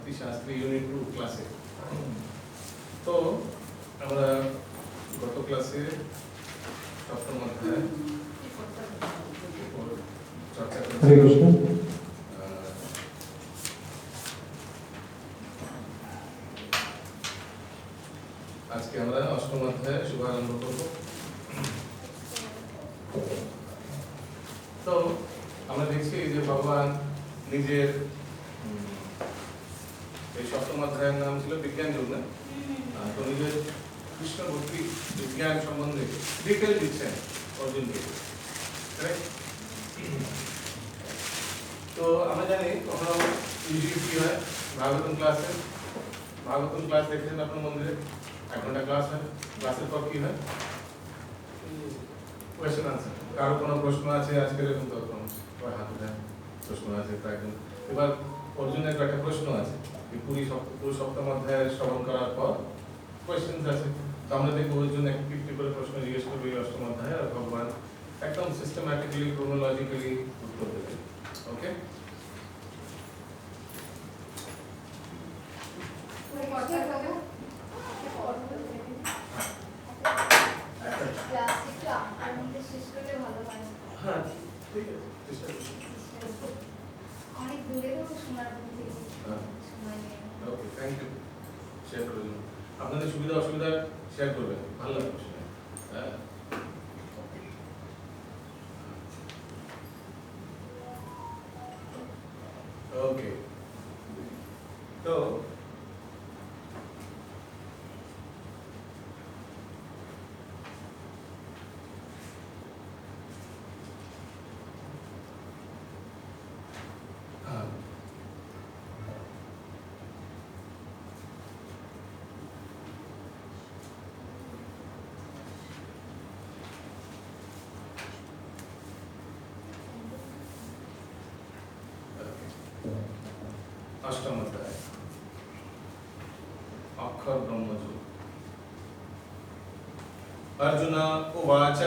ভক্তি শাস্ত্রী ইউনিট 2 ক্লাসে। তো আমরা গত ক্লাসে সপ্তম অধ্যায় চর্চা করেছি। আজকে আমরা অষ্টম অধ্যায় শুভারম্ভ করব। তো আমরা দেখছি যে ভগবান নিজের এই সপ্তম অধ্যায়ের নাম ছিল বিজ্ঞান যোগ, না? তো নিজের কৃষ্ণ ভক্তি বিজ্ঞান সম্বন্ধে ডিটেল দিচ্ছেন অর্জুনকে। তো আমরা জানি কখনো ইউজুয়ালি কি হয়, ভাগবতম ক্লাস দেখছেন আপনার মন্দিরে 1 ঘন্টা ক্লাস হয়। ক্লাসের পর কি হয়? Question answer. কারো কোনো প্রশ্ন আছে আজকের এরকম তখন হাত উঠায়, প্রশ্ন আছে তাই। এবার অর্জুনের একটা প্রশ্ন আছে, পুরী সপ্তম অধ্যায়ের শ্রবণ করার পর কোয়েশ্চেন আছে। তো আমরা দেখবো অর্জুন একটি করে প্রশ্ন জিজ্ঞেস করবে এই অষ্টম অধ্যায়ে, আর ভগবান একদম সিস্টেম্যাটিক্যালি ক্রোনোলজিক্যালি উত্তর দেবে। ওকে, হ্যাঁ ঠিক আছে, চেষ্টা করছি। অনেক দূরে তো শোনার মধ্যে ওকে, থ্যাংক ইউ শেয়ার করার জন্য। আপনাদের সুবিধা অসুবিধা শেয়ার করবেন, ভালো লাগবে শুনে। ওকে, তো অষ্টম অধ্যায় অক্ষর ব্রহ্মযোগ। अर्जुन उवाच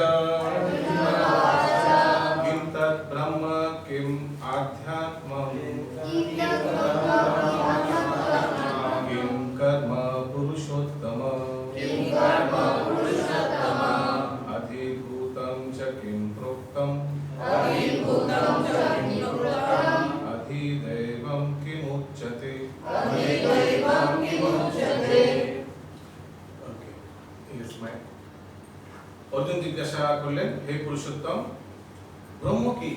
किं तत् ब्रह्म किम् आध्यात्मम् किं कर्म पुरुषोत्तम अधिभूतं च किं प्रोक्तम् अधिदैवं किमुच्यते। অর্জুন জিজ্ঞাসা করলেন, হে পুরুষোত্তম, ব্রহ্ম কি,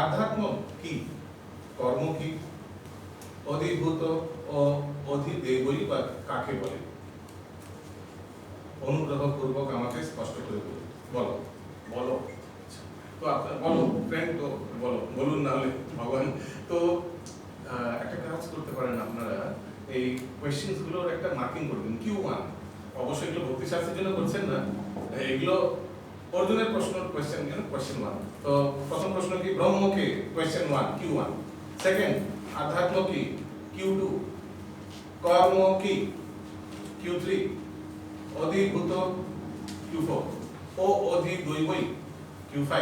আধ্যাত্ম কি, কর্ম কি, অধিভূত ও অধিদেবই বা কাকে বলে? অনুগ্রহ পূর্বক আমাকে স্পষ্ট করে বলো। বলো তো আপনার বলো ফ্রেন্ড, তো বলুন না হলে ভগবান। তো একটা কাজ করতে পারেন আপনারা, এই কোয়েশ্চেনস গুলোর একটা মার্কিং করবেন, Q1। অবশ্যই এগুলো ভক্তিশাস্ত্রের জন্য করছেন না, এগুলো অর্জুনের প্রশ্ন, কোয়েশ্চেন 1। তো প্রথম প্রশ্ন কি, ব্রহ্ম কি, কোয়েশ্চেন 1 Q1। সেকেন্ড, আধ্যাত্ম কি, Q2। কর্ম কি, Q3। অধিভূত Q4। ও অধিদৈবই Q5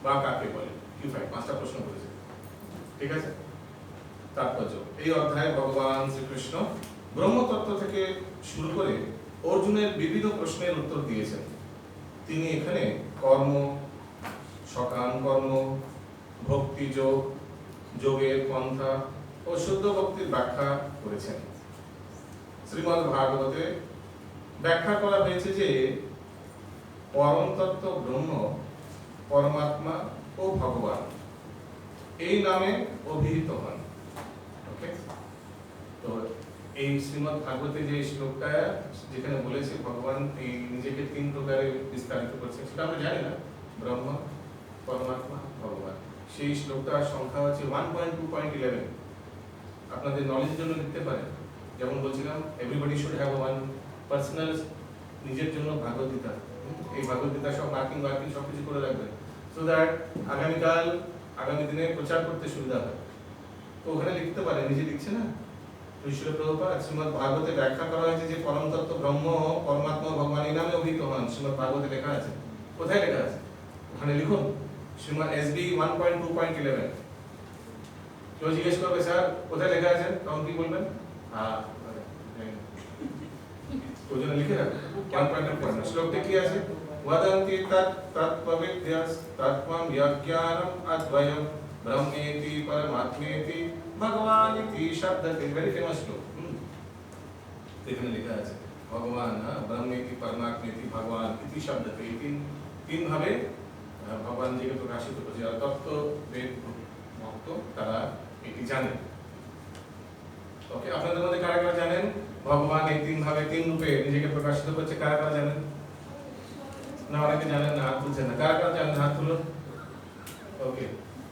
বা কাকে বলে Q5। 5টা প্রশ্ন করেছে, ঠিক আছে। তাৎপর্য, এই অধ্যায়ে ভগবান শ্রীকৃষ্ণ ব্রহ্মতত্ত্ব থেকে শুরু করে অর্জুনের বিবিধ প্রশ্নের উত্তর দিয়েছেন। তিনি এখানে কর্ম, সকাম কর্ম, ভক্তি যোগ, যোগের পন্থা ও শুদ্ধ ভক্তির ব্যাখ্যা করেছেন। শ্রীমদ্ ভাগবতে ব্যাখ্যা করা হয়েছে যে পরম তত্ত্ব ব্রহ্ম, পরমাত্মা ও ভগবান এই নামে অভিহিত হন। ওকে, তো এই শ্রীমদ্ ভাগবতে যে শ্লোকটা যেখানে বলেছে ভগবান এই নিজেকে 3 প্রকারে বিস্তারিত করছেন, সেটা আমরা জানি না, ব্রহ্ম, পরমাত্মা, ভগবান। সেই শ্লোকটার সংখ্যা হচ্ছে 1.2.11। আপনাদের নলেজের জন্য লিখতে পারেন। যেমন বলছিলাম, everybody should have one personal, নিজের জন্য ভাগবত গীতা। এই ভাগবত গীতা সব মার্কিং সব কিছু করে রাখবেন, সো দ্যাট আগামী দিনে প্রচার করতে সুবিধা হয়। তো ওখানে লিখতে পারেন, নিজে লিখছে না, শ্রীল প্রভুপাদ শ্রীমদ্ ভাগবতে ব্যাখ্যা করা হয়েছে যে পরম তত্ত্ব ব্রহ্ম, পরমাত্মা, ভগবান এই নামে অভিহিত হন। শ্রীমদ্ ভাগবতে লেখা আছে। কোথায় লেখা আছে? ওখানে লিখুন, শ্রীমদ্ SB 1.2.11। কেউ জিজ্ঞেস করবে স্যার কোথায় লেখা আছে, তখন কি বলবেন? হ্যাঁ ওই জন্য লিখে রাখবেন 1.1 শ্লোকটা কি আছে? वदन्ति तत् तत्त्वविद्यास् तत्त्वं यज्ञानम् अद्वयं ब्रह्मेति परमात्मेति भगवानिति शब्दते, वेरी फेमस श्लोक। এখানে লেখা আছে ভগবান ব্রহ্মেতি পরমাত্মেতি ভগবান ইতি শব্দতে, তিন ভাবে ভগবান জিকে প্রকাশিত করছে। আর তত্ত্ববেদ ভক্ত তারা এটি জানেন। ওকে, আপনাদের মধ্যে কারা কারা জানেন ভগবান এই তিন ভাবে তিন রূপে নিজেকে প্রকাশিত করছে? কারা কারা জানেন? না অনেকে জানেন না, হাত তুলছেন না। কারা কারা জানেন হাত তুলুন। ওকে,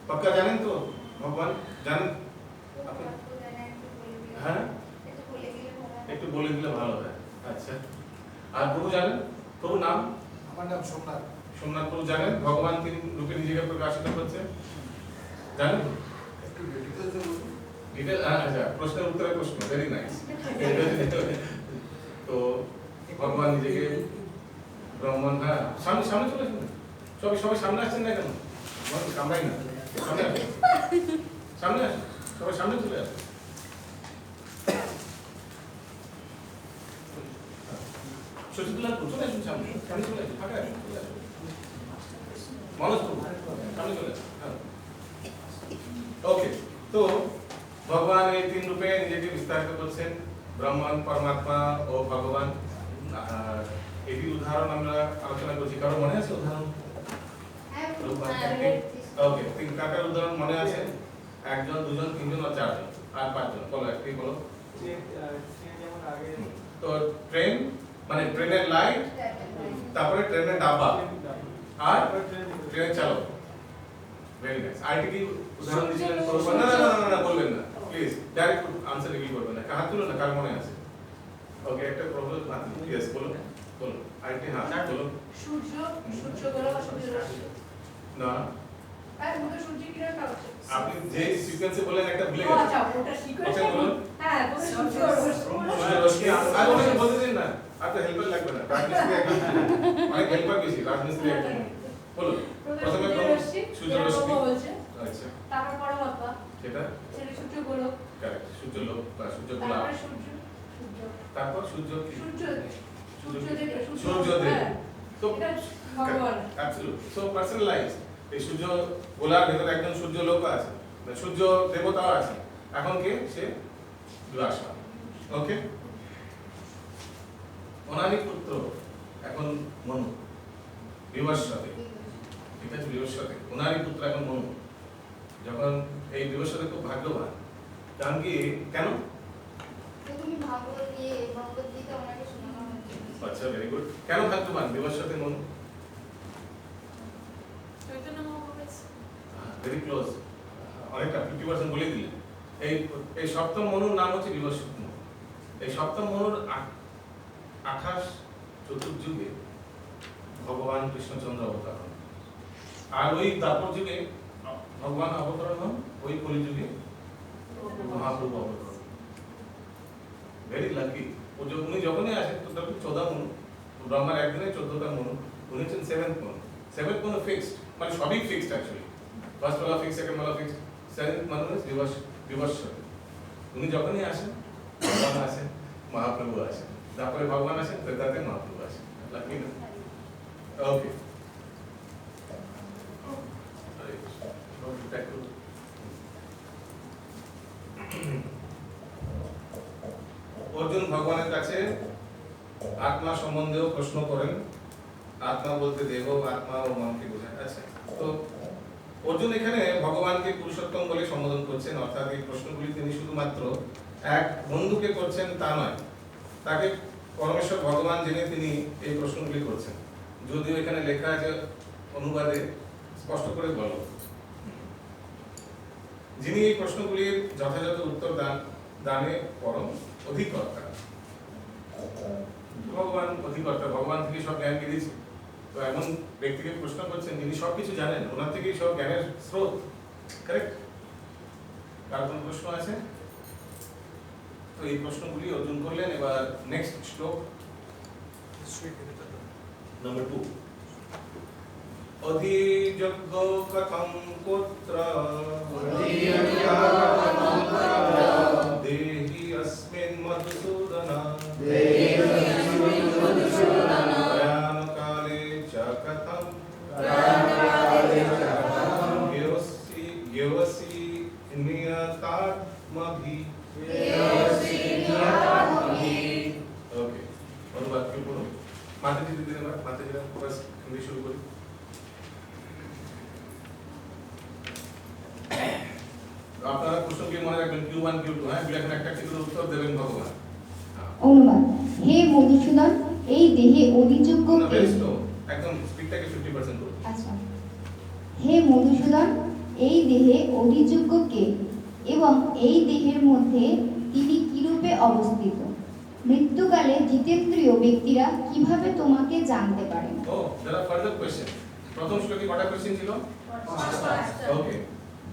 পাক্কা জানেন তো ভগবান? জানেন? হ্যাঁ একটু বলে দিলে ভালো হয়। আচ্ছা, আর প্রভু জানেন? প্রভু নাম? আমার নাম সোমনাথ। সোমনাথ প্রভু জানেন ভগবান তিন রূপে নিজেকে প্রকাশিত করছে? জানেন? একটু ডিটেইলস বলুন। ডিটেইল? আচ্ছা, প্রশ্নের উত্তরে প্রশ্ন, ভেরি নাইস। তো ভগবান নিজেকে ব্রহ্মণ, হ্যাঁ সামনে সামনে চলে আসুন। সবাই সামনে আসছেন না কেন? কামড়াই না, সামনে আসুন, সামনে আসুন, সবাই সামনে চলে আসুন। শশীদুল্লাহ চলে আসুন সামনে, সামনে চলে আসুন, ফাঁকা আসুন, চলে আসুন। মনোজ প্রভু সামনে চলে আসুন। ওকে, তো ভগবান এই তিন রূপে নিজেকে বিস্তারিত করছেন, ব্রহ্মণ, পরমাত্মা ও ভগবান। এটি উদাহরণ আমরা আলোচনা করছি, কারো মনে আছে উদাহরণ? ওকে, তিন কাকার উদাহরণ মনে আছে? একজন, দুজন, তিনজন আর চারজন আর পাঁচজন। বলো একটি বলো। তো ট্রেন মানে ট্রেনের লাইট, তারপরে ট্রেনের ডাব্বা আর ট্রেনের চালক। Very nice. আরেকটি কি উদাহরণ দিয়েছিলেন? না না না না বলবেন না প্লিজ, ডাইরেক্ট আনসার রিভিল করবেন না। হাত তুলুন না, কার মনে আছে? ওকে, একটা প্রবলেম হাত তুলুন। ইয়েস বলুন বলুন। আরেকটি হাত বলুন। সূর্য, সূর্য বলো, সূর্য রশ্মি। না, আর ওটা সূর্য কিরণটা হচ্ছে। আপনি যে সিকোয়েন্সে বলেন একটা ভুলে ও গেছেন। আচ্ছা, ওটা সিকোয়েন্স ওকে বলুন। হ্যাঁ, ওটা সূর্য রশ্মি। সূর্য রশ্মি। আর ওটাকে বলতে দিন না, আপনার হেল্পার লাগবে না। রাজমিস্ত্রি একজন, অনেক হেল্পার বেশি, রাজমিস্ত্রি একজন। বলুন। প্রথমে সূর্য রশ্মি বলছে। আচ্ছা, তারপর পরমাত্মা, সেটা সেটা সূর্য গোলক। কারেক্ট, সূর্য লোক বা সূর্য গোলাপ। তারপর সূর্য, সূর্য, তারপর সূর্য কি? সূর্যদেব, সূর্যদেব। তো এটা ভগবান। Absolute, so personalize. এই সূর্য গোলার ভেতরে একজন সূর্য লোক আছে, সূর্য দেবতাও আছে। এখন কে? সে বিভাসা। ওকে, ওনারই পুত্র এখন মনু, বিভাসাতে। ঠিক আছে, বিভাসাতে ওনারই পুত্র এখন মনু। যখন এই বিভাসাতে খুব ভাগ্যবান, কারণ কি? কেন? তুমি ভাগবত দিয়ে ভগবদ্গীতা ওনাকে শোনানো হচ্ছে। আচ্ছা, ভেরি গুড। কেন ভাগ্যবান বিভাসাতে মনু? চৈতন্য মহাপ্রভু। ভেরি ক্লোজ, অনেকটা 50% বলে দিলেন। এই সপ্তম মনুর নাম হচ্ছে বিভাসিত মনু। এই সপ্তম মনুর 28 চতুর্যুগে ভগবান কৃষ্ণচন্দ্র অবতার হন। আর ওই দ্বাপর যুগে ভগবান অবতরণ হন, ওই কলিযুগে মহাপ্রভু অবতরণ। Very lucky. উনি যখনই আসেন তো 14 মনু, ব্রহ্মার একদিনে 14টা মনু। উনি হচ্ছেন 7th Manu. 7th Manu fixed, মানে সবই ফিক্সড অ্যাকচুয়ালি। ফার্স্ট মালা ফিক্স, সেকেন্ড মালা ফিক্স, 7th মনু ইজ বিভাসা। উনি যখনই আসেন, ভগবান আসেন, মহাপ্রভু আসেন, তারপরে ভগবান আসেন, তাতে মহাপ্রভু আসেন। লাকি না? ওকে, অর্জুন ভগবানের কাছে আত্মা সম্বন্ধেও প্রশ্ন করেন। আত্মা বলতে দেহ, আত্মা ও মনকে বোঝায়। আচ্ছা, তো অর্জুন এখানে ভগবানকে পুরুষোত্তম বলে সম্বোধন করছেন, অর্থাৎ এই প্রশ্নগুলি তিনি শুধুমাত্র এক বন্ধুকে করছেন তা নয়, তাকে পরমেশ্বর ভগবান জেনে তিনি এই প্রশ্নগুলি করছেন। যদিও এখানে লেখা আছে অনুবাদে স্পষ্ট করে বলো, যিনি এই প্রশ্নগুলির যথাযথ উত্তর দানে পরম অধিকর্তা। ভগবান অধিকর্তা, ভগবান থেকে সব জ্ঞান বেরিয়েছে। তো এমন ব্যক্তিকে প্রশ্ন করছেন যিনি সবকিছু জানেন, ওনার থেকেই সব জ্ঞানের স্রোত। কারেক্ট? কার কোন প্রশ্ন আছে? তো এই প্রশ্নগুলি অর্জুন করলেন। এবার নেক্সট শ্লোক নম্বর 2। অধিযজ্ঞ কথম পুত্র प्रेयसी नियतात्मभि ओके অনুবাদ কি পড়ো মাতাজি দিদি মাতাজিরা বাস হিন্দি শুরু করি আপনারা প্রশ্ন কি মনে রাখবেন Q1 Q2 হ্যাঁ এখন একটা একটা করে উত্তর দেবেন ভগবান অনুবাদ হে মধুসূদন এই দেহে অধিযোগ্য কে ভেরি স্লো একদম স্পিডটাকে 50% করুন আচ্ছা হে মধুসূদন এই দেহে অধিযোগ্য কে এবং এই দেহের মধ্যে তিনি কিরূপে অবস্থিত মৃত্যুকালে জিতেন্দ্রীয় ব্যক্তিরা কিভাবে তোমাকে জানতে পারেন ও देयर আর ফার্দার কোশ্চেন প্রথম শ্লোকে কটা কোশ্চেন ছিল ওকে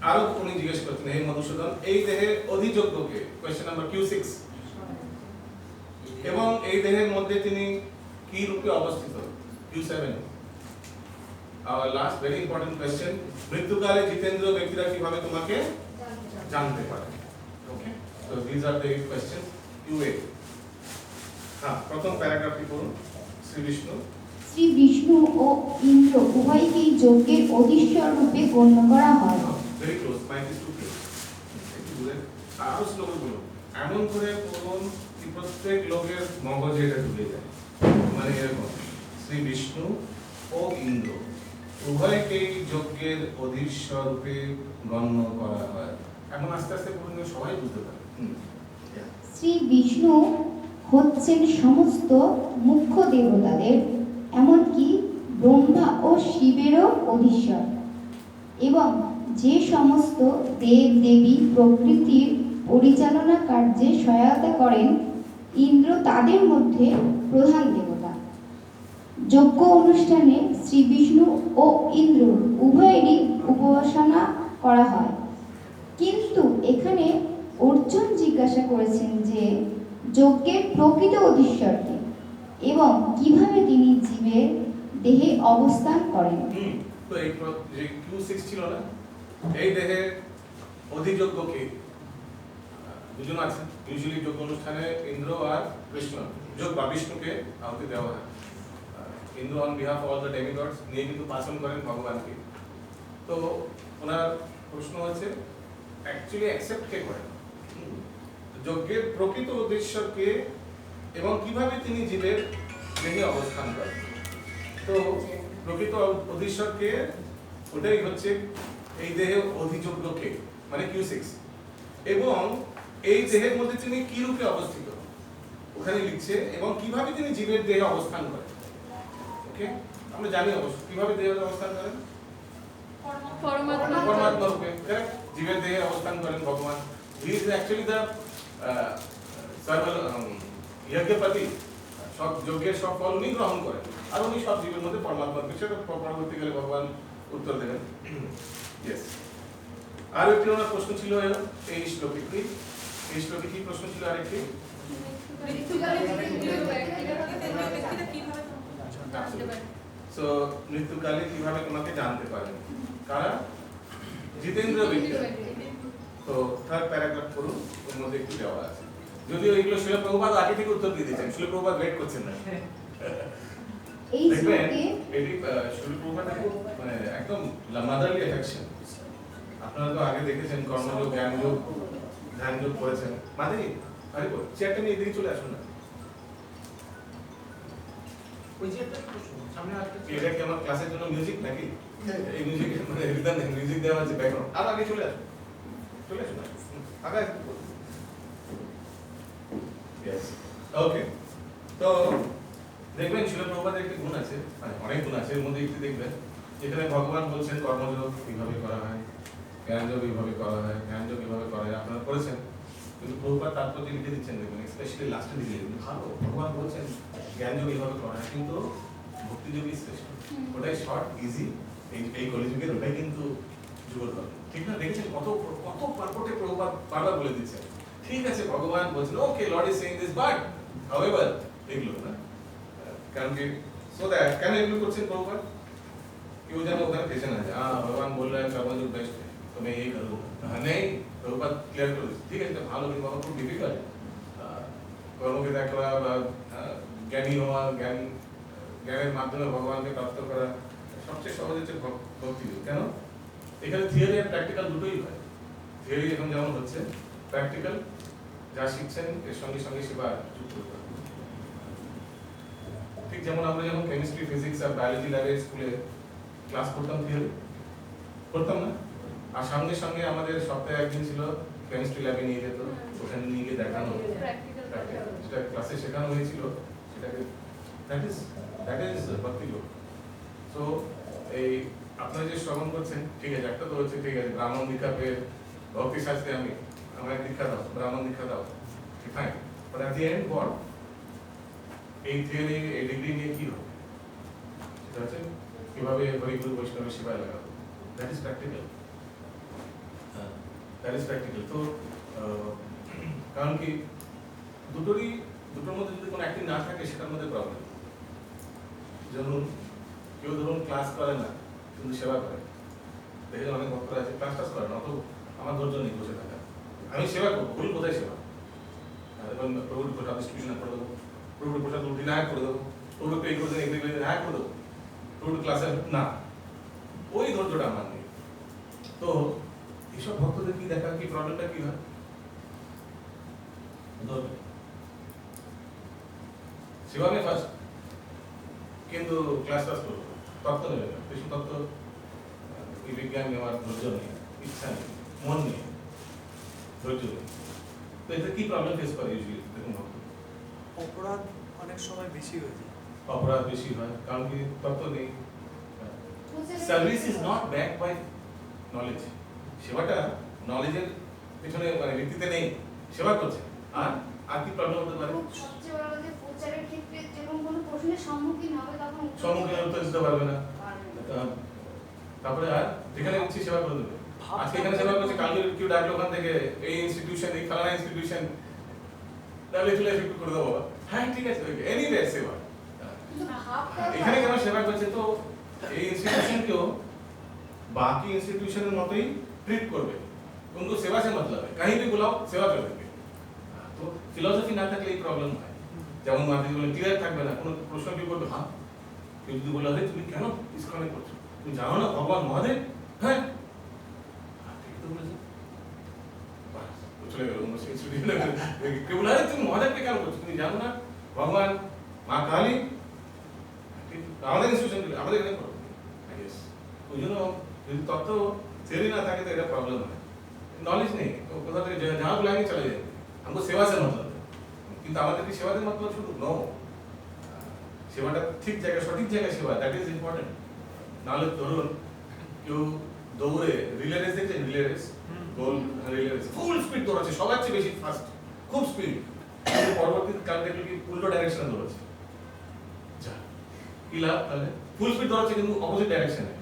আরো উনি জিজ্ঞেস করছেন হে মধুসূদন এই দেহে অধিযোগ্য কে কোশ্চেন নাম্বার Q6 এবং এই দেহের মধ্যে তিনি কি রূপে অবস্থিত Q7 our last very important question মৃত্যুকালে জিতেন্দ্র ব্যক্তিরা কিভাবে তোমাকে জানতে পারে ওকে so these are the questions Q8 হ্যাঁ প্রথম প্যারাগ্রাফটি পড়ুন শ্রী বিষ্ণু শ্রী বিষ্ণু ও ইন্দ্র উভয়কেই যজ্ঞের অধীশ্বর রূপে গণ্য করা হয় very close mic is too close একটু দূরে আরো স্লোকে বলুন এমন করে বলুন কি প্রত্যেক লোকের মগজে এটা ঢুকে যায় মানে এরকম শ্রী বিষ্ণু ও ইন্দ্র উভয়কেই যজ্ঞের অধীশ্বর রূপে গণ্য করা হয় এখন আস্তে আস্তে পড়লে সবাই বুঝতে পারে শ্রী বিষ্ণু হচ্ছেন সমস্ত মুখ্য দেবতাদের এমনকি ব্রহ্মা ও শিবেরও অধীশ্বর এবং যে সমস্ত দেব দেবী প্রকৃতির পরিচালনা কার্যে সহায়তা করেন ইন্দ্র তাদের মধ্যে প্রধান দেবতা যজ্ঞ অনুষ্ঠানে শ্রী বিষ্ণু ও ইন্দ্র উভয়েরই উপাসনা করা হয় কিন্তু এখানে অর্জুন জিজ্ঞাসা করেছেন যে যজ্ঞের প্রকৃত অধীশ্বরকে এবং কিভাবে তিনি জীবের দেহে অবস্থান করেন তো এই যে Q6 ছিল না এই দেহে অধিযোগ্য কে দুজন আছে ইউজুয়ালি যোগ অনুষ্ঠানে ইন্দ্র আর কৃষ্ণ যোগ বা বিষ্ণুকে আহুতি দেওয়া হয় Indra on behalf all the ডেমিগডস নিয়ে কিন্তু পাচন করেন ভগবানকে তো ওনার প্রশ্ন হচ্ছে অ্যাকচুয়ালি অ্যাকসেপ্ট কে করেন যজ্ঞের প্রকৃত উদ্দেশ্যকে এবং কিভাবে তিনি জীবের দেহে অবস্থান করেন তো প্রকৃত অধীশ্বরকে ওটাই হচ্ছে এই দেহে অধিযোগ্য কে মানে Q6 এবং এই দেহের মধ্যে তিনি কি রূপে অবস্থিত ওখানে লিখছে এবং কিভাবে তিনি জীবের দেহে অবস্থান করেন ওকে আমরা জানি অবশ্য কিভাবে দেহে অবস্থান করেন পরমাত্মা রূপে correct? জীবের দেহে অবস্থান করেন ভগবান হি ইজ অ্যাকচুয়ালি দ্য যজ্ঞপতি সব যজ্ঞের সব ফল উনি গ্রহণ করেন আর উনি সব জীবের মধ্যে পরমাত্মা সেটা পরবর্তীকালে ভগবান উত্তর দেবেন ইয়েস আর একটি ওনার প্রশ্ন ছিল এই শ্লোকে কি প্রশ্ন ছিল আরেকটি সো মৃত্যুকালে কিভাবে তোমাকে জানতে পারেন কারা জিতেন্দ্র ব্যক্তি তো থার্ড প্যারাগ্রাফ পড়ুন ওর মধ্যে একটু দেওয়া আছে যদিও এগুলো শিল প্রভুপাদ আগে থেকে উত্তর দিয়ে দিয়েছেন শিল প্রভুপাদ ওয়েট করছেন না এই দেখবেন শ্লোকে এটি শিল প্রভুপাদ মানে একদম মাদারলি অ্যাফেকশন আপনারা তো আগে দেখেছেন কর্মযোগ জ্ঞানযোগ ধ্যানযোগ করেছেন মাদারি আরে চেয়ারটা নিয়ে এদিকে চলে আসুন না ওই যে একটা সামনে আসছে এটা কি আমার ক্লাসের জন্য মিউজিক নাকি এই মিউজিক মানে রিদম মিউজিক দেওয়া আছে ব্যাকগ্রাউন্ড আর আগে চলে আসুন আগে यस ওকে তো দেখবেন শিল প্রভুপাদের একটি গুণ আছে মানে অনেক গুণ আছে এর মধ্যে একটি দেখবেন যেখানে ভগবান বলছেন কর্মযোগ কিভাবে করা হয় জ্ঞানযোগ কিভাবে করা হয় জ্ঞানযোগ কিভাবে করা হয় আপনারা করেছেন কিন্তু প্রভুপাদ তাৎপর্য লিখে দিচ্ছেন দেখবেন স্পেশালি লাস্টে দিকে ভালো ভগবান বলছেন জ্ঞানযোগ কিভাবে করা হয় কিন্তু ভক্তিযোগই শ্রেষ্ঠ ওটাই শর্ট ইজি এই কলিযুগের ওটাই কিন্তু যুগধর্ম ঠিক না দেখেছেন কত কত পারপটে প্রভুপাদ বারবার বলে দিচ্ছেন ঠিক আছে ভগবান বলছেন okay lord is saying this but however এগুলো না কারণ কি সো দ্যাট কেন এগুলো করছেন প্রভুপাদ কেউ যেন ওখানে ফেসে না যায় ভগবান বল रहा है कर्मयोग बेस्ट है तो मैं यही करूंगा नहीं प्रभुपाद क्लियर कर ठीक है ভালো কিন্তু বাবা খুব ডিফিকাল্ট কর্মকে ত্যাগ করা বা জ্ঞানী হওয়া জ্ঞানের মাধ্যমে ভগবানকে প্রাপ্ত করা সবচেয়ে সহজ হচ্ছে ভক্তি কেন এখানে থিওরি আর প্র্যাকটিক্যাল দুটোই হয়। থিওরি এখন যেমন হচ্ছে, প্র্যাকটিক্যাল যা শিখছেন এর সঙ্গে সঙ্গে সেবা যুক্ত করতে হবে। ঠিক যেমন আমরা যখন কেমিস্ট্রি, ফিজিক্স আর বায়োলজি ল্যাবে স্কুলে ক্লাস করতাম, থিওরি করতাম না, আর সঙ্গে সঙ্গে আমাদের সপ্তাহে একদিন ছিল কেমিস্ট্রি ল্যাবে নিয়ে যেত, ওখানে নিয়ে গিয়ে দেখানো, যেটা ক্লাসে শেখানো হয়েছিল সেটাকে দ্যাট ইজ ভক্তি যোগ। সো এই আপনারা যে শ্রবণ করছেন, ঠিক আছে, একটা তো হচ্ছে ঠিক আছে ব্রাহ্মণ দীক্ষা পেয়ে ভক্তি শাস্ত্রে আমি আমায় দীক্ষা দাও, ব্রাহ্মণ দীক্ষা দাও, fine, but at the and what, এই থিওরি এই ডিগ্রি নিয়ে কি হবে, সেটা হচ্ছে কিভাবে হরিগুরু বৈষ্ণবের সেবায় লাগাবো, that is practical, that is practical. তো কারণ কি দুটোর মধ্যে যদি কোনো একটি না থাকে সেটার মধ্যে প্রবলেম। যেমন কেউ ধরুন ক্লাস করে না কিন্তু সেবা করে, দেখে অনেক ভক্তরা আছে ক্লাস টাস করে না, অত আমার ধৈর্য নেই বসে থাকা, আমি সেবা করবো, ভুল কোথায় সেবা, এবং প্রভুর প্রসাদ ডিস্ট্রিবিউশন করে দেবো, প্রভুর প্রসাদ উল্টি না করে দেবো, প্রভু একটু এই করে দেন, এগুলো না করে দেবো, প্রভুর ক্লাসে না, ওই ধৈর্যটা আমার নেই। তো এইসব ভক্তদের কি দেখা, কি প্রবলেমটা কি হয়, সেবা में ফার্স্ট কিন্তু ক্লাস টাস করবো, তত্ত্ব নেবে না, বেশি তত্ত্ব এই বিজ্ঞান নেওয়ার ধৈর্য নেই, ইচ্ছা নেই, মন নেই, ধৈর্য নেই। তো এতে কি প্রবলেম ফেস করে ইউজুয়ালি দেখুন ভক্ত? অপরাধ অনেক সময় বেশি হয়ে যায়, অপরাধ বেশি হয়, কারণ কি তত্ত্ব নেই। Service is not back by knowledge, সেবাটা নলেজের পেছনে মানে ভিত্তিতে নেই, সেবা করছে, আর কি প্রবলেম হতে পারে? সবচেয়ে বড় কথা, প্রচারের ক্ষেত্রে যখন কোনো প্রশ্নের সম্মুখীন হবে তখন সম্মুখীন উত্তর দিতে পারবে না। তারপরে আর যেখানে ইচ্ছে সেবা করে দেবে, আজকে এখানে সেবা করছে, কালকে কেউ ডাকলো ওখান থেকে এই ইনস্টিটিউশন, এই ফালানা ইনস্টিটিউশন, তাহলে চলে একটু করে দেবো, হ্যাঁ ঠিক আছে, এনিওয়ে সেবা। কিন্তু ভাবটা এখানে কেন সেবা করছে, তো এই इंस्टीट्यूशन बाकी इंस्टीट्यूशन মতোই ট্রিট করবে, उनको सेवा से मतलब है, कहीं भी बुलाओ सेवा कर देंगे। তো ফিলোসফি না থাকলে এই প্রবলেম হয়, যেমন মাঝে বলে ক্লিয়ার থাকবে না, কোনো প্রশ্ন কি করবে, হ্যাঁ কেউ যদি বলে হয় তুমি কেন ইসকনে করছো, তুমি জানো না ভগবান মহাদেব, হ্যাঁ ঠিক তো বলেছো, বাস তো চলে গেল অন্য ইনস্টিটিউশনে, কেউ বলে তুমি মহাদেবকে কেন করছো, তুমি জানো না ভগবান মা কালী, আমাদের ইনস্টিটিউশন আমাদের এখানে করো, ওই জন্য যদি তত্ত্ব থিওরি না থাকে তো এটা প্রবলেম হয়, नॉलेज नहीं तो कोथा থেকে जहां बुलाएंगे चले जाएंगे, हमको सेवा से मतलब है, কিন্তু আমাদের কি সেবাতে मतलब শুধু নো, সেবাটা ঠিক জায়গায় সঠিক জায়গায় সেবা, দ্যাট ইজ ইম্পর্টেন্ট। নাহলে ধরুন কেউ দৌড়ে রিলে রেস দেখছেন, রিলে রেস, গোল রিলে রেস ফুল স্পিড দৌড়াচ্ছে, সবার চেয়ে বেশি ফাস্ট, খুব স্পিড, পরবর্তী কাল দেখলো কি উল্টো ডাইরেকশনে দৌড়াচ্ছে, যা কি লাভ, তাহলে ফুল স্পিড দৌড়াচ্ছে কিন্তু অপোজিট ডাইরেকশনে,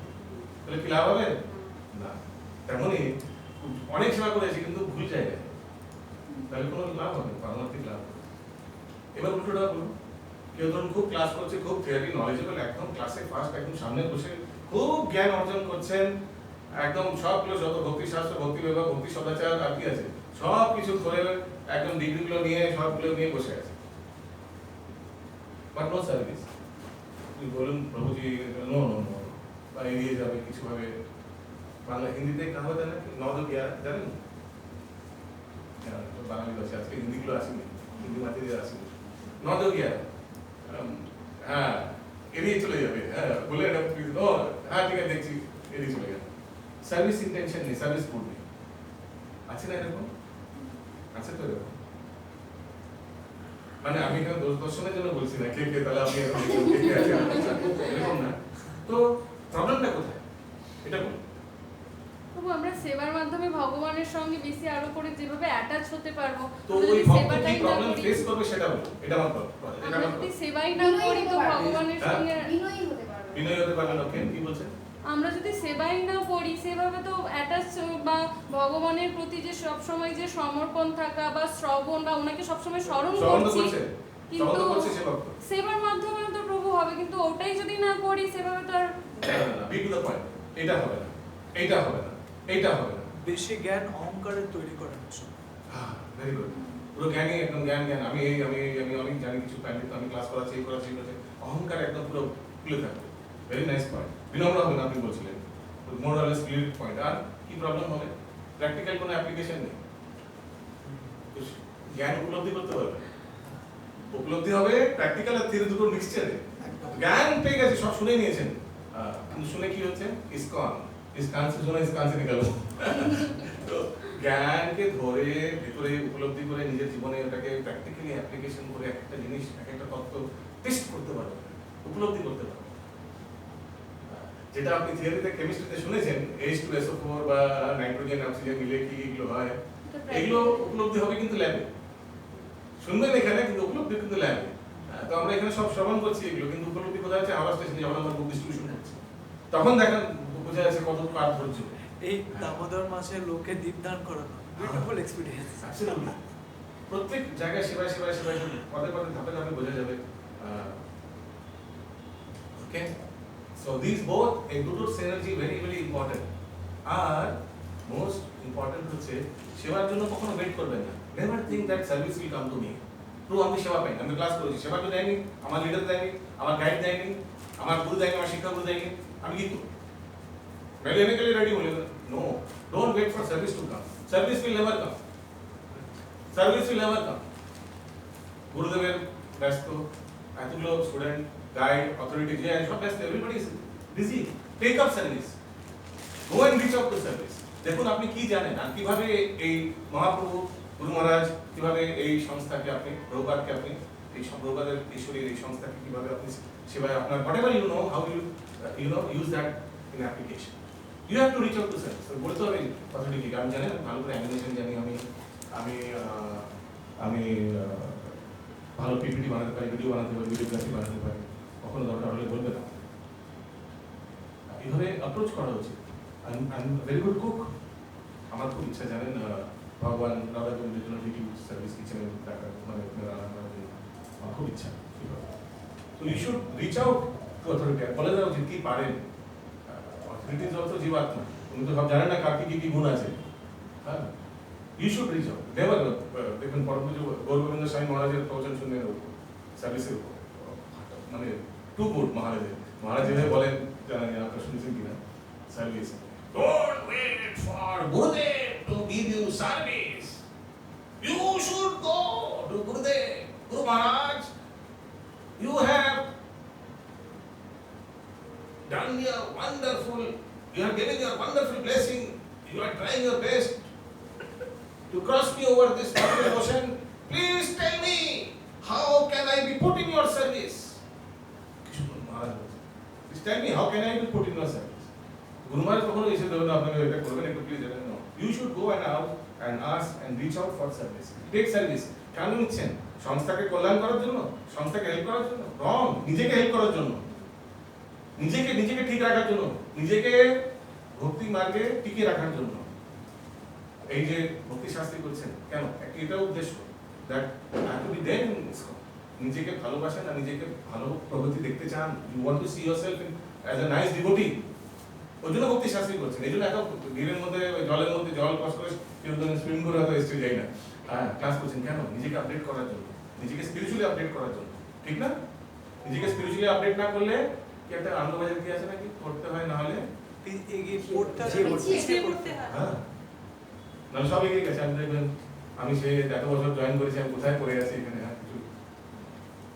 তাহলে কি লাভ হবে না। তেমনই অনেক সেবা করেছি কিন্তু ভুল জায়গায়, তাহলে কোনো লাভ হবে, পারমার্থিক লাভ। এবার উল্টোটা বলুন, কেউ ধরুন খুব ক্লাস করছে, খুব থিওরি নলেজেবল, একদম ক্লাসে ফার্স্ট, একদম সামনে বসে খুব জ্ঞান অর্জন করছেন, একদম সবগুলো যত ভক্তি শাস্ত্র, ভক্তি বিভাগ, ভক্তি সদাচার আর কি আছে সব কিছু করে একদম ডিগ্রিগুলো নিয়ে সবগুলো নিয়ে বসে আছে, বাট নো সার্ভিস। তুমি বলুন প্রভুজি নো নো নো, বা এড়িয়ে যাবে কিছু ভাবে। বাংলা হিন্দিতে কাহাবত है ना कि 9 2 11 জানেন, বাঙালি ভাষা আজকে হিন্দিগুলো আসেনি, হিন্দি মাধ্যমে আসেনি, 9 2 11 হ্যাঁ এড়িয়ে চলে যাবে, হ্যাঁ বলে না প্লিজ, ও হ্যাঁ ঠিক আছে দেখছি, এড়িয়ে চলে গেল, সার্ভিস ইন্টেনশন নেই, সার্ভিস ফুড নেই, আছে না এরকম, আছে তো এরকম, মানে আমি এখানে দোষ দর্শনের জন্য বলছি না, কে কে তাহলে আপনি এরকম না, তো প্রবলেমটা কোথায় এটা বলুন। তবু আমরা সেবার মাধ্যমে ভগবানের সঙ্গে বেশি আরো করে যেভাবে অ্যাটাচ হতে পারবো, তো আমরা ওই যদি ভক্ত কি সেবাটাই না প্রবলেম করি, ফেস করবে সেটা বলুন, এটা আমার কথা, এটা আমরা আমার যদি কথা। সেবাই না করি তো ভগবানের হ্যাঁ? সঙ্গে বিনয়ী হতে পারবে, বিনয় হতে পারবেন না, কেন কি বলছেন? আমরা যদি সেবাই না করি সেভাবে তো অ্যাটাচ বা ভগবানের প্রতি যে সব সময় যে সমর্পণ থাকা বা শ্রবণ বা ওনাকে সব সময় স্মরণ শ্রবণ তো করছি, করছে, শ্রবণ কিন্তু তো করছে সে ভক্ত, সেবার মাধ্যমে তো প্রভু হবে, কিন্তু ওটাই যদি না করি সেভাবে তো আর বি টু দ্য পয়েন্ট, এটা হবে না, এইটা হবে না, এইটা হবে না, বেশি জ্ঞান অহংকারের তৈরি করার জন্য। হ্যাঁ ভেরি গুড, পুরো জ্ঞানী, একদম জ্ঞান জ্ঞান, আমি এই আমি অনেক জানি কিছু প্যান্ডিত, আমি ক্লাস করাচ্ছি, এই করাচ্ছি, এই করাচ্ছি, অহংকার একদম পুরো খুলে থাকবে, ভেরি নাইস পয়েন্ট। বিনম্র হবেন আপনি বলছিলেন, more or less clear point. আর কি প্রবলেম হবে? প্র্যাকটিক্যাল কোনো অ্যাপ্লিকেশন নেই, তো জ্ঞান উপলব্ধি করতে পারবে, উপলব্ধি হবে প্র্যাকটিক্যাল আর থিওরি দুটোর মিক্সচারে। জ্ঞান পেয়ে গেছে, সব শুনে নিয়েছেন, কিন্তু শুনে কি হচ্ছে? ইসকন से सुना ইসকন से निकलो। তো জ্ঞানকে ধরে ভিতরে উপলব্ধি করে নিজের জীবনে ওটাকে প্র্যাকটিক্যালি অ্যাপ্লিকেশন করে একটা জিনিস, একটা তত্ত্ব টেস্ট করতে পারবে, উপলব্ধি করতে পারবে। যেটা আপনি থিওরিতে কেমিস্ট্রিতে শুনেছেন H2SO4 বা নাইট্রোজেন অক্সিজেন মিলে কি এগুলো হয়, এগুলো উপলব্ধি হবে কিন্তু ল্যাবে। শুনবেন এখানে, কিন্তু উপলব্ধি কিন্তু ল্যাবে। তো আমরা এখানে সব শ্রবণ করছি এগুলো, কিন্তু উপলব্ধি কোথায় আছে? হাওড়া স্টেশনে যখন আমরা বুক ডিস্ট্রিবিউশন করছি, তখন দেখেন বোঝা যাচ্ছে কত কার ধৈর্য। এই দামোদর মাসে লোকে দীপদান করানো বিউটিফুল এক্সপেরিয়েন্স। Absolutely. প্রত্যেক জায়গায় সেবায় সেবায় সেবায় পদে পদে ধাপে ধাপে বোঝা যাবে। ওকে, সো দিস বোথ এই দুটোর সিনার্জি ভেরি ভেরি ইম্পর্টেন্ট। আর মোস্ট ইম্পর্টেন্ট হচ্ছে সেবার জন্য কখনো ওয়েট করবেন না। Never think that service will come to me. True, আমি সেবা পাই, আমি ক্লাস করেছি, সেবা তো দেয়নি, আমার লিডার দেয়নি, আমার গাইড দেয়নি, আমার গুরু দেয়নি, আমার শিক্ষা গুরু দেয়নি, আমি কি করব? मैं लेने के लिए रेडी हूँ, no, don't wait for service to come, service will never come, service will never come. Gurudev ব্যস্ত, এতগুলো স্টুডেন্ট, গাইড, অথরিটি যে সব ব্যস্ত, everybody is busy, take up service, go and reach out to service. দেখুন আপনি কি জানেন আর কিভাবে এই মহাপ্রভু গুরু মহারাজ কিভাবে এই সংস্থাকে আপনি প্রভুপাদকে আপনি এই প্রভুপাদের ঈশ্বরের এই সংস্থাকে কিভাবে আপনি সেবায় আপনার whatever you know how you know use that in application. You have to reach out to service. So বলতে হবে অথরিটি কি আমি জানি, ভালো করে অ্যানিমেশন জানি, আমি ভালো পিপিটি বানাতে পারি, ভিডিও বানাতে পারি, ভিডিওগ্রাফি বানাতে পারি, কখনো দরকার হলে বলবে না। এইভাবে অ্যাপ্রোচ করা উচিত। আমি ভেরি গুড কুক, আমার খুব ইচ্ছা জানেন ভগবান রাধা গোবিন্দের জন্য ভিডিও সার্ভিস কিচেনে দেখা, মানে রান্না করার জন্য আমার খুব ইচ্ছা। তো you should reach out to authority, বলে দেওয়া উচিত কি পারেন। অথরিটি যত জীবাত্মা, উনি তো সব জানেন না কার কি কি গুণ আছে। হ্যাঁ, you should reach out. Never দেখুন পরমপূজ্য গৌর গোবিন্দ স্বামী মহারাজের প্রবচন শুনে সার্ভিসের মানে টু গুড। মহারাজ যেভাবে বলেন, জানেন আপনারা শুনছেন কিনা, service, don't wait for Gurudev to give you service, you should go to Gurudev. Guru Maharaj, you have done your wonderful, you have given your wonderful blessing, you are trying your best to cross me over this troubled ocean. Please tell me, how can I be put in your service? Please tell me, how can I be put in your service? Guru Maharaj কখনো এসে দেবেন আপনাকে এটা করবেন, একটু please এটা no. You should go and out and ask and reach out for service. Take service. কেন নিচ্ছেন? সংস্থাকে কল্যাণ করার জন্য, সংস্থাকে হেল্প করার জন্য? রং, নিজেকে হেল্প করার জন্য, নিজেকে ঠিক রাখার জন্য, নিজেকে ভক্তি মার্গে টিকিয়ে রাখার জন্য। এই যে ভক্তি শাস্ত্রী করছেন কেন, এটা উদ্দেশ্য that I to be there in ISKCON. নিজেকে ভালোবাসেন আর নিজেকে ভালো প্রগতি দেখতে চান, you want to see yourself as a nice devotee, ওই জন্য ভক্তি শাস্ত্রী করছেন। এই জন্য এত ভিড়ের মধ্যে, জলের মধ্যে জল কষ্ট করে কেউ সুইমিং করে হয়তো এসে যায় না, হ্যাঁ, ক্লাস করছেন কেন? নিজেকে আপডেট করার জন্য, নিজেকে স্পিরিচুয়ালি আপডেট করার জন্য, ঠিক না? নিজেকে স্পিরিচুয়ালি আপডেট না করলে কি একটা আনন্দবাজার কি আছে নাকি করতে হয়, না হলে এগিয়ে পড়তে হ্যাঁ, নাহলে সব এগিয়ে গেছে। আমি দেখবেন আমি সে এত বছর জয়েন করেছি, আমি কোথায় পড়ে আছি এখানে, হ্যাঁ কিছু।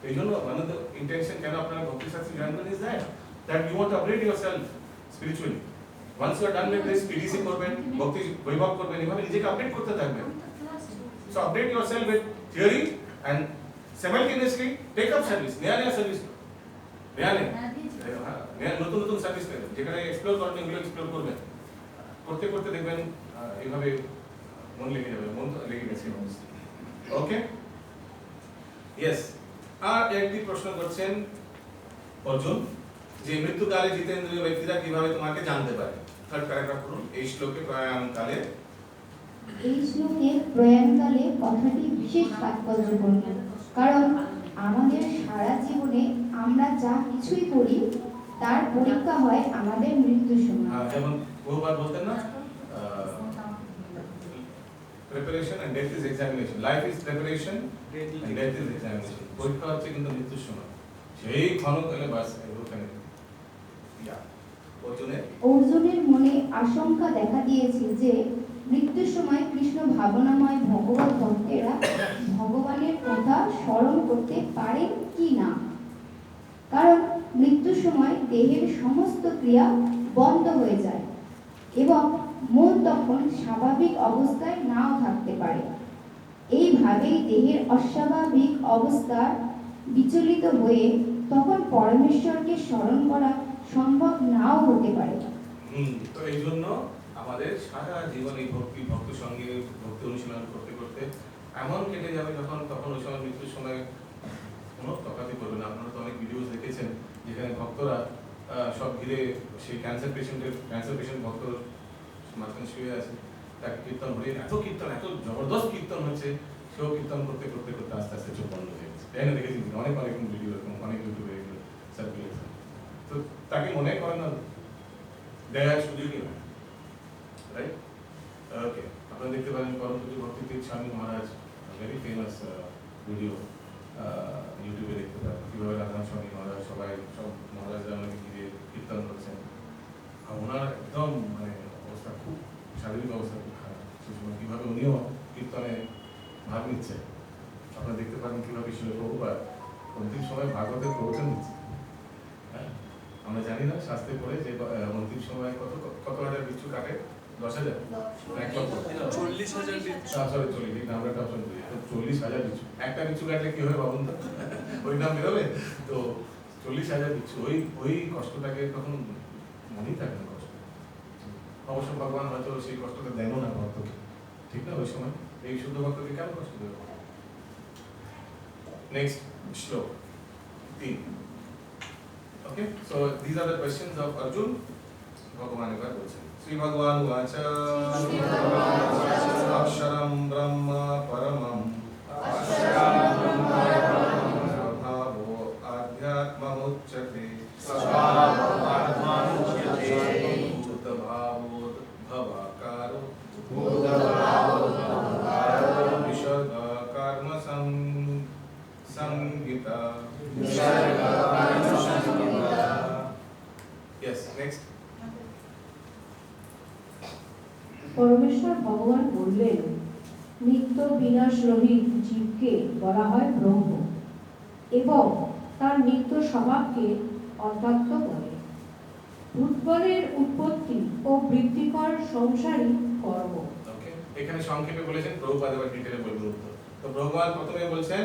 এই জন্য মানে ইন্টেনশন কেন আপনারা ভক্তি শাস্ত্রী জয়েন করেন is that you want to update yourself spiritually. Once you are done with this, PDC করবেন, ভক্তি বৈভব করবেন, এভাবে নিজেকে আপডেট করতে থাকবেন। So update yourself with theory and simultaneously take up service, নয়া সার্ভিস, নতুন নতুন সার্ভিস নেবেন, যেখানে এক্সপ্লোর করবেন, এগুলো এক্সপ্লোর করবেন, করতে করতে দেখবেন এইভাবে মন লেগে যাবে, মন তো লেগে গেছে। ওকে, ইয়েস। আর একটি প্রশ্ন করছেন অর্জুন, যে মৃত্যুকালে জিতেন্দ্রীয় ব্যক্তিরা কিভাবে তোমাকে জানতে পারে? থার্ড প্যারাগ্রাফ করুন। এই শ্লোকে প্রয়াণকালে, এই শ্লোকে প্রয়াণকালে কথাটি বিশেষ তাৎপর্যপূর্ণ, কারণ আমাদের সারা জীবনে আমরা যা কিছুই করি তার পরীক্ষা হয় আমাদের মৃত্যুর সময়। যেমন বহুবার বলতেন না, preparation and death is examination, life is preparation and death is examination. পরীক্ষা হচ্ছে কিন্তু মৃত্যুর সময়, সেই ক্ষণকালে বাস ওখানে। অর্জুনের অর্জুনের মনে আশঙ্কা দেখা দিয়েছে যে মৃত্যুর সময় কৃষ্ণ ভাবনাময় ভগবত ভক্তেরা ভগবানের কথা স্মরণ করতে পারেন কি না, কারণ মৃত্যুর সময় দেহের সমস্ত ক্রিয়া বন্ধ হয়ে যায় এবং মন তখন স্বাভাবিক অবস্থায় নাও থাকতে পারে। এইভাবেই দেহের অস্বাভাবিক অবস্থা বিচলিত হয়ে তখন পরমেশ্বরকে স্মরণ করা সম্ভব নাও হতে পারে। তো এই জন্য আমাদের সারা জীবন এই ভক্ত সঙ্গে ভক্তি অনুশীলন করতে করতে এমন কেটে যাবে যখন তখন ওই সময় মৃত্যুর সময় কোনো তফাৎই করবে না। আপনারা তো অনেক ভিডিওস দেখেছেন যেখানে ভক্তরা সব ঘিরে সেই ক্যান্সার পেশেন্ট ভক্ত মাঝখানে শুয়ে আছে, তাকে কীর্তন হয়ে এত জবরদস্ত কীর্তন হচ্ছে, সেও কীর্তন করতে করতে করতে আস্তে আস্তে চোখ বন্ধ হয়ে গেছে। তাই না, দেখেছি অনেক ভিডিও এরকম অনেক ইউটিউবে এগুলো সার্কুলেট। তো তাকে মনে করে না দেয়ার সুযোগই হয়, রাইট? ওকে, আপনারা দেখতে পারেন পরম পূজ্য ভক্তিতীর্থ স্বামী মহারাজ, ভেরি ফেমাস ভিডিও ইউটিউবে দেখতে পারেন কীভাবে রাধারাম স্বামী মহারাজ সব মহারাজরা আমাকে ঘিরে কীর্তন করছেন। আর ওনার একদম মানে অবস্থা খুব, শারীরিক অবস্থা খুব খারাপ। সে সময় কীভাবে উনিও কীর্তনে ভাগ নিচ্ছে আপনারা দেখতে পারেন, কীভাবে শিল প্রভুপাদ অন্তিম সময় ভাগবতের প্রবচন দিচ্ছে। হ্যাঁ, আমরা জানি না শাস্ত্রে পড়ে যে অন্তিম সময় কত হাজার বিচ্ছু কাটে? 10,000, 40,000 বিচ্ছু। সরি 40, নাম্বারটা অপশন করি। তো 40,000 বিচ্ছু, একটা বিচ্ছু কাটলে কি হবে ভাবুন তো, ওই নাম বেরোবে। তো 40,000 বিচ্ছু, ওই কষ্টটাকে তখন মনেই থাকে না কষ্ট। অবশ্য ভগবান হয়তো সেই কষ্টটা দেনও না ভক্তকে, ঠিক না? ওই সময় এই শুদ্ধ ভক্তকে কেন কষ্ট দেবে? নেক্সট শ্লোক 3। Okay, so these are the questions of Arjun. Bhagavan ever বলছেন, শ্রী ভগবান উবাচ অক্ষরম ব্রহ্ম পরমম স্বভাবো আধ্যাত্মমুচ্যতে ভূতভাবোদ্ভবাকারো বিসর্গ কর্ম সংগীতা। Yes, next. পরমেশ্বর ভগবান বললেন, নিত্য বিনাশ রহিত জীবকে বলা হয় ব্রহ্ম এবং তার নিত্য স্বভাবকে অধ্যাত্ম বলে। ভূতবলের উৎপত্তি ও বৃত্তিকর সংসারী কর্ম। Okay, এখানে সংক্ষেপে বলেছেন, প্রভুপাদ আবার ডিটেইলে বলবেন উত্তর। তো ভগবান প্রথমে বলছেন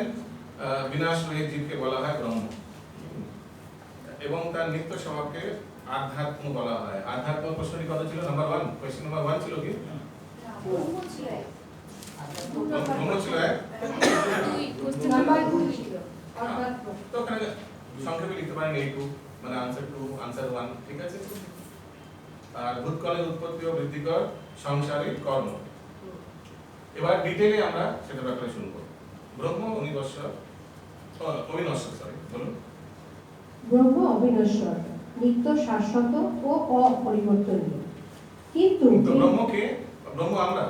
বিনাশ রহিত জীবকে বলা হয় ব্রহ্ম এবং তার নিত্য স্বভাবকে আধ্যাত্ম বলা হয়। আধ্যাত্ম প্রশ্নটি কত ছিল? নাম্বার 1, কোশ্চেন নাম্বার 1 ছিল কি? ব্রহ্ম ছিল এক। ব্রহ্ম ছিল এক। নাম্বার 2 ছিল অধ্যাত্ম। তো ওখানে সংক্ষেপে লিখতে পারেন A2, মানে আনসার 2, আনসার 1, ঠিক আছে? আর ভূতকালের উৎপত্তি ও বৃদ্ধিকর সংসারিক কর্ম। এবার ডিটেইলে আমরা সেটা ব্যাপারে শুনবো। ব্রহ্ম অবিনশ্বর, সরি বলুন। ব্রহ্ম অবিনশ্বর, নিত্য শাশ্বত ও অপরিবর্তনীয়। কিন্তু ব্রহ্ম আমরা,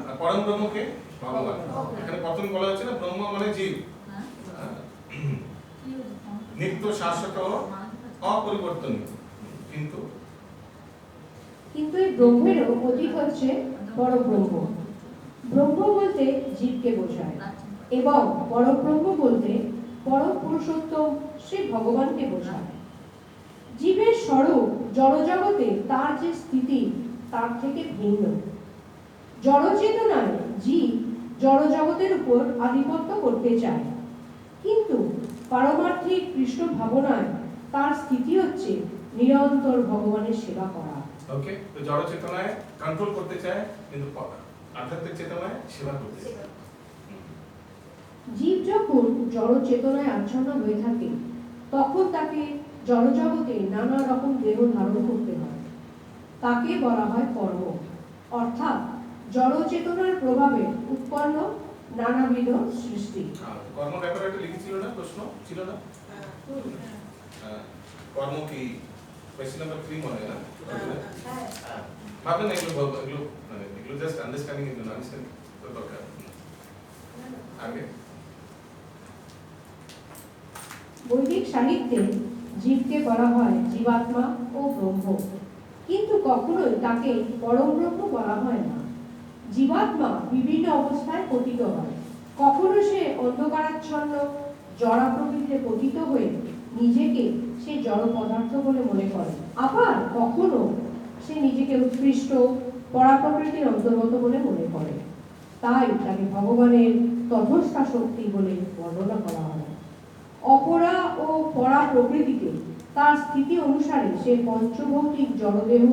আর পরম ব্রহ্মকে ভগবান। এখানে প্রথম বলা হচ্ছে না ব্রহ্ম মানে জীব, নিত্য শাশ্বত ও অপরিবর্তনীয়। কিন্তু এই ব্রহ্মেরও অতীত হচ্ছে পরব্রহ্ম। ব্রহ্ম বলতে জীবকে বোঝায় এবং পরব্রহ্ম বলতে পরম পুরুষোত্তম শ্রী ভগবানকে বোঝায়। জীবের স্বরূপ জড়জগতে তার যে স্থিতি তার থেকে ভিন্ন। জড়চেতনায় জীব জড়জগতের উপর আধিপত্য করতে চায়, কিন্তু পারমার্থিক কৃষ্ণ ভাবনায় তার স্থিতি হচ্ছে নিরন্তর ভগবানের সেবা করা। ওকে, তো জড় চেতনায় কন্ট্রোল করতে চায়, কিন্তু আধ্যাত্মিক চেতনায় সেবা করতে চায়। জীব যখন জড় চেতনায় আচ্ছন্ন হয়ে থাকে তখন তাকে জড়জগতে নানা রকম দেহ ধারণ করতে হয়। তাকে বলা হয় কর্ম, অর্থাৎ জড় চেতনার প্রভাবে উৎপন্ন নানাবিধ সৃষ্টি। কর্ম ব্যাপারে একটা লিখেছিল না, প্রশ্ন ছিল না? কর্ম কি? কোয়েশ্চেন নাম্বার 3 মনে হয় না? হ্যাঁ, ভাবলেন এগুলো জাস্ট আন্ডারস্ট্যান্ডিং এর জন্য, আন্ডারস্ট্যান্ডিং তো দরকার। আগে বৈদিক সাহিত্যে জীবকে বলা হয় জীবাত্মা ও ব্রহ্ম, কিন্তু কখনোই তাকে পরম ব্রহ্ম বলা হয় না। জীবাত্মা বিভিন্ন অবস্থায় পতিত হয়। কখনো সে অন্ধকারাচ্ছন্ন জড়া প্রকৃতিতে পতিত হয়ে নিজেকে সে জড় পদার্থ বলে মনে করে, আবার কখনো সে নিজেকে উৎকৃষ্ট পরাপ্রকৃতির অন্তর্গত বলে মনে করে। তাই তাকে ভগবানের তথস্থা শক্তি বলে বর্ণনা করা হয়। অপরা ও পরা প্রকৃতিতে তার স্থিতি অনুসারে সে পঞ্চভৌতিক জড়দেহ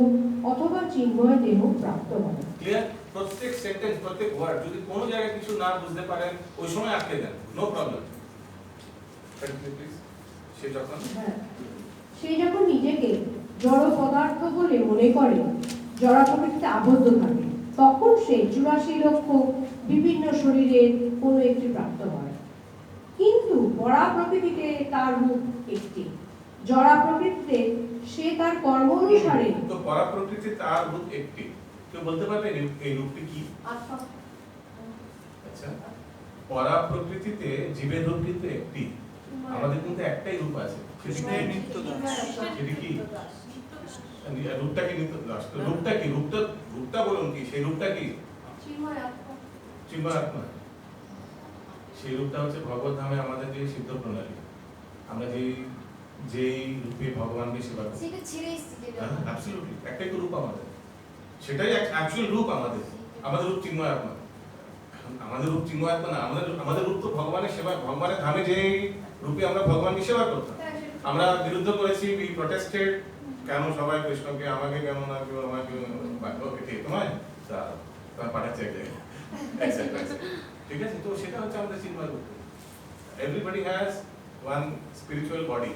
অথবা চিন্ময় দেহ প্রাপ্ত হয়। ক্লিয়ার? প্রত্যেক সেন্টেন্স, প্রত্যেক ওয়ার্ড যদি কোনো জায়গায় কিছু না বুঝতে পারেন ওই সময় আটকে দেন, নো প্রবলেম। সে যখন সে যখন নিজেকে জড় পদার্থ বলে মনে করে, জড়া প্রকৃতিতে আবদ্ধ থাকে, তখন সে 84 লক্ষ বিভিন্ন শরীরের কোনো একটি প্রাপ্ত হয়। কিন্তু পরা প্রকৃতিতে তার রূপ একটি। জড়া প্রকৃতিতে সে তার কর্ম অনুসারে। তো পরা প্রকৃতি তার রূপ একটি, কেউ বলতে পারবে এই রূপটি কি? আচ্ছা, পরা প্রকৃতিতে জীবের রূপ কিন্তু একটি, আমাদের কিন্তু একটাই রূপ আছে, কৃষ্ণের নিত্য দাস। সেটি কি? রূপটা কি নিত্য দাস? তো রূপটা কি? রূপটা বলুন কি, সেই রূপটা কি? চিন্ময় আত্মা। সেই রূপটা হচ্ছে ভগবত ধামে আমাদের যে সিদ্ধ প্রণালী, আমরা যেই রূপে ভগবানকে সেবা করি, সেটা ছেড়ে এসেছি যেটা। অ্যাবসলিউটলি একটাই তো রূপ আমাদের, সেটাই অ্যাকচুয়াল রূপ আমাদের। আমাদের রূপ চিন্ময় আত্মা, আমাদের রূপ চিন্ময় আত্মা না, আমাদের রূপ তো ভগবানের সেবা, ভগবানের ধামে যে রূপে আমরা ভগবানকে সেবা করতাম। আমরা বিরুদ্ধ করেছি, উই প্রটেস্টেড, কেন সবাই কৃষ্ণকে, আমাকে কেন না কেউ, আমাকে বাক্যকে ঠিক নয়, তা পাঠাচ্ছে এক জায়গায়, ঠিক আছে? তো সেটা হচ্ছে আমাদের চিন্ময় রূপ। Everybody has one spiritual body,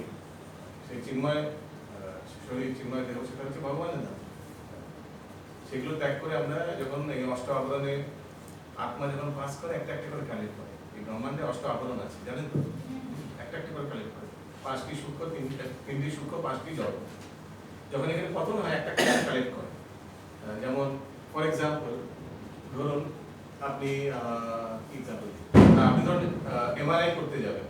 সেই চিন্ময় শরীর, চিন্ময় দেহ, সেটা হচ্ছে ভগবানের নাম। সেগুলো ত্যাগ করে আমরা যখন এই অষ্ট আবরণে আত্মা যখন পাস করে, একটা একটা করে কালেক্ট করে। এই ব্রহ্মাণ্ডে অষ্ট আবরণ আছে, জানেন তো? একটা একটা করে কালেক্ট করে, 5টি সূক্ষ্ম, 3টি সূক্ষ্ম, 5টি জড়। যখন এখানে পতন হয়, একটা একটা কালেক্ট করে। যেমন ফর এক্সাম্পল ধরুন আপনি আপনি ধরুন এমআরআই করতে যাবেন,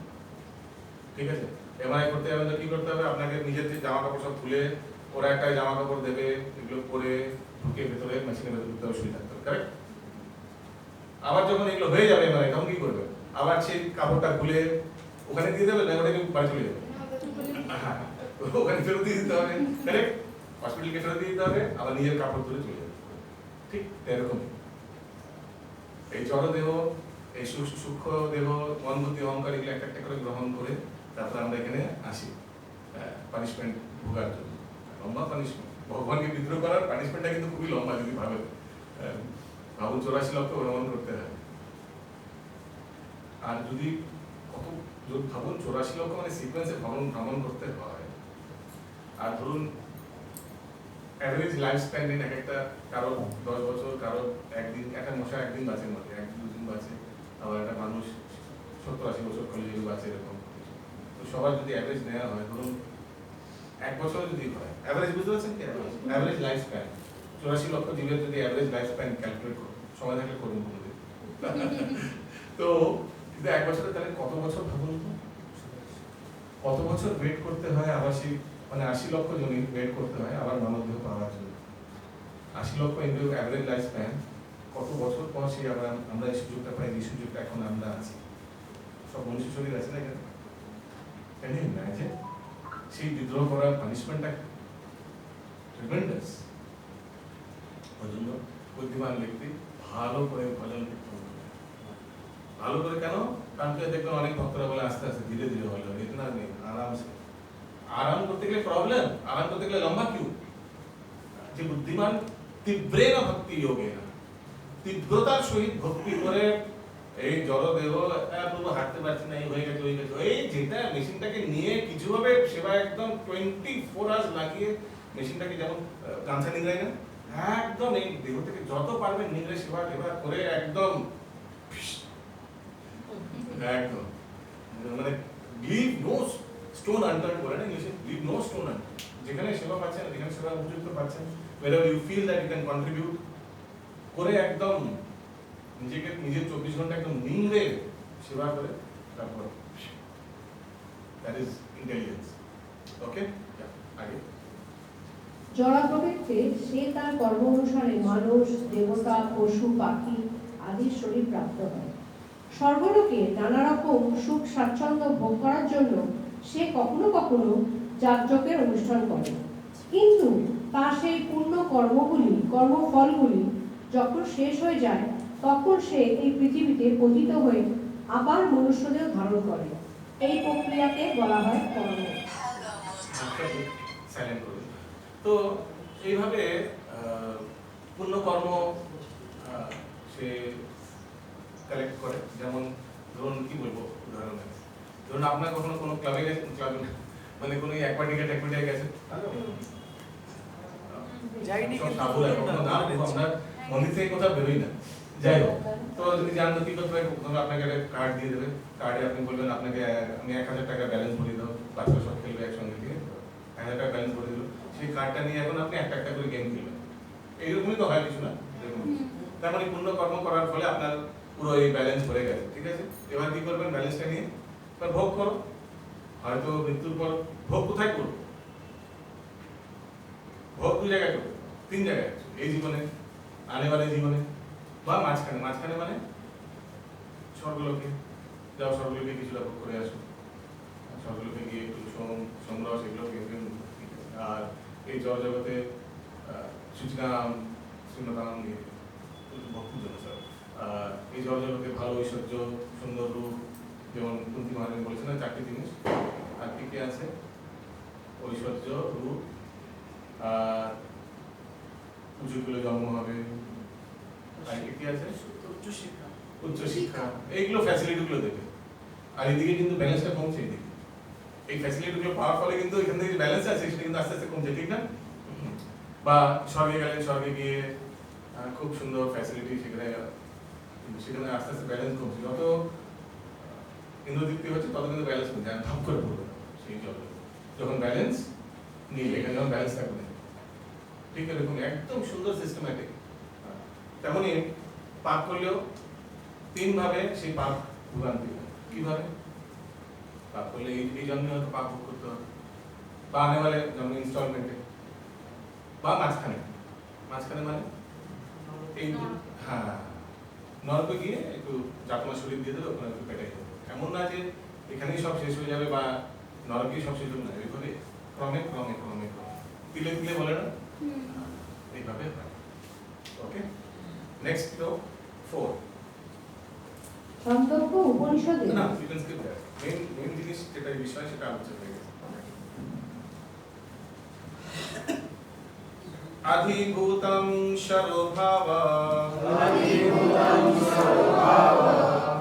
ঠিক আছে? এমআরআই করতে যাবেন তো কি করতে হবে? আপনাকে নিজের যে জামা কাপড় সব খুলে, ওরা একটা জামা কাপড় দেবে, এগুলো পরে ঢুকে ভেতরে মেশিনের ভেতরে ঢুকতে হবে, শুয়ে থাকতে হবে, কারেক্ট? আবার যখন এগুলো হয়ে যাবে এমআরআই, তখন কি করবে? আবার সেই কাপড়টা খুলে ওখানে দিয়ে দেবে, না ওটাকে বাড়ি চলে যাবে, ওখানে ফেরত দিয়ে দিতে হবে, কারেক্ট? হসপিটালকে ফেরত দিয়ে দিতে হবে, আবার নিজের কাপড় তুলে চলে যাবে, ঠিক এরকম। এই জড়দেহ, এই সূক্ষ্ম দেহ, মন বুদ্ধি অহংকার, এগুলো একটা একটা করে গ্রহণ করে তারপরে আমরা এখানে আসি পানিশমেন্ট ভোগার জন্য। লম্বা পানিশমেন্ট, ভগবানকে বিদ্রোহ করার পানিশমেন্টটা কিন্তু খুবই লম্বা, যদি ভাবেন। ভাবুন 84 লক্ষ ভ্রমণ করতে হয়, আর যদি ভাবুন 84 লক্ষ মানে সিকোয়েন্সে ভ্রমণ করতে হয়, আর ধরুন অ্যাভারেজ লাইফ স্প্যান দিন এক একটা, কারো 10 বছর, কারো একদিন, একটা মশা একদিন বাঁচে, মধ্যে 1-2 দিন বাঁচে, আবার একটা মানুষ 70-80 বছর কলিযুগে বাঁচে, এরকম। তো সবার যদি অ্যাভারেজ নেওয়া হয়, ধরুন 1 বছর যদি হয় অ্যাভারেজ, বুঝতে পারছেন কি? অ্যাভারেজ লাইফ স্প্যান 84 লক্ষ জীবের যদি অ্যাভারেজ লাইফ স্প্যান ক্যালকুলেট করুন, সময় থাকলে করুন কোনোদিন। তো কিন্তু 1 বছরে তাহলে কত বছর ভাবুন তো, কত বছর ওয়েট করতে হয়, আবার সেই মানে 80 লক্ষ জনই ওয়েট করতে হয় আবার মানব দেহ পাওয়ার জন্য। 80 লক্ষ ইন্টু অ্যাভারেজ লাইফ স্প্যান, কত বছর পর সেই আমরা এই সুযোগটা পাই, এই সুযোগটা এখন আমরা আছি, সব মনুষ্য শরীর আছে না এখানে, ক্যান ইউ ইমাজিন? সেই বিদ্রোহ করার পানিশমেন্টটা ট্রিমেন্ডাস। ওই জন্য বুদ্ধিমান ব্যক্তি ভালো করে ভজন কীর্তন করবে, ভালো করে। কেন? কারণ দেখবেন অনেক ভক্তরা বলে আস্তে আস্তে ধীরে ধীরে হলো, ইতনা নেই, আরামসে। আরাম করতে গেলে প্রবলেম, আরাম করতে গেলে লম্বা কিউ। যে বুদ্ধিমান তীব্রেণ ভক্তি যোগেন, তীব্রতার সহিত ভক্তি করে এই জড়দেহ প্রভু হাঁটতে পারছি না, এই হয়ে গেছে, এই যেটা মেশিনটাকে নিয়ে কিছুভাবে সেবা একদম 24 আওয়ার্স লাগিয়ে মেশিনটাকে যেমন গামছা নিংড়াই না, একদম এই দেহ থেকে যত পারবেন নিংড়ে সেবা টেবা করে একদম একদম মানে লিভ নো স্টোন আনটার্ন করে না ইংলিশে, লিভ নো স্টোন আনটার্ন। যেখানে সেবা পাচ্ছেন, যেখানে সেবা উপযুক্ত পাচ্ছেন, wherever you feel that you can contribute, করে একদম নিজেকে নিজের 24 ঘন্টা একদম নিংড়ে সেবা করে, তারপর দ্যাট ইজ ইন্টেলিজেন্স। ওকে, আগে জড় প্রকৃতিতে সে তার কর্ম অনুসারে মানুষ, দেবতা, পশু, পাখি আদির শরীর প্রাপ্ত হয়। স্বর্গলোকে নানা রকম সুখ স্বাচ্ছন্দ্য ভোগ করার জন্য সে কখনো কখনো যাগযজ্ঞের অনুষ্ঠান করে, কিন্তু তার সেই পূর্ণ কর্মফলগুলি যখন শেষ হয়ে যায়, তখন সে এই পৃথিবীতে পতিত হয়ে আবার মনুষ্যদেহ ধারণ করে। এই প্রক্রিয়াকে বলা হয় কর্ম। সাইলেন্ট করুন। তো এইভাবে পুণ্যকর্ম সে কালেক্ট করে। যেমন ধরুন কি বলবো উদাহরণ, ধরুন আপনার কখনো কোনো ক্লাবে গেছেন, ক্লাবে মানে কোনো অ্যাকোয়াটিক গেছে যাইনি সব কিন্তু সাধু এখনো না, আমরা মন্দির থেকে কোথাও বেরোই না। যাই হোক, তো যদি জান তো কি করতে হবে, প্রথমে আপনাকে একটা কার্ড দিয়ে দেবে। কার্ডে আপনি বলবেন আপনাকে আমি 1000 টাকা ব্যালেন্স ভরে দাও, বাচ্চা সব খেলবে একসঙ্গে দিয়ে 1000 টাকা ব্যালেন্স ভরে দিল। সেই কার্ডটা নিয়ে এখন আপনি একটা একটা করে গেম খেলবেন। এইরকমই তো হয় কিছু না, দেখুন তার মানে পুণ্য কর্ম করার ফলে আপনার পুরো এই ব্যালেন্স ভরে গেছে, ঠিক আছে। এবার কি করবেন, ব্যালেন্সটা নিয়ে এবার ভোগ করো। হয়তো মৃত্যুর পর ভোগ কোথায় করবো, ভোগ 2 জায়গায় করবো, 3 জায়গায়, এই জীবনে, আনেবালে জীবনে, বা মাঝখানে। মাঝখানে মানে স্বর্গলোকে যাও, স্বর্গলোকে কিছুটা ভোগ করে আসো, স্বর্গলোকে গিয়ে একটু সমরস এগুলো খেলবেন। আর এই জগতে সূচনাম শ্রীমতাম নিয়ে ভক্তির জন্য স্যার, এই জগতে ভালো ঐশ্বর্য, সুন্দর রূপ, যেমন কুন্তী মহারানী বলেছেন না 4টি জিনিস, আর কি কি আছে, ঐশ্বর্য, রূপ, আর উঁচুগুলো জন্ম হবে, আর কি আছে উচ্চশিক্ষা। উচ্চশিক্ষা, এইগুলো ফ্যাসিলিটিগুলো দেবে। আর এদিকে কিন্তু ব্যালেন্সটা কমছে, এদিকে এই ফ্যাসিলিটিগুলো পাওয়ার ফলে কিন্তু এখান থেকে যে ব্যালেন্স আছে সেটা কিন্তু আস্তে আস্তে কমছে, ঠিক না? বা স্বর্গে গেলেন, স্বর্গে গিয়ে খুব সুন্দর ফ্যাসিলিটি, সেখানে আস্তে আস্তে ব্যালেন্স কমছে। যত ইন্দ্রদীপ্তি হচ্ছে তত কিন্তু ব্যালেন্স কমছে, আর ভাব করে পড়বে সেই জলে যখন ব্যালেন্স নিয়ে, এখানে যখন ব্যালেন্স থাকবে, ঠিক এরকম একদম সুন্দর সিস্টেম্যাটিক। তেমনই পাপ করলেও 3 ভাবে সেই পাপ ভোগান্তি হয়। কিভাবে পাপ করলে এই জন্মে হয়তো পাপ ভোগ করতে হবে, বা আনে वाले জন্ম ইনস্টলমেন্টে, বা মাঝখানে। মাঝখানে মানে এই হ্যাঁ, নরকে গিয়ে একটু যাতনা শরীর দিয়ে দেবে, ওখানে একটু পেটাই দেবে। এমন না যে এখানেই সব শেষ হয়ে যাবে বা নরকেই সব শেষ হবে না, এইভাবে ক্রমে ক্রমে ক্রমে ক্রমে তিলে তিলে বলে না, এইভাবে হয়। ওকে, নেক্সট তো 4 ছন্দজ্ঞ উপনিষদে না, you can skip that. Main জিনিস যেটা বিষয় সেটা আলোচনা হয়ে গেছে। আধিভূতং সর্বভাবা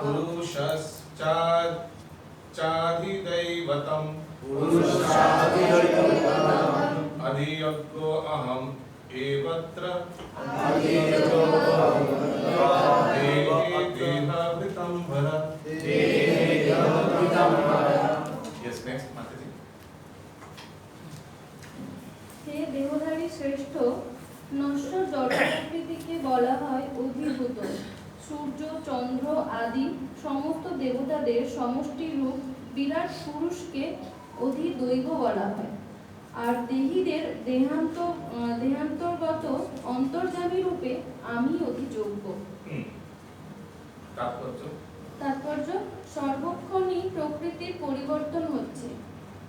পুরুষশ্চাধিদৈবতম আধিয়জ্ঞো অহম এবত্র দেহাবৃতম ভরা। Yes, next, Mataji. হে দেহধারী শ্রেষ্ঠ, নশ্বর জড় প্রকৃতিকে বলা হয় অধিভূত। সূর্য, চন্দ্র আদি সমস্ত দেবতাদের সমষ্টি রূপ বিরাট পুরুষকে অধিদৈব বলা হয়। আর দেহীদের দেহান্তর্গত অন্তর্যামী রূপে আমি অধিযোগ্য। তাৎপর্য, সর্বক্ষণই প্রকৃতির পরিবর্তন হচ্ছে।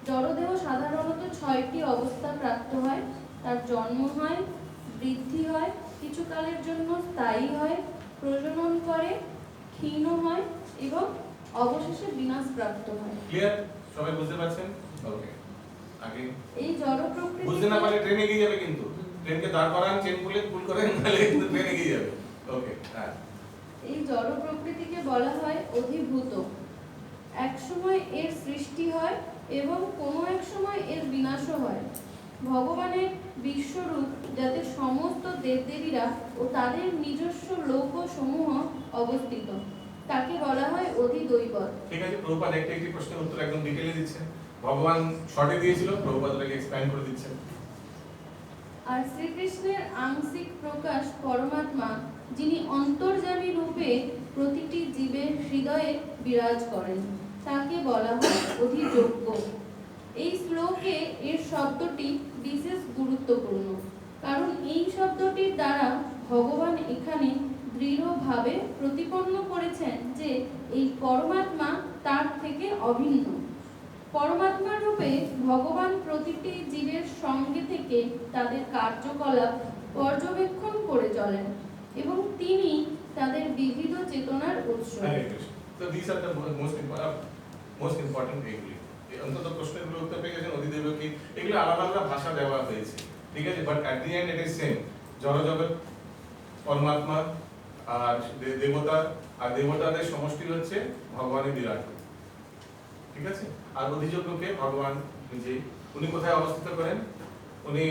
জড়দেহ সাধারণত 6টি অবস্থা প্রাপ্ত হয়। তার জন্ম হয়, বৃদ্ধি হয়, কিছুকালের জন্য স্থায়ী হয়, প্রজনন করে, ক্ষীণ হয় এবং অবশেষে বিনাশ প্রাপ্ত হয়। ক্লিয়ার? সবাই বুঝতে পারছেন? ওকে, আগে এই জড় প্রকৃতি বুঝতে না পারলে ট্রেনে গিয়ে যাবে, কিন্তু ট্রেনকে দাঁড় করান, চেন খুলে পুল করেন, নাহলে কিন্তু ট্রেনে গিয়ে যাবে। ওকে, হ্যাঁ। এই জড় প্রকৃতিকে বলা হয় অধিভূত। এক সময় এর সৃষ্টি হয় এবং কোনো এক সময় এর বিনাশও হয়। ভগবানের বিশ্বরূপ, যাতে সমস্ত দেবদেবীরা ও তাদের নিজস্ব লোক সমূহ অবস্থিত, তাকে বলা হয় অধিদৈবত। ঠিক আছে, প্রভুপাদ একটি প্রশ্নের উত্তর একদম ডিটেইলে দিচ্ছেন। ভগবান শর্টে দিয়েছিল, প্রভুপাদ ওটাকে এক্সপ্যান্ড করে দিচ্ছেন। আর শ্রীকৃষ্ণের আংশিক প্রকাশ পরমাত্মা, যিনি অন্তর্যামী রূপে প্রতিটি জীবের হৃদয়ে বিরাজ করেন, তাকে বলা হয় অধিযোগ্য। এই শ্লোকে এর শব্দটি বিশেষ গুরুত্বপূর্ণ, কারণ এই শব্দটির দ্বারা ভগবান এখানে দৃঢ়ভাবে প্রতিপন্ন করেছেন যে এই পরমাত্মা তার থেকে অভিন্ন। পরমাত্মা রূপে ভগবান প্রতিটি জীবের সঙ্গে থেকে তাদের কার্যকলাপ পর্যবেক্ষণ করে চলেন এবং তিনি তাদের বিবিধ চেতনার উৎস। So these are the most important এগুলি। অন্তত প্রশ্নগুলো উত্তর পেয়ে গেছেন অধিদেব কি এগুলো আলাদা আলাদা ভাষা দেওয়া হয়েছে, ঠিক আছে, but at the end it is same. জড়জগৎ পরমাত্মা আর দেবতা, আর দেবতাদের সমষ্টি হচ্ছে ভগবানের বিরাট রূপ, ঠিক আছে। আর অধিযোগ্যকে ভগবান নিজেই, উনি কোথায় অবস্থিত করেন? উনি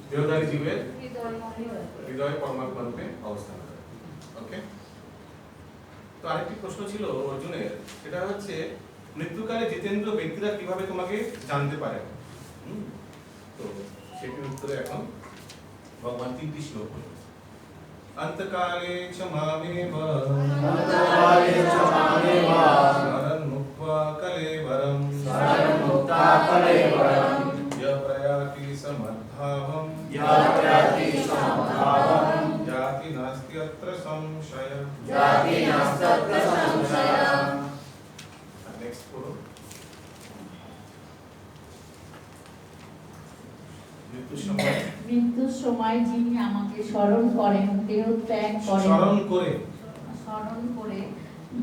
দেহধারী জীবের হৃদয় পরমাত্মা রূপে অবস্থান করেন। ওকে, তো আরেকটি প্রশ্ন ছিল অর্জুনের, সেটা হচ্ছে মৃত্যুকালে জিতেন্দ্র ব্যক্তিরা কিভাবে তোমাকে জানতে পারেন? তো সেটির উত্তরে এখন ভগবান 3টি শ্লোক বলেন। অন্তকালে চ মামেব স্মরণ মুক্ত্বা কলেবরম য় প্রয়াতি সমদ্ভাবম জাতি নাস্তি অত্র সংশয়ঃ। নেক্সট পড়ো। মৃত্যুর সময় মৃত্যুর সময় যিনি আমাকে স্মরণ করেন, দেহত্যাগ করেন, স্মরণ করে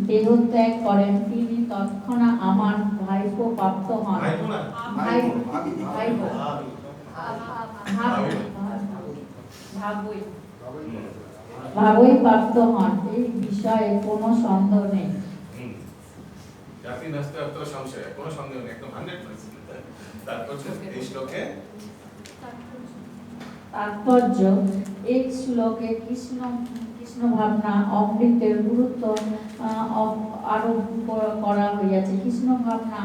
দেহত্যাগ করেন, তিনি তৎক্ষণাৎ আমার ভাইপো প্রাপ্ত হন। ভাইপো না, ভাইপো ভাবই প্রাপ্ত হন, এই বিষয়ে কোনো সন্দেহ নেই। জাতি নাস্তি অত্র সংশয়, কোনো সন্দেহ নেই, একদম 100%। তারপর এই শ্লোকে তাৎপর্য, এই শ্লোকে কৃষ্ণ ভাবনা অমৃতের গুরুত্ব আরোপ করা হইয়াছে। কৃষ্ণ ভাবনা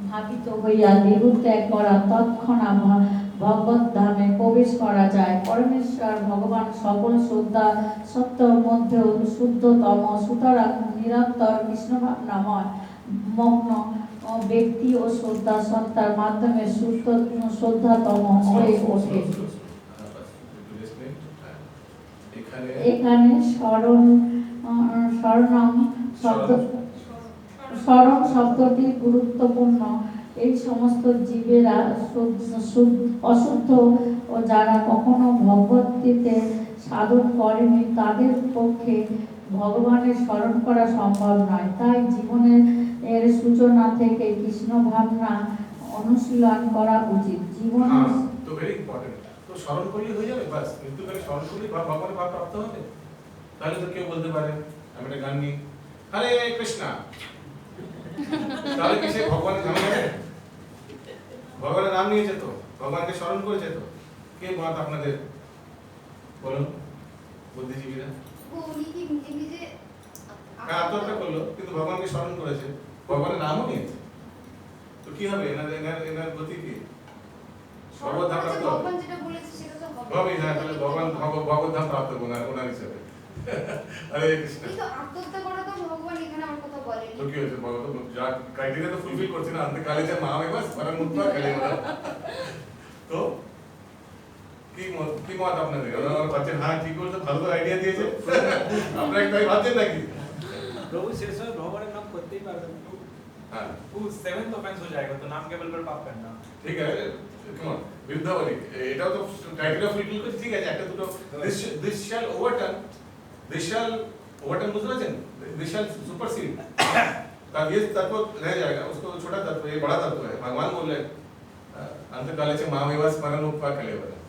ভাবিত হইয়া দেহত্যাগ করা, তৎক্ষণাৎ ভগবত ধামে প্রবেশ করা যায়। পরমেশ্বর ভগবান সকল শ্রদ্ধা সত্যর মধ্যেও শুদ্ধতম, সুতরাং নিরন্তর কৃষ্ণ ভাবনাময় মগ্ন ব্যক্তি ও শ্রদ্ধা সত্তার মাধ্যমে শ্রদ্ধাতম হয়ে ওঠে। এখানে স্মরণ শব্দটি গুরুত্বপূর্ণ। এই সমস্ত জীবেরা অশুদ্ধ ও যারা কখনো ভগবতীতে সাধন করেনি, তাদের পক্ষে ভগবানের স্মরণ করা সম্ভব নয়। তাই জীবনের সূচনা থেকে কৃষ্ণ ভাবনা অনুশীলন করা উচিত। জীবন তো ভেরি ইম্পর্টেন্ট। তো স্মরণ করলে হয়ে যাবে বাস? মৃত্যুকালে স্মরণ করলে ভগবানের ভাব প্রাপ্ত হবে? তাহলে তো কেউ বলতে পারে, আমি একটা গান নিই, হরে কৃষ্ণা, তাহলে কি সে ভগবানের নাম নেবে? ভগবানের নাম নিয়ে যেত, ভগবানকে স্মরণ করে যেত। কে মত আপনাদের বলুন, বুদ্ধিজীবীরা? উনি কি নিজে নিজে আত্মহত্যা করলো, কিন্তু ভগবানকে স্মরণ করেছে, ভগবানের নামও নিয়েছে, তো কি হবে? এনার গতি কি? ভগবত ধাম প্রাপ্ত হবে। ভগবান যেটা বলেছে সেটা তো হবে। হবে, হ্যাঁ, তাহলে ভগবান ভগবত ধাম প্রাপ্ত ওনার হিসাবে। হরে কৃষ্ণ। কিন্তু আত্মহত্যা করা তো ভগবান এখানে আমার কথা বলেনি। তো কি হয়েছে বলো তো? যা ক্রাইটেরিয়া তো ফুলফিল করছে না, অন্তে কালে যে মহামেবা স্মরণ মুক্তা কলেবরম। তো কি মত আপনাদের? ওনারা ভাবছেন হ্যাঁ ঠিক বলছে, ভালো তো আইডিয়া দিয়েছে, আপনারা একটাই ভাবছেন নাকি? प्रभु शेष में भगवान का नाम करते ही पारदर्शी হ্যাঁ, वो 7th ऑफेंस हो जाएगा, तो नाम केवल पर पाप करना। ঠিক আছে, কেমন বিরুদ্ধাবাদী? এটাও তো ক্রাইটেরিয়া ফুলফিল করছে, ঠিক আছে, একটা দুটো দিস শ্যাল ওভারটার্ন, বুঝতে পারছেন? दिस shall supersede, तब ये तत्व रह जाएगा, उसको छोटा तत्व, ये बड़ा तत्व है। भगवान बोल रहे अंतकाले से महामेवा स्मरण उपा कलेवरम।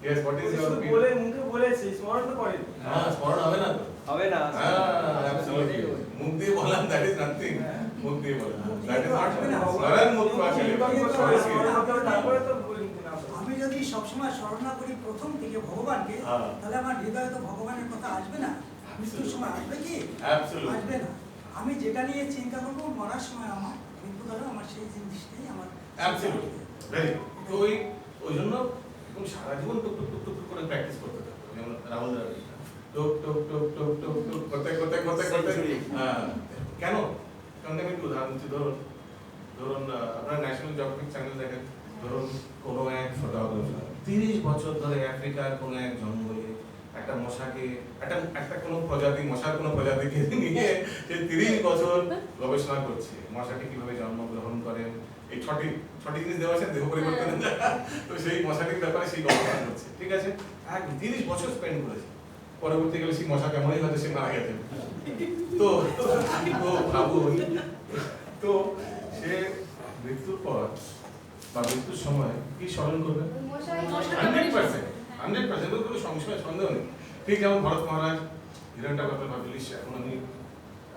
Yes, what is your opinion? बोले मुंह बोले स्मरण तो करे, हां, स्मरण হবে না তো? হবে না। हां, एब्सोल्युटली, মুখ দিয়ে বললাম দ্যাট ইজ নাথিং, মুখ দিয়ে বললাম দ্যাট ইজ নট স্মরণ উপা কলেবরম। তারপরে তো বলি না। আমি যদি সবসময় স্মরণা করি প্রথম থেকে ভগবানকে, তাহলে আমার হৃদয়ে তো ভগবানের কথা আসবে না। মৃত্যুর সময় আসবে কি? Absolutely. আসবে না। আমি যেটা নিয়ে চিন্তা করবো মরার সময় আমার মৃত্যুকালে আমার সেই জিনিসটাই আমার অ্যাবসলিউটলি ভেরি গুড। তো ওই জন্য এরকম সারা জীবন টুক টুক টুক টুক করে প্র্যাকটিস করতে থাকো, যেমন রাহুল দ্রাবিড় টুক টুক টুক টুক টুক টুক করতে হ্যাঁ, কেন? কারণ আমি একটু উদাহরণ দিচ্ছি। ধরুন ধরুন আপনারা ন্যাশনাল জিওগ্রাফিক চ্যানেল দেখেন, ধরুন কোনো এক ফটোগ্রাফার 30 বছর ধরে আফ্রিকার কোনো এক জঙ্গলে একটা মশাকে একটা কোনো প্রজাতি মশার কোনো প্রজাতিকে নিয়ে সে 30 বছর গবেষণা করছে, মশাটি কিভাবে জন্মগ্রহণ করেন, এই ছটি জিনিস দেওয়া আছে দেহ পরিবর্তন, তো সেই মশাটির ব্যাপারে সেই গবেষণা করছে, ঠিক আছে, 30 বছর স্পেন্ড করেছে। পরবর্তীকালে সেই মশা কেমনই হয়তো সে মারা গেছে। তো ভাবুন, তো সে মৃত্যুর পর বা মৃত্যুর সময় কি স্মরণ করবে? মশাই 100% কোনো সংশয় সন্দেহ নেই। ঠিক যেমন ভরত মহারাজ হিরণটা কথা ভাবলিস,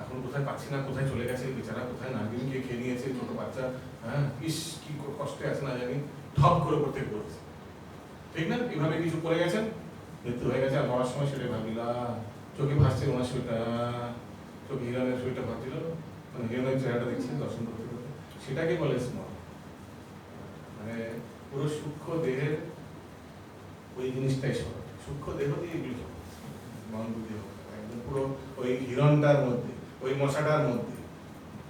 এখন কোথায় পাচ্ছি না, কোথায় চলে গেছে বেচারা, কোথায় নাগিন গিয়ে খেয়ে নিয়েছে, ছোট বাচ্চা, হ্যাঁ ইস কি কষ্টে আছে না জানি, ঠপ করে করতে পড়েছে, ঠিক না? এইভাবে কিছু করে গেছেন, মৃত্যু হয়ে গেছে, আর মরার সময় সেটা ভাবিলা, চোখে ভাসছে ওনার শরীরটা, চোখে হিরণের শরীরটা ভাবছিল, মানে হিরণের চেহারাটা দেখছেন দর্শন করতে করতে, সেটাকে বলে স্মরণ। মানে পুরো সূক্ষ্ম দেহের ওই জিনিসটাই স্মরণ, সূক্ষ্ম দেহ দিয়ে এগুলো মন বুদ্ধি হোক, একদম পুরো ওই হিরণটার মধ্যে, ওই মশাটার মধ্যে,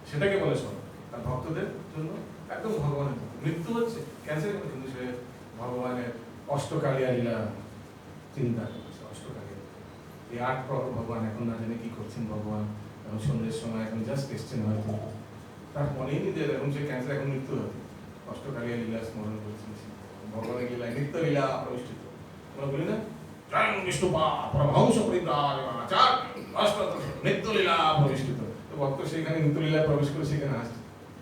সেটাকে বলে স্মরণ। আর ভক্তদের জন্য একদম ভগবানের মৃত্যু হচ্ছে ক্যান্সার, কিন্তু সে ভগবানের অষ্টকালিয়া লীলা চিন্তা করছে, অষ্টকালিয়া এই 8 প্রহর ভগবান এখন না জানে কি করছেন ভগবান, এখন সন্ধ্যের সময় এখন জাস্ট এসছেন হয়তো, তার মনেই নেই যে এখন সে ক্যান্সার এখন মৃত্যু হবে, অষ্টকালিয়া লীলা স্মরণ করছেন, ভগবানের লীলায় নিত্য লীলা প্রবিষ্টিত, আমরা বলি না জয় বিষ্ণু পরমহংস পরিব্রাজক নিত্য লীলা প্রবিষ্টিত, তো ভক্ত সেখানে নিত্য লীলায় প্রবেশ করে সেখানে হাসছে,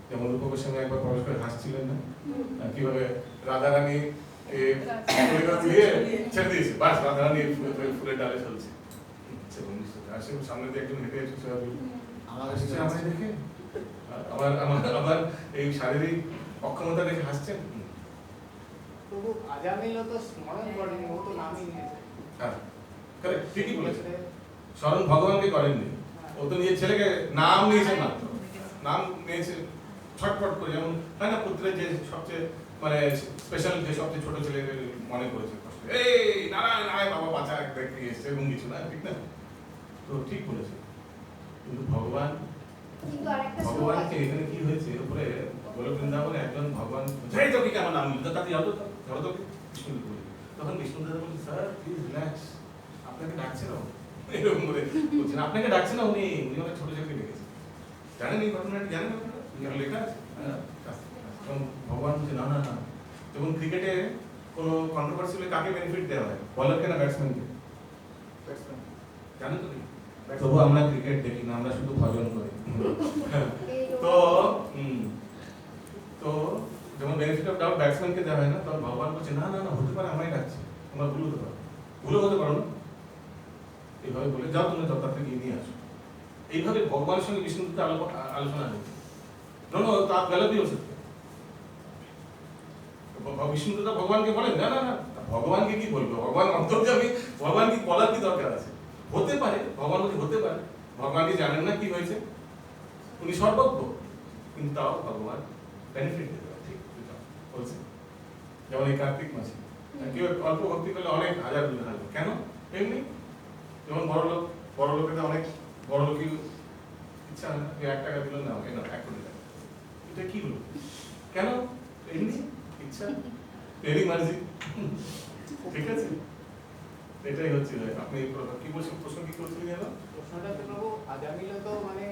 যেমন রূপ গোস্বামী একবার প্রবেশ করে হাসছিলেন না, কিভাবে রাধারানী ছেড়ে দিয়েছে, বাস রাধারানী ফুলের ডালে চলছে, সামনে দিয়ে একজন হেঁটে এসেছে, আমায় দেখে আমার এই শারীরিক অক্ষমতা দেখে হাসছেন। তবু আজামিলও তো স্মরণ করেনি, ও তো নামই নিয়েছে। হ্যাঁ কারেক্ট, ঠিকই বলেছে, স্মরণ ভগবানকে করেননি, ও তো নিজের ছেলেকে নাম নিয়েছে মাত্র, নাম নিয়েছে ছটফট করে, যেমন হয় না পুত্রের যে সবচেয়ে মানে স্পেশাল, যে সবচেয়ে ছোট ছেলে মনে করেছে কষ্ট, এই নারায়ণ নারায়ণ বাবা বাঁচা দেখতে এসছে এবং কিছু না, ঠিক না? তো ঠিক বলেছে, কিন্তু ভগবান, কিন্তু আরেকটা ভগবানকে এখানে কি হয়েছে, উপরে গোলক বৃন্দাবনে একজন ভগবান যাই তো কি কেমন নাম নিল, তাতে যাবো ধরো তো বিষ্ণু বলি, তখন বিষ্ণু দাদা বলছে স্যার প্লিজ রিল্যাক্স, আপনাকে ডাকছে না, এরকম করে বলছেন, আপনাকে ডাকছে না, উনি অনেক ছোট ছেলেকে ডেকেছে, জানেন এই ঘটনাটি, জানেন আপনারা লেখা আছে, ভগবান বলছে না না না, যেমন ক্রিকেটে কোনো কন্ট্রোভার্সি হলে কাকে বেনিফিট দেওয়া হয়, বলারকে না ব্যাটসম্যানকে, জানেন তো কি? তবু আমরা ক্রিকেট দেখি না, আমরা শুধু ভজন করি। তো তো যেমন বেনিফিট অফ ডাউট ব্যাটসম্যানকে দেওয়া হয় না, তখন ভগবান বলছে না না না হতে পারে, আমায় ডাকছে, তোমার ভুল হতে পারে, ভুলও হতে পারো না, এইভাবে বলে যাও তুমি দত্তাত্রেয় গিয়ে নিয়ে আসো। এইভাবে ভগবানের সঙ্গে বিষ্ণুদত্ত আলোচনা হয়েছে, নো তো আপ গলত भी हो सकते বিষ্ণুদত্ত ভগবানকে বলেন না না না, ভগবানকে কি বলবো, ভগবান অন্তর্যামী, ভগবান কি বলার কি দরকার আছে, হতে পারে, ভগবান বলছে হতে পারে, ভগবান কি জানেন না কি হয়েছে, উনি সর্বজ্ঞ, কিন্তু তাও ভগবান বেনিফিট দিতে পারে, ঠিক বলছে, যেমন এই কার্তিক মাসে কেউ অল্প ভক্তি করলে অনেক হাজার হাজার, কেন এমনি, যেমন বড় লোকেদের অনেক বড় লোকই ইচ্ছা হয় না, 1 টাকা দিল না কেন 1 কোটি টাকা, এটা কি হলো, কেন এমনি ইচ্ছা, তেরি মার্জি, ঠিক আছে, এটাই হচ্ছে। আপনি কি বলছেন, প্রশ্ন কি করছিলেন জানো? প্রশ্নটা তো প্রভু আজামিলও তো মানে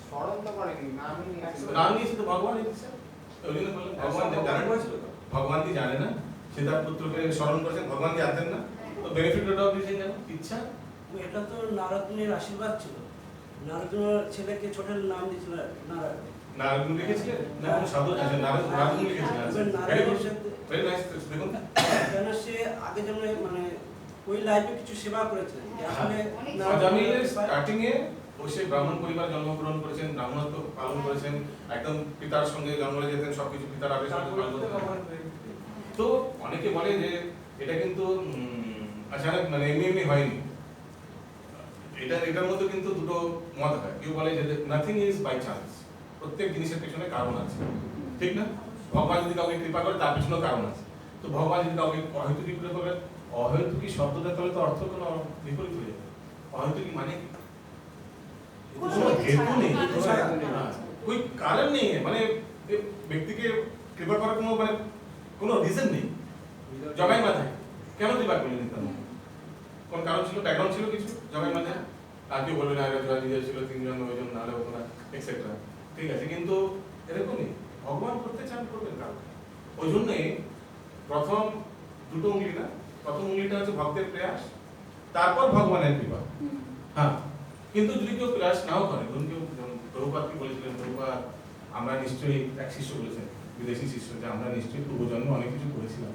স্মরণ তো করেনি, নামই নিয়েছে, নাম নিয়েছে তো ভগবান ইচ্ছা, ওই জন্য বললেন ভগবান জানেন না, ভগবান কি জানে না, সে তার পুত্রকে স্মরণ করেছেন, ভগবান কি জানতেন না, তো বেনিফিটটাও দিয়েছেন কেন, ইচ্ছা। এটা তো নারদমুনির আশীর্বাদ ছিল, নারদ ছেলেকে ছোট নাম দিয়েছিল নারায়ণ, নারদ লিখেছিলেন না কোন সাধু আছে, নারদ লিখেছিলেন, ভেরি নাইস, দেখুন কেন সে আগে যেমন মানে ওই লাইফে কিছু সেবা করেছে, আসলে আজামিলের স্টার্টিং এ বসে ব্রাহ্মণ পরিবার জন্মগ্রহণ করেছেন, ব্রাহ্মণত্ব পালন করেছেন, একদম পিতার সঙ্গে জঙ্গলে যেতেন, সবকিছু পিতার আদেশ পালন করতেন। তো অনেকে বলে যে এটা কিন্তু আচ্ছা মানে এমনি হয়নি, এটার মধ্যে কিন্তু দুটো মত হয়, কেউ বলে যে নাথিং ইজ বাই চান্স, প্রত্যেক জিনিসের পেছনে কারণ আছে, ঠিক না, ভগবান যদি কাউকে কৃপা করে তার পেছনেও কারণ আছে, তো ভগবান যদি কাউকে অহেতুকি কৃপা করে, অহেতুকি শব্দটা তাহলে তো অর্থ কোনো বিপরীত হয়ে যাবে, অহেতুকি মানে কি, কোনো হেতু নেই, कोई कारण नहीं है, মানে ব্যক্তিকে কৃপা করার কোনো মানে কোনো রিজন নেই, জগাই মাথায় কেন কৃপা করলেন কেন, কোন কারণ ছিল, ব্যাকগ্রাউন্ড ছিল কিছু জগাই মাথায়? আর কেউ বলবেন আরে নিজের ছিল 3 জন 9 জন নাহলে হতো না এক্সেট্রা, ঠিক আছে, কিন্তু এরকমই ভগবান করতে চান করবেন কারণ। ওই জন্যে প্রথম দুটো উঙ্গলি না, প্রথম উঙ্গলিটা হচ্ছে ভক্তের প্রয়াস, তারপর ভগবানের কৃপা। হ্যাঁ, কিন্তু যদি কেউ প্রয়াস নাও করে, ধরুন কেউ প্রভুপাদ কি বলেছিলেন, প্রভুপাদ আমরা নিশ্চয়ই, এক শিষ্য বলেছেন, বিদেশি শিষ্য, যে আমরা নিশ্চয়ই পূর্বজন্মে অনেক কিছু করেছিলাম,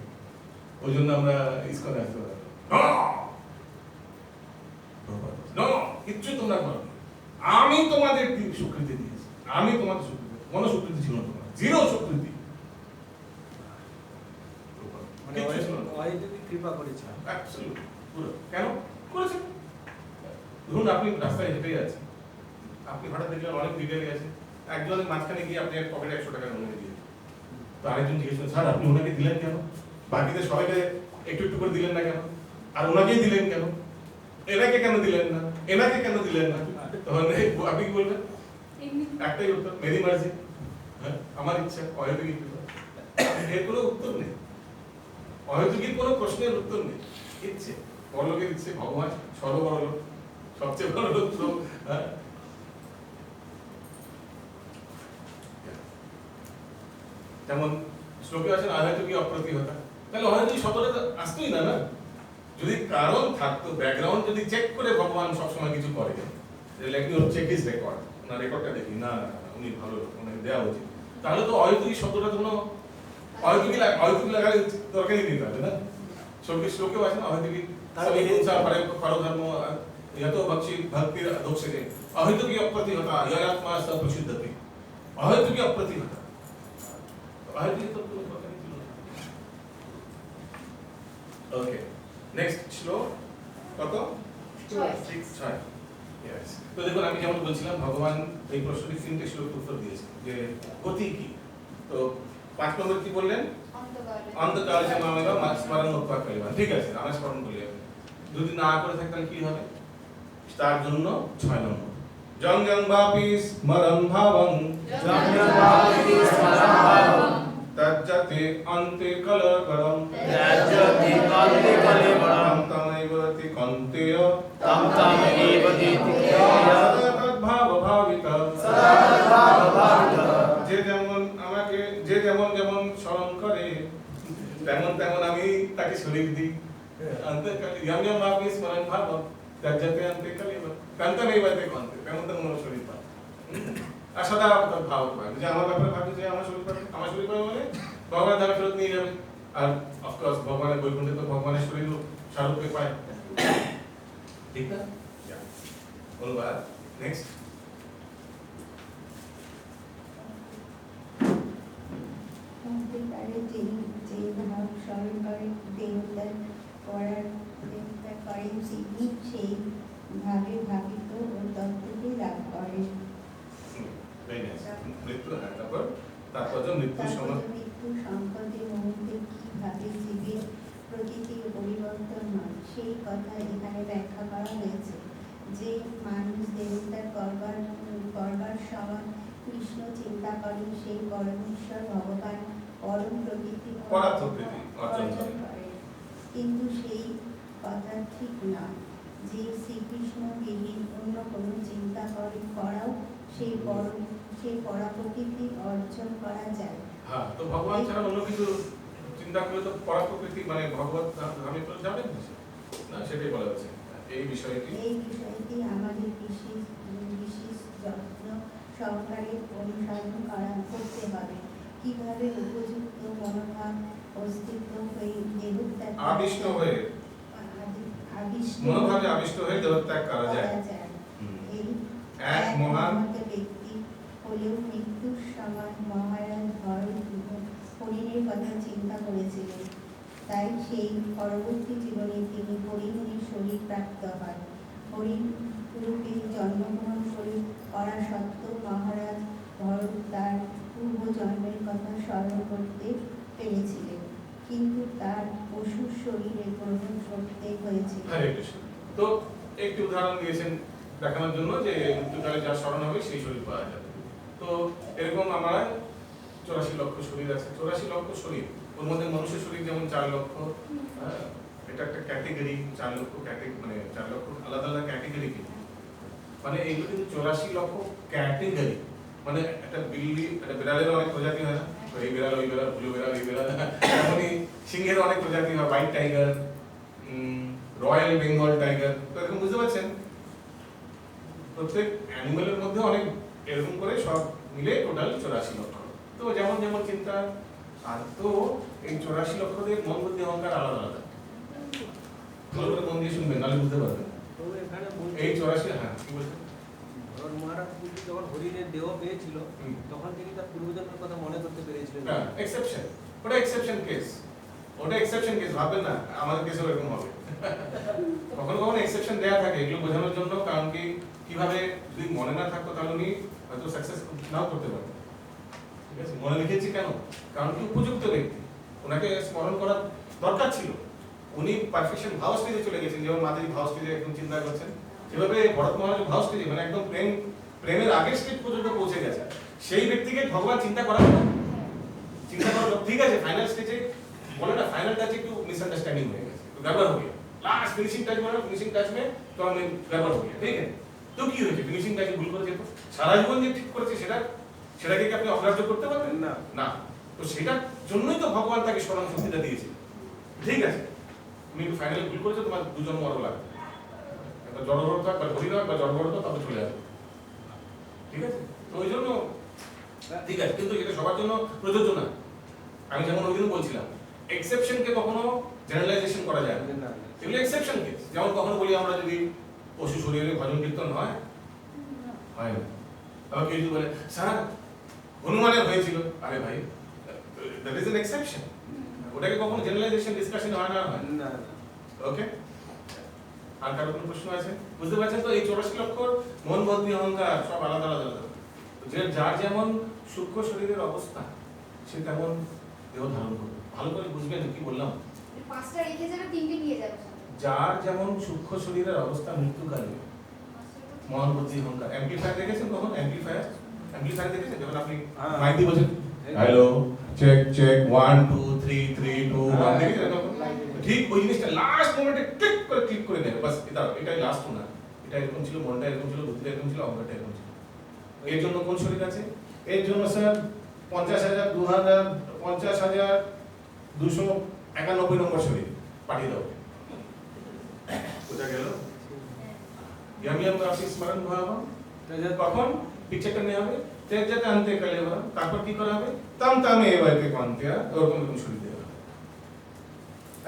ওই জন্য আমরা ইসকনে আসতে পারি না, কিচ্ছু তোমরা করো, আমি তোমাদের স্বীকৃতি দিয়েছি, আমি তোমাদের স্বীকৃতি, কোনো স্বীকৃতি ছিল না তোমার, জিরো স্বীকৃতি। মানে অহেতুকই কৃপা করেছেন। অ্যাবসলিউটলি পুরো। কেন করেছেন? ধরুন আপনি রাস্তায় হেঁটে যাচ্ছেন, আপনি হঠাৎ দেখলেন অনেক ভিখারি আছে, একজনের মাঝখানে গিয়ে আপনি পকেটে 100 টাকা নোট দিয়ে, তো আরেকজন জিজ্ঞেস করেন স্যার আপনি ওনাকে দিলেন কেন, বাকিদের সবাইকে একটু একটু করে দিলেন না কেন, আর ওনাকেই দিলেন কেন, এনাকে কেন দিলেন না, এনাকে কেন দিলেন না? তখন আপনি কি বলবেন? একটাই উত্তর, মেরি মার্জি, হ্যাঁ আমার ইচ্ছা, অহেতুকী কৃপা। এর কোনো উত্তর নেই, অহেতুকীর কোনো প্রশ্নের উত্তর নেই, ইচ্ছে, বড়লোকের ইচ্ছে, ভগবান সর্ববড় লোক, সবচেয়ে বড় লোক তো, হ্যাঁ। যেমন শ্লোকে আছেন অহেতুকী অপ্রতিহতা, তাহলে অহেতুকী শব্দটা আসতোই না, না যদি কারণ থাকতো, ব্যাকগ্রাউন্ড যদি চেক করে ভগবান সবসময় কিছু করে, let me check his record, ওনার রেকর্ডটা দেখি, না উনি ভালো লোক, ওনাকে দেওয়া উচিত, তাহলে তো অহেতুকী শব্দটা কোনো অহেতুকী লাগার দরকারই নেই, তাহলে না শ্লোকেও আছে না অহেতুকী পরধর্ম यतो भक्ति भक्ति अधोक्षते अहेतुकी अप्रतिहता ययात्मा स प्रसिद्धते, अहेतुकी अप्रतिहता, अहेतुकी तो কোনো দরকারই ছিল না। ওকে, নেক্সট শ্লোক কত? 6। यस, তো দেখুন আমি যেমন বলছিলাম ভগবান এই প্রশ্নটি 3টে শ্লোকে উত্তর দিয়েছেন যে গতি কি, তো 5 নম্বর কি বললেন? অন্তকালে যে মামেবা স্মরণ মুক্তা করিবা, ঠিক আছে, আমরা স্মরণ করি, যদি না করে থাকি তাহলে কি হবে? তার জন্য 6 নম্বর জঙ্গং বাপি স্মরণ ভাবং তজ্জতে অন্তে কলকরম তমৈবতি কন্তেয় তদ্ভাব ভাবিত, যে যেমন আমাকে যে যেমন যেমন স্মরণ করে তেমন তেমন আমি তাকে শরীর দিই, জঙ্গং বাপি স্মরণ ভাবং তজ্জতে অন্তে কলকরম তমৈবতি কন্তে, তেমন তেমন আমার শরীর পায়, আর সদা ভাব পায়, যে আমার ব্যাপারে ভাবি যে আমার শরীর পাবে, আমার শরীর পাবে মানে ভগবান ধামে ফেরত নিয়ে যাবে, আর অফকোর্স ভগবানের বৈকুণ্ঠে তো ভগবানের শরীর স্বরূপে পায়, ঠিক না? অনুবাদ নেক্সট। অন্তকালে যে ভাব স্মরণ করে দেবতার করেন তিনি সেই ভাবে ভাবিত ও তত্ত্বটি লাভ করেন। মৃত্যু সংকটের মুহূর্তে কিভাবে জীবের প্রকৃতির পরিবর্তন হয় সেই কথা এখানে ব্যাখ্যা করা হয়েছে, যে মানুষ দেবতার করবার সময় কৃষ্ণ চিন্তা করে সেই পরমেশ্বর ভগবান পরম প্রকৃতি অর্জন করে, কিন্তু সেই কথা ঠিক নয়, যে শ্রীকৃষ্ণ বিহীন অন্য কোনো চিন্তা করাও সেই পরাপ্রকৃতি অর্জন করা যায়। হ্যাঁ, তো ভগবান ছাড়া অন্য কিছু চিন্তা করলে তো পরাপ্রকৃতি মানে ভগবত ধামে তো যাবেন না, সেটাই বলা হচ্ছে। এই বিষয়টি আমাদের বিশেষ যত্ন সহকারে অনুসরণ করতে হবে, কিভাবে উপযুক্ত মনোভাব অস্তিত্ব হয়ে দেহত্যাগ আবিষ্ট হয়ে মনোভাবে আবিষ্ট হয়ে দেহত্যাগ করা যায়। এই এক মহান ব্যক্তি হলেও মৃত্যুর সময় মহারাজ হরিণের কথা চিন্তা করেছিলেন, তাই সেই পরবর্তী জীবনে তিনি হরিণের শরীর প্রাপ্ত হয়। হরিণ রূপে জন্মগ্রহণ করা সত্ত্বেও মহারাজ ভরত তার পূর্বজন্মের কথা স্মরণ করতে পেরেছিলেন, কিন্তু তার পশুর শরীরে গ্রহণ করতে হয়েছিল। তো একটি উদাহরণ দিয়েছেন দেখানোর জন্য যে মৃত্যুকালে যা স্মরণ হবে সেই শরীর পাওয়া যাবে। তো এরকম আমরা 84 লক্ষ শরীর আছে, 84 লক্ষ শরীর, ওর মধ্যে মানুষের শরীর যেমন 4 লক্ষ, এটা একটা ক্যাটেগরি, 4 লক্ষ ক্যাটেগরি, মানে 4 লক্ষ আলাদা আলাদা ক্যাটেগরি, মানে এইগুলো কিন্তু 84 লক্ষ ক্যাটেগরি। মানে একটা বিল্লি, একটা বিড়ালের অনেক প্রজাতি হয় না, এই বিড়াল ওই বিড়াল, ব্লু বিড়াল এই বিড়াল, তেমনই সিংহের অনেক প্রজাতি হয়, white tiger, royal Bengal tiger, তো এরকম বুঝতে পারছেন প্রত্যেক অ্যানিমেলের মধ্যে অনেক এরকম করে সব মিলে টোটাল 84 লক্ষ। তো যেমন যেমন চিন্তা, আর তো এই 84 লক্ষদের মন বুদ্ধি অহংকার আলাদা আলাদা, ভালো করে মন দিয়ে শুনবেন নাহলে বুঝতে পারবেন। এই 84, হ্যাঁ কি বলছেন? মহারাজ বুদ্ধি যখন হরিণের দেহ পেয়েছিল তখন তিনি তার পূর্বজন্মের কথা মনে করতে পেরেছিলেন। না, এক্সেপশন, ওটা এক্সেপশন কেস, ওটা এক্সেপশন কেস, ভাববেন না আমাদের কেসেও এরকম হবে। কখনো কখনো এক্সেপশন দেয়া থাকে এগুলো বোঝানোর জন্য, কারণ কি কিভাবে যদি মনে না থাকতো তাহলে উনি হয়তো সাকসেস নাও করতে পারতেন। ঠিক আছে, মনে লিখেছি কেন? কারণ কি উপযুক্ত ব্যক্তি, ওনাকে স্মরণ করার দরকার ছিল। উনি পারফেকশন ভাও স্টেজে চলে গেছেন, যেমন মাতাজি ভাও স্টেজে একদম চিন্তা করছেন, যেভাবে ভরত মহারাজ ভাও স্টেজে মানে একদম প্রেমের আগের স্টেজ পর্যন্ত পৌঁছে গেছে। সেই ব্যক্তিকে ভগবান চিন্তা করার না, চিন্তা করার ঠিক আছে, ফাইনাল স্টেজে বলে না, ফাইনাল টাচে একটু मिसअंडरस्टैंडिंग হয়ে গেছে, তো গড়বড় হয়ে গেল, লাস্ট ফিনিশিং টাচ বলে, ফিনিশিং টাচ में तो हमें गड़बड़ हो गया, ठीक है। তো কি হয়েছে, ফিনিশিং টাচে ভুল করেছে, তো সারা জীবন যে ঠিক করেছে সেটাকে কি আপনি অগ্রাহ্য করতে পারবেন? না না, তো সেটার জন্যই তো ভগবান তাকে স্মরণ শক্তিটা দিয়েছে। ঠিক আছে, তুমি ফাইনালি ভুল করেছো, তোমার দুজন মরো লাগবে, একটা জড়বড় থাক বা ধরি রাখ বা জড়বড় তো তবে চলে আসবে। ঠিক আছে, তো ওই জন্য ঠিক আছে, কিন্তু এটা সবার জন্য প্রযোজ্য না। আমি যেমন ওই দিন বলছিলাম, এক্সেপশনকে কখনো জেনারেলাইজেশন করা যায় না, এগুলো এক্সেপশন কেস। যেমন কখনো বলি আমরা যদি পশু শরীরে ভজন কীর্তন হয় হয় না, আবার কেউ যদি বলে স্যার হনুমানের হয়েছিল, আরে ভাই দ্যাট ইজ অ্যান এক্সেপশন, ওটাকে কখনো জেনারেলাইজেশন ডিসকাশন হয় না, হয় না। ওকে, আর কারো কোনো প্রশ্ন আছে? বুঝতে পারছেন তো, এই 84 লক্ষর মন বুদ্ধি অহংকার সব আলাদা আলাদা আলাদা, যে যার যেমন সূক্ষ্ম শরীরের অবস্থা সে তেমন দেহ ধারণ করবে। ভালো করে বুঝবেন কি বললাম, 5টা রেখে যাবে, 3টে নিয়ে যাবে। যার যেমন সূক্ষ্ম শরীরের অবস্থা মৃত্যুকালে মন বুদ্ধি অহংকার। অ্যাম্পলিফায়ার দেখেছেন কখন? অ্যাম্পলিফায়ার দেখেছেন যখন আপনি মাইক দিয়ে বলছেন হ্যালো চেক চেক 1 2 3 3 2 1 দেখেছেন তখন? ঠিক ওই জিনিসটা লাস্ট মোমেন্টে ক্লিক করে দেবে, বাস এটাই লাস্ট না। এটা এরকম ছিল, মনটা এরকম ছিল, বুদ্ধিটা এরকম ছিল, অহংকারটা এরকম ছিল। এর জন্য কোন শরীর আছে? এর জন্য স্যার 50,000 2000 50,000 291 নম্বর শরীর পাঠিয়ে দাও। কোথা গেল? আমি আপনি স্মরণ ভাবা কখন পিকচারটা নেওয়া হবে, তেজাতে আনতে কালেবা, তারপর কি করা হবে? তাম তামে এবারে কান্তিয়া, ওরকম এরকম শরীর দেওয়া হবে।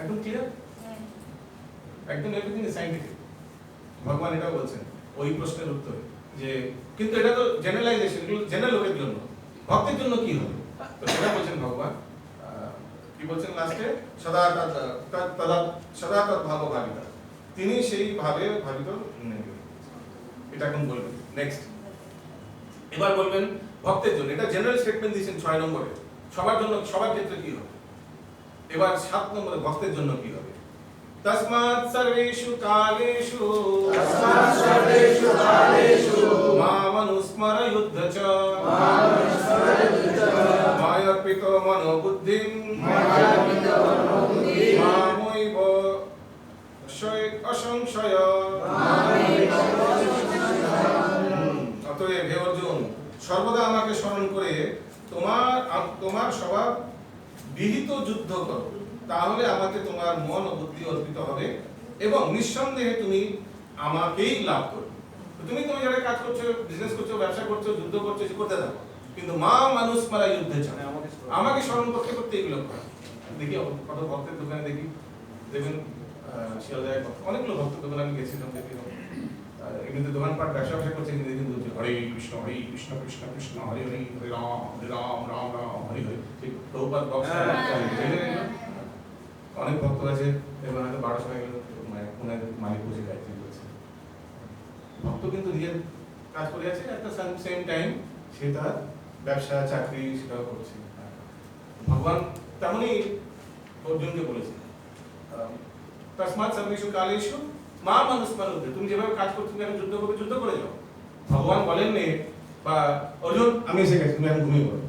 একদম ক্লিয়ার, একদম এভরিথিং ইজ সায়েন্টিফিক। ভগবান এটাও বলছেন ওই প্রশ্নের উত্তরে যে, কিন্তু এটা তো জেনারেলাইজেশন, জেনারেল লোকের জন্য, ভক্তের জন্য কি হবে? তো সেটা বলছেন ভগবান, কি বলছেন লাস্টে, সদা সদা তদ্ভাব ভাবিতা, তিনি সেই ভাবে ভাবিত নেবেন। এটা এখন বলবেন নেক্সট। এবার বলবেন ভক্তের জন্য, এটা জেনারেল স্টেটমেন্ট দিয়েছেন 6 নম্বরে, সবার জন্য, সবার ক্ষেত্রে কি হবে। এবার 7 নম্বরে ভক্তের জন্য কি হবে। তস্মাৎ সর্বেষু কালেষু মামনুস্মর যুদ্ধ চ মায়র্পিত মনোবুদ্ধিম মামৈব অসংশয়। অতএব হে অর্জুন, সর্বদা আমাকে স্মরণ করে তোমার স্বভাব বিহিত যুদ্ধ করো, তাহলে আমাকে তোমার মন ও বুদ্ধি অর্পিত হবে এবং নিঃসন্দেহে তুমি আমাকেই লাভ করবে। তুমি যারা কাজ করছো, বিজনেস করছো, ব্যবসা করছো, যুদ্ধ করছো, করতে থাকো, কিন্তু মা মানুষ মারা যুদ্ধে চায়, আমাকে স্মরণ করতে করতে এগুলো করে। দেখি কত ভক্তের দোকানে দেখি, দেখবেন শিয়ালদায় অনেকগুলো ভক্তের দোকানে আমি গেছিলাম, দেখি এমনিতে দোকানপাট ব্যবসা করছে, কিন্তু হরে কৃষ্ণ কৃষ্ণ কৃষ্ণ হরে হরে, হরে রাম রাম রাম হরে হরে। ঠিক প্রভুপাদ বক্স অনেক ভক্ত আছে, এবং হয়তো 12 সময় গেল ওনার মালিক বসে গাইতে বলছে। ভক্ত কিন্তু নিজের কাজ করে আছে, একটা সেম টাইম সে তার ব্যবসা চাকরি সেটাও করছে। ভগবান তেমনই অর্জুনকে বলেছে, তস্মাৎ সর্বেষু কালেষু মাম অনুস্মরণ, তুমি যেভাবে কাজ করছো, তুমি এখন যুদ্ধ করবে, যুদ্ধ করে যাও। ভগবান বলেননি বা অর্জুন আমি এসে গেছি, তুমি এখন ঘুমিয়ে পড়ো,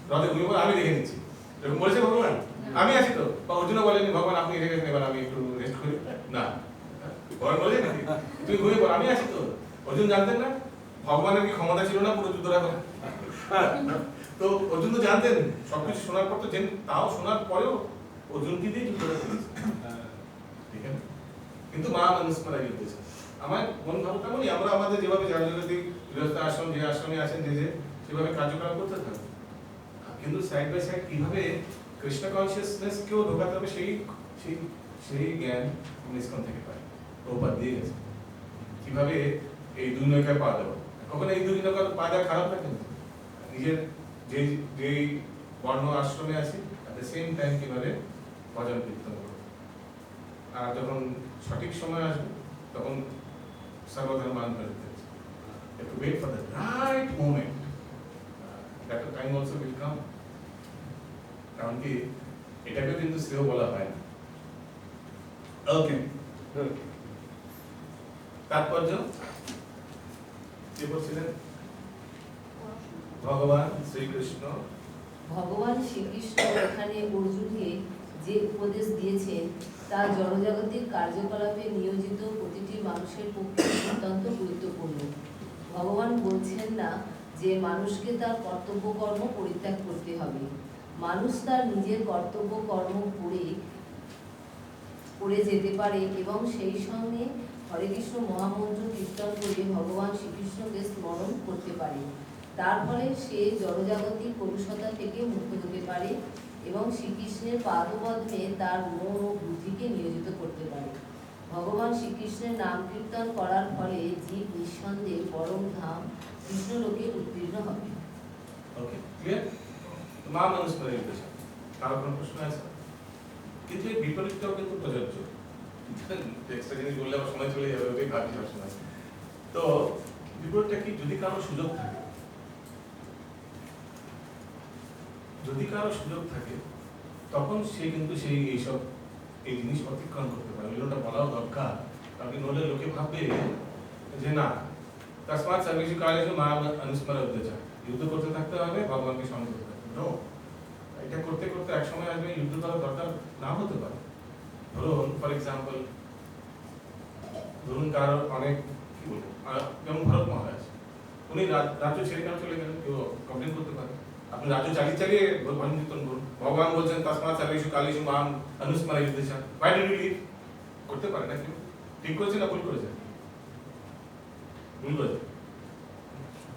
রথে ঘুমিয়ে পড়ো, আমি দেখে নিচ্ছি, এরকম বলেছে ভগবান? আমি আছি তো। বা অর্জুন বলেনি ভগবান আপনি এসে গেছেন, এবার আমি একটু রেস্ট করি? না, ভগবান বলে নাকি তুমি ঘুমিয়ে পড়ো, আমি আছি তো। অর্জুন জানতেন না ভগবানের কি ক্ষমতা ছিল না পুরো যুদ্ধটা করা? তো অর্জুন তো জানতেন, সবকিছু শোনার পর তো তাও শোনার পরেও অর্জুন কি দিয়ে যুদ্ধটা করেছে, ঠিক আছে? কিন্তু মা মানুষমারা গিয়েছে। আমার মন ভাবটা বলি, আমরা আমাদের যেভাবে জনজাগতিক গৃহস্থ আশ্রম, যে আশ্রমে আছেন যে সেভাবে কার্যক্রম করতে থাকবে, কিন্তু সাইড বাই সাইড কিভাবে কৃষ্ণ কনসিয়াসনেস কেও ঢোকাতে হবে সেই সেই সেই জ্ঞান ইসকন থেকে পাই, প্রপাত দিয়ে গেছে কিভাবে এই দুই নৌকায় পা দেবো। কখনো এই দুই নৌকার পা দেওয়া খারাপ লাগে না, নিজের যেই বর্ণ আশ্রমে আছি অ্যাট দ্য সেম টাইম কিভাবে ভজন কীর্তন করবো, আর যখন সঠিক সময় আসবে তখন সর্বধর্মান করতে have to wait for the right moment. That time also will come. কারণ কি এটাকে কিন্তু শ্রেয় বলা হয় না। ওকে, তাৎপর্য কি বলছিলেন? ভগবান শ্রীকৃষ্ণ, ভগবান শ্রীকৃষ্ণ এখানে অর্জুনকে যে উপদেশ দিয়েছেন তা জড়জাগতিক কার্যকলাপে নিয়োজিত প্রতিটি মানুষের পক্ষে অত্যন্ত গুরুত্বপূর্ণ। ভগবান বলছেন না যে মানুষকে তার কর্তব্য কর্ম পরিত্যাগ করতে হবে। মানুষ তার নিজের কর্তব্য কর্ম করে যেতে পারে এবং সেই সঙ্গে হরে কৃষ্ণ মহামন্ত্র কীর্তন করে ভগবান শ্রীকৃষ্ণকে স্মরণ করতে পারে। তার ফলে সে জড়জাগতিক কলুষতা থেকে মুক্ত হতে পারে এবং শ্রীকৃষ্ণের পাদপদ্মে তার মন ও বুদ্ধিকে নিয়োজিত করতে পারে। ভগবান শ্রীকৃষ্ণের নাম কীর্তন করার ফলে জীব নিঃসন্দেহে পরম ধাম কৃষ্ণলোকে উত্তীর্ণ হবে। ওকে, ক্লিয়ার? মা মানুষ করে গেছে, কারো কোনো প্রশ্ন আছে? কিন্তু এই বিপরীতটাও কিন্তু প্রযোজ্য। এক্সট্রা জিনিস বললে আবার সময় চলে যাবে, ওই ভাবি সবসময়। তো বিপরীতটা কি? যদি কারো সুযোগ থাকে, তখন সে কিন্তু সেই এইসব এই জিনিস অতিক্রম করতে পারে। ওটা বলাও দরকার, কারণ নইলে লোকে ভাববে যে না তসমাৎ সর্বেষু কালেষু মাম অনুস্মর উদ্যচা, যুদ্ধ করতে থাকতে হবে, ভগবানকে স্মরণ করতে হবে। নো, এটা করতে করতে এক সময় আসবে যুদ্ধ করার দরকার না হতে পারে। ধরুন ফর এক্সাম্পল, ধরুন কারো অনেক কি বলবো, যেমন ভরত মহারাজ, উনি রাজ্য ছেড়ে কেন চলে গেলেন? কেউ কমপ্লেন করতে পারে। আপনি রাজ্য চালিয়ে চালিয়ে ভজন কীর্তন করুন, ভগবান বলছেন তসমাৎ সর্বেষু কালেষু মাম অনুস্মর উদ্যচা, হোয়াই ডিড ইউ লিভ? করতে পারে না কেউ? ঠিক করেছে না ভুল করেছে? ভুল করেছে,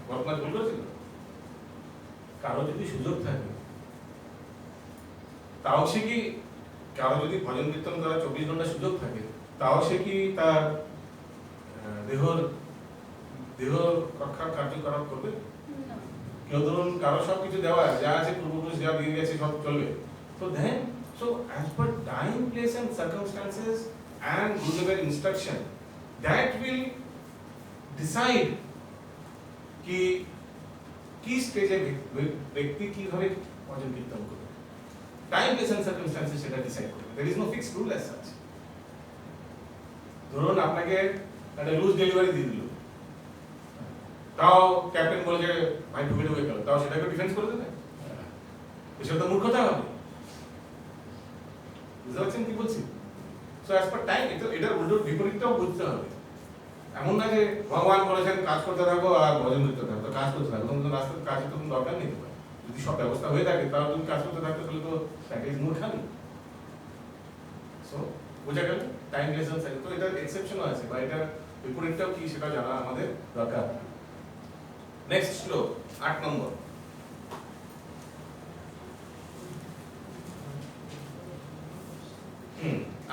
ভরত মহারাজ ভুল করেছিল। কারো যদি সুযোগ থাকে, তাও সে কি, কারো যদি ভজন কীর্তন করার 24 ঘন্টা সুযোগ থাকে, তাও সে কি তার দেহ রক্ষার কার্যকলাপ করবে? কেউ ধরুন কারো সবকিছু দেওয়া যা আছে, পূর্বপুরুষ যা দিয়ে গেছে সব চলবে, তো then so as per time, place and circumstances and গুরুদেবের ইনস্ট্রাকশন, দ্যাট উইল ডিসাইড কি স্টেজে ব্যক্তি কিভাবে ভজন কীর্তন করবে। টাইম, প্লেস এন্ড সার্কামস্টান্সেস সেটা ডিসাইড করবে। There is no fixed rule as such. ধরুন আপনাকে একটা লুজ ডেলিভারি দিয়ে দিল, তাও ক্যাপ্টেন বলে যে ভাই ঢুকে ঢুকে গেল, তাও সেটাকে ডিফেন্স করে দেবে? সেটা তো মূর্খতা হবে। বুঝতে পারছেন কি বলছি? সো অ্যাজ পার টাইম, এটার উল্টো বিপরীতটাও বুঝতে হবে। এমন না যে ভগবান বলেছেন কাজ করতে থাকো আর ভজন করতে থাকো, তো কাজ করতে থাকো, তোমার রাস্তার কাজ তো কোনো দরকার নেই। যদি সব ব্যবস্থা হয়ে থাকে তাও তুমি কাজ করতে থাকতে, তাহলে তো দ্যাট ইজ মূর্খামি। সো বোঝা গেল টাইম লেসেন্স আছে, তো এটার এক্সেপশনও আছে, বা এটার বিপরীতটাও কি সেটা জানা আমাদের দরকার। নেক্সট শ্লোক 8 নম্বর।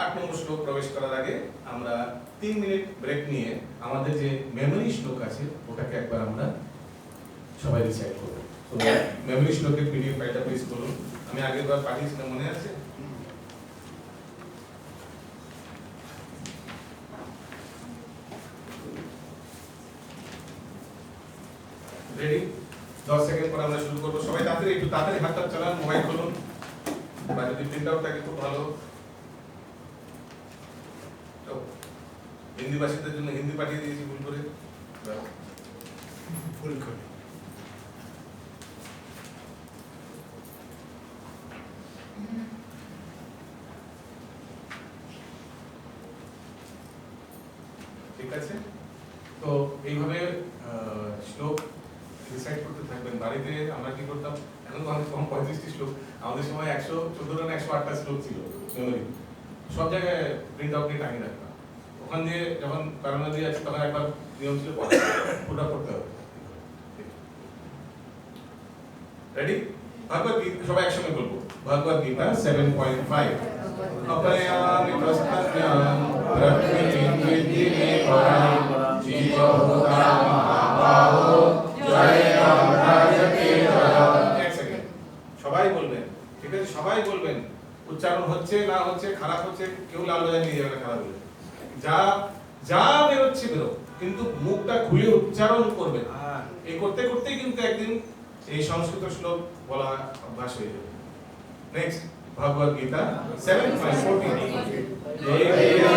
আট নম্বর শ্লোক প্রবেশ করার আগে আমরা 3 মিনিট ব্রেক নিয়ে আমাদের যে মেমরি শ্লোক আছে ওটাকে একবার আমরা সবাই রিসাইট করব। তো মেমরি শ্লোকের পিডিএফ ফাইলটা প্লিজ করুন। আমি আগেরবার পাঠিয়েছিলাম, মনে আছে? রেডি? 10 সেকেন্ড পর আমরা শুরু করব। সবাই তাড়াতাড়ি একটু তাড়াতাড়ি হাতটা চালান, মোবাইল খুলুন, বা যদি প্রিন্ট আউট থাকে খুব ভালো। হিন্দি ভাষীদের জন্য হিন্দি পাঠিয়ে দিয়েছি ভুল করে। আছে? তো এইভাবে শ্লোক রিসাইট করতে থাকবেন বাড়িতে। আমরা কি করতাম, এখন তো অনেক কম 35টি শ্লোক, আমাদের সময় 114 না 108টা শ্লোক ছিল মেমোরি, সব জায়গায় প্রিন্ট আউট নিয়ে টাঙিয়ে রাখতাম। ওখান দিয়ে যখন কারণে দিয়ে আছে তখন একবার নিয়ম ছিল ওটা করতে হবে। রেডি? ভগবত গীতা সবাই একসঙ্গে বলবো। ভগবত গীতা 7.5 अपयामि प्रस्थाप्याम प्रकृतिं विद्धि मे परां जीवभूता महाबाहो जयं भजते जयं। এক সেকেন্ড সবাই বলবেন, ঠিক আছে? সবাই বলবেন, উচ্চারণ হচ্ছে না হচ্ছে, খারাপ হচ্ছে, কেউ লাল বাজার নিয়ে যাবে না খারাপ বলে। যা যা বেরোচ্ছে বেরো, কিন্তু মুখটা খুলে উচ্চারণ করবে। এই করতে করতেই কিন্তু একদিন এই সংস্কৃত শ্লোক বলা অভ্যাস হয়ে যাবে। নেক্সট भगवद गीता 7.14 भगवद गीता 7.19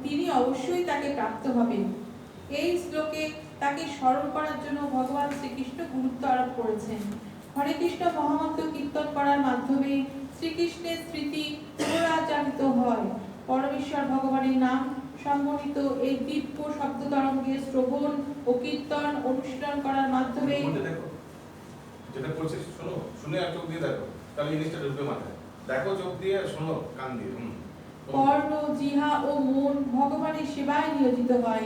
তিনি অবশ্যই তাকে প্রাপ্ত হবেন। এই শ্লোকে তাকে স্মরণ করার জন্য ভগবান শ্রীকৃষ্ণ গুরুত্ব আরোপ করেছেন। হরে কৃষ্ণ মহামন্ত্র কীর্তন করার মাধ্যমে শ্রীকৃষ্ণের স্মৃতি পুনরাজাগরিত হয় পরমেশ্বর ভগবানের নাম সম্বলিত এই দিব্য শব্দ তরঙ্গে শ্রবণ ও কীর্তন অনুশীলন করার মাধ্যমে দেখো যেটা করছিস শোনো, শুনে আর চোখ দিয়ে দেখো, তাহলে জিনিসটা ঢুকবে মাথায়। দেখো চোখ দিয়ে, শোনো কান দিয়ে। কর্ণ, জিহা ও মন ভগবানের সেবায় নিয়োজিত হয়।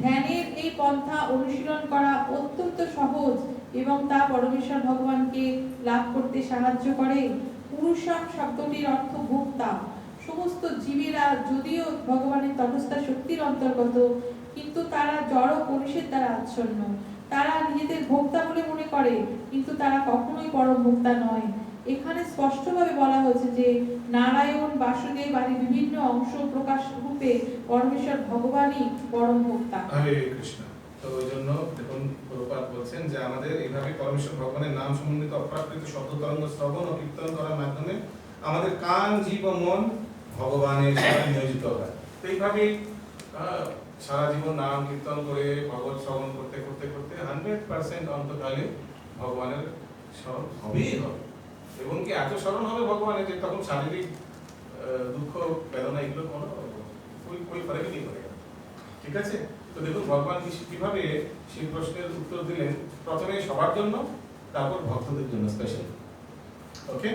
ধ্যানের এই পন্থা অনুশীলন করা অত্যন্ত সহজ এবং তা পরমেশ্বর ভগবানকে লাভ করতে সাহায্য করে। পুরুষম শব্দটির অর্থ ভোক্তা। সমস্ত জীবেরা যদিও ভগবানের তটস্থা শক্তির অন্তর্গত, কিন্তু তারা জড় পুরুষের দ্বারা আচ্ছন্ন। তারা নিজেদের ভোক্তা বলে মনে করে, কিন্তু তারা কখনোই পরম ভোক্তা নয়। এখানে স্পষ্টভাবে বলা হয়েছে যে নারায়ণ, বাসুদেব আদি বিভিন্ন অংশ প্রকাশ রূপে পরমেশ্বর ভগবানই পরম ভোক্তা। হরে কৃষ্ণ। তো ওই জন্য দেখুন প্রভুপাদ বলছেন যে আমাদের এইভাবে পরমেশ্বর ভগবানের নাম সম্বন্ধিত অপ্রাকৃত শব্দ তরঙ্গ শ্রবণ ও কীর্তন করার মাধ্যমে আমাদের কান, জীব ও মন ভগবানের সেবায় নিয়োজিত হয়। তো এইভাবেই সারা জীবন নাম কীর্তন করে ভগবত শ্রবণ করতে করতে করতে 100% অন্তকালে ভগবানের স্মরণ হবেই হবে, এবং কি এত স্মরণ হবে ভগবানের যে তখন শারীরিক দুঃখ বেদনা এগুলো কোনো ওই ফরক নেই পড়ে। ঠিক আছে? তো দেখুন ভগবান কিভাবে সেই প্রশ্নের উত্তর দিলেন, প্রথমে সবার জন্য, তারপর ভক্তদের জন্য স্পেশাল। ওকে,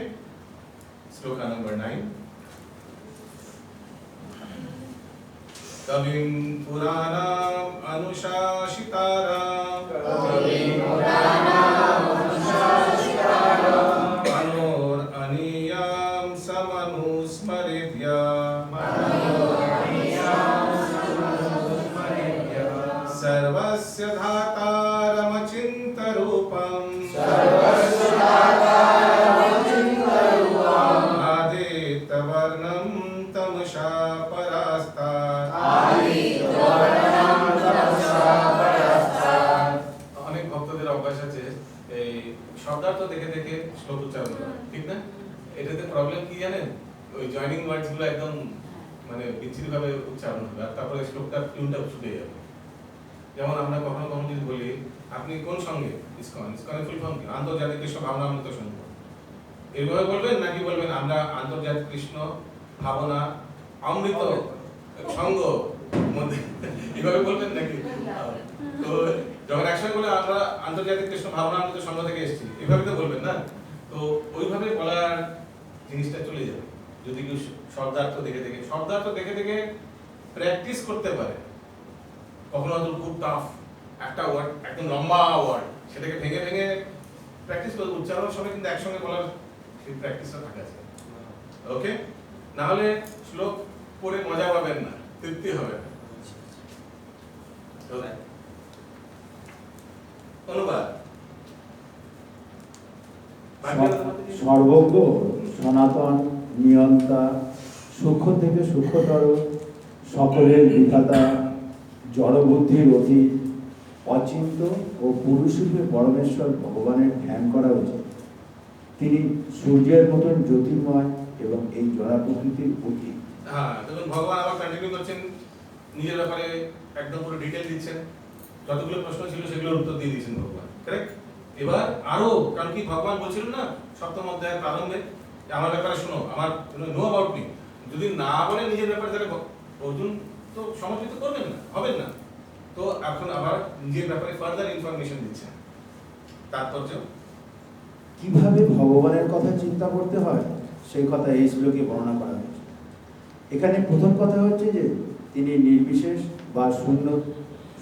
শ্লোকা নাম্বার 9। কবিং পুরাণাম অনুশাসিতারাম মনোর অনিয়াম সমনুস্মরেভ্য सर्वस्य धातारमचिन्तरूपम् आदित्यवर्णं तमसा परास्तात्। অনেক ভক্তদের অভ্যাস আছে এই শব্দার্থ দেখে দেখে শ্লোক উচ্চারণ করা, ঠিক না? এটাতে প্রবলেম কি জানেন, ওই জয়েনিং ওয়ার্ডস গুলো একদম মানে বিচ্ছিরি ভাবে উচ্চারণ হবে, আর তারপরে শ্লোকটার টিউনটা ছুটে যাবে। যেমন আমরা কখনো কখনো যদি বলি আপনি কোন সঙ্গে, ইসকনের ফুল ফর্ম কি? আন্তর্জাতিক কৃষ্ণ ভাবনামৃত সংঘ। এইভাবে বলবেন নাকি বলবেন আমরা আন্তর্জাতিক কৃষ্ণ ভাবনা অমৃত সংঘ মধ্যে, এইভাবে বলবেন নাকি? তো যখন একসঙ্গে বলে আমরা আন্তর্জাতিক কৃষ্ণ ভাবনামৃত সংঘ থেকে এসেছি, এইভাবে তো বলবেন না। তো ওইভাবে বলার জিনিসটা চলে যাবে যদি কেউ শব্দার্থ দেখে দেখে প্র্যাকটিস করতে পারে। কখনো হয়তো খুব টাফ একটা ওয়ার্ড, একদম লম্বা ওয়ার্ড, সেটাকে ভেঙে ভেঙে প্র্যাকটিস করে উচ্চারণের সময় কিন্তু একসঙ্গে বলার সেই প্র্যাকটিসটা থাকে আছে। ওকে, না হলে শ্লোক পড়ে মজা পাবেন না, তৃপ্তি হবে না। অনুবাদ। সর্বজ্ঞ, সনাতন, নিয়ন্তা, সূক্ষ্ম থেকে সূক্ষ্মতর, সকলের বিধাতা, জড়বুদ্ধির অতীত, অচিন্ত ও পুরুষরূপে পরমেশ্বর ভগবানের ধ্যান করা উচিত। তিনি সূর্যের মতন জ্যোতির্ময় এবং এই জড়া প্রকৃতির অতীত। হ্যাঁ, দেখুন ভগবান আবার কন্টিনিউ করছেন, নিজের ব্যাপারে একদম পুরো ডিটেল দিচ্ছেন, যতগুলো প্রশ্ন ছিল সেগুলোর উত্তর দিয়ে দিয়েছেন ভগবান। কারেক্ট? এবার আরো, কারণ কি ভগবান বলছিলেন না সপ্তম অধ্যায়ের প্রারম্ভে, আমার ব্যাপারে শোনো, আমার নো অ্যাবাউট মি। যদি না বলে নিজের ব্যাপারে, তাহলে অর্জুন তো সমর্থিত করবেন না, হবেন না। তো এখন আবার নিজের ব্যাপারে ফার্দার ইনফরমেশন দিচ্ছেন। তাৎপর্য কিভাবে ভগবানের কথা চিন্তা করতে হয় সেই কথা এই শ্লোকে বর্ণনা করা হয়েছে। এখানে প্রথম কথা হচ্ছে যে তিনি নির্বিশেষ বা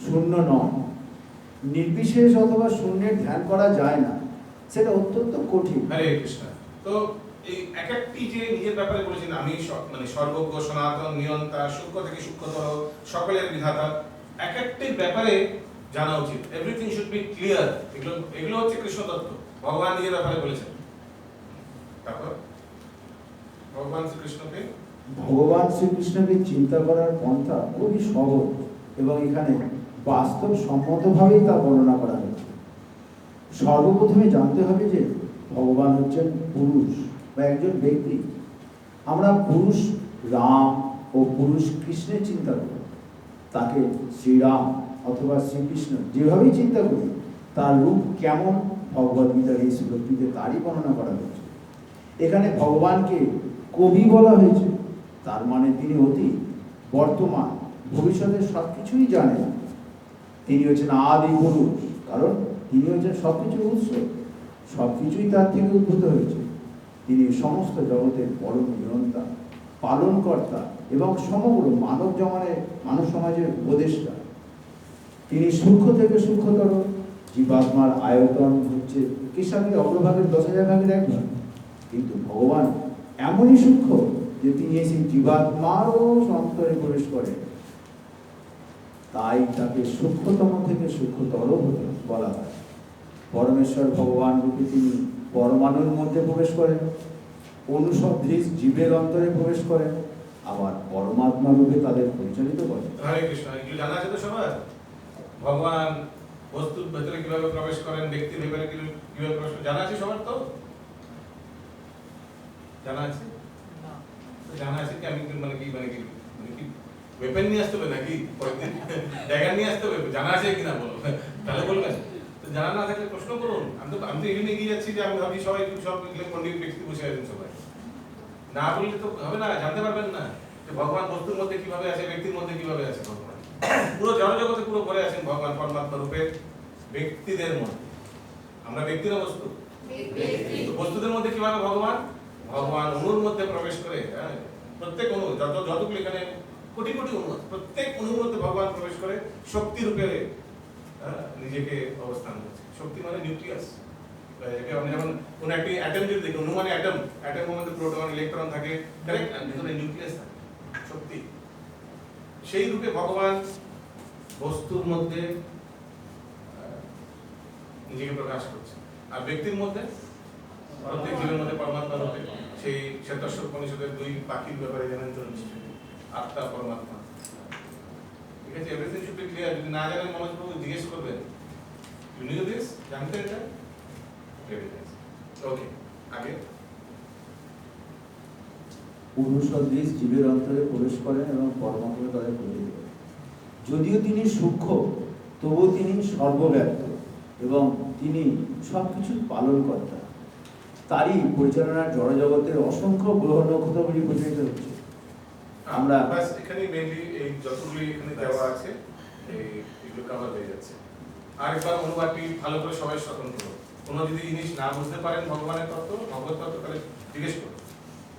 শূন্য নন। নির্বিশেষ অথবা শূন্যের ধ্যান করা যায় না, সেটা অত্যন্ত কঠিন। হরে কৃষ্ণ। তো এই এক একটি যে নিজের ব্যাপারে বলেছেন, আমি মানে সর্বজ্ঞ, সনাতন, নিয়ন্তা, সূক্ষ্ম থেকে সূক্ষ্মতর, সকলের বিধাতা, এক একটির ব্যাপারে জানা উচিত। Everything should be clear. এগুলো হচ্ছে কৃষ্ণ তত্ত্ব, ভগবান নিজের ব্যাপারে বলেছেন। তারপর ভগবান শ্রীকৃষ্ণকে চিন্তা করার পন্থা খুবই সহজ এবং এখানে বাস্তব সম্মতভাবেই তা বর্ণনা করা হয়েছে। সর্বপ্রথমে জানতে হবে যে ভগবান হচ্ছেন পুরুষ বা একজন ব্যক্তি। আমরা পুরুষ রাম ও পুরুষ কৃষ্ণের চিন্তা করি, তাকে শ্রীরাম অথবা শ্রীকৃষ্ণ যেভাবেই চিন্তা করি, তার রূপ কেমন ভগবদ্গীতার এই শ্লোকটিতে তারই বর্ণনা করা হয়েছে। এখানে ভগবানকে কবি বলা হয়েছে, তার মানে তিনি অতীত, বর্তমান, ভবিষ্যতের সব কিছুই জানেন। তিনি হচ্ছেন আদি পুরুষ, কারণ তিনি হচ্ছেন সব কিছুর উৎস, সব কিছুই তার থেকে উদ্ভূত হয়েছে। তিনি সমস্ত জগতের পরম নিয়ন্তা, পালনকর্তা এবং সমগ্র মানব সমাজের উপদেষ্টা। তিনি সূক্ষ্ম থেকে সূক্ষ্মতর। জীবাত্মার আয়তন হচ্ছে কেশাকের অগ্রভাগের 10,000 ভাগের 1 ভাগ, কিন্তু ভগবান এমনই সূক্ষ্ম যে তিনি এসে জীবাত্মারও অন্তরে প্রবেশ করেন। তাই তাকে সূক্ষ্মতম থেকে সূক্ষ্মতর হতে বলা হয়। পরমেশ্বর ভগবান রূপে তিনি পরমাণুর মধ্যে প্রবেশ করেন, অনুসদৃশ জীবের অন্তরে প্রবেশ করেন, আবার পরমাত্মা রূপে তাদের পরিচালিত করেন। হরে কৃষ্ণ। এগুলো জানা আছে তো সবার? ভগবান বস্তুর ভেতরে কিভাবে প্রবেশ করেন, ব্যক্তির ভেতরে কিভাবে প্রবেশ করেন, জানা আছে সবার? তো জানা আছে? জানা আছে কি? আমি মানে কি ওয়েপেন নিয়ে আসতে হবে নাকি? কয়েকদিন ড্যাগার নিয়ে আসতে হবে? জানা আছে কিনা বলো, তাহলে বলবেন। তো জানা না থাকলে প্রশ্ন করুন। আমি তো এখানে এগিয়ে যাচ্ছি যে আমি ভাবি সবাই সব পণ্ডিত ব্যক্তি বসে আছেন সবাই। না বললে তো হবে না, জানতে পারবেন না যে ভগবান বস্তুর মধ্যে কিভাবে আছে, ব্যক্তির মধ্যে কিভাবে আছে। ভগবান পুরো জড়জগতে পুরো ভরে আছেন ভগবান পরমাত্মা রূপে ব্যক্তিদের মধ্যে। আমরা ব্যক্তিরা বস্তু, বস্তুদের মধ্যে কিভাবে ভগবান অণুর মধ্যে প্রবেশ করে। প্রত্যেক অণু, যতগুলো এখানে কোটি কোটি অণু, প্রত্যেক অণুর মধ্যে ভগবান প্রবেশ করে শক্তি রূপে নিজেকে অবস্থান করছে। শক্তি মানে নিউক্লিয়াস। আপনি যেমন কোন একটি অ্যাটম যদি দেখুন, অণু মানে অ্যাটম, অ্যাটমের মধ্যে প্রোটন ইলেকট্রন থাকে, কারেক্ট, আর ভিতরে নিউক্লিয়াস থাকে, শক্তি। সেই রূপে ভগবান বস্তুর মধ্যে নিজেকে প্রকাশ করছে। আর ব্যক্তির মধ্যে, প্রত্যেক জীবের মধ্যে পরমাত্মা রূপে। সেই শ্বেতাশ্বর উপনিষদের 2 পাখির ব্যাপারে জানেন তো নিশ্চয়ই, আত্মা পরমাত্মা। ঠিক আছে, এভরিথিং শুড বি ক্লিয়ার। যদি না জানেন মনোজ বাবু জিজ্ঞেস করবেন, ইউ নিউ দিস, জানতেন এটা? ওকে, আগে পুরুষদৃশ জীবের অন্তরে প্রবেশ করেন এবং পরমাত্মা তাদের পরিচালিত করেন। যদিও তিনি সূক্ষ্ম, তবুও তিনি সর্বব্যাপ্ত এবং তিনি সবকিছুর পালনকর্তা। তারই পরিচালনার জড়জগতের অসংখ্য গ্রহ নক্ষত্রগুলি পরিচালিত হচ্ছে। আমরা এখানে মেইনলি এই যতগুলি এখানে দেওয়া আছে এগুলো কভার হয়ে যাচ্ছে। আরেকবার অনুবাদটি ভালো করে সবাই শ্রবণ করুন। কোনো যদি জিনিস না বুঝতে পারেন ভগবানের তত্ত্ব, ভগবত তত্ত্ব, তাহলে জিজ্ঞেস করুন।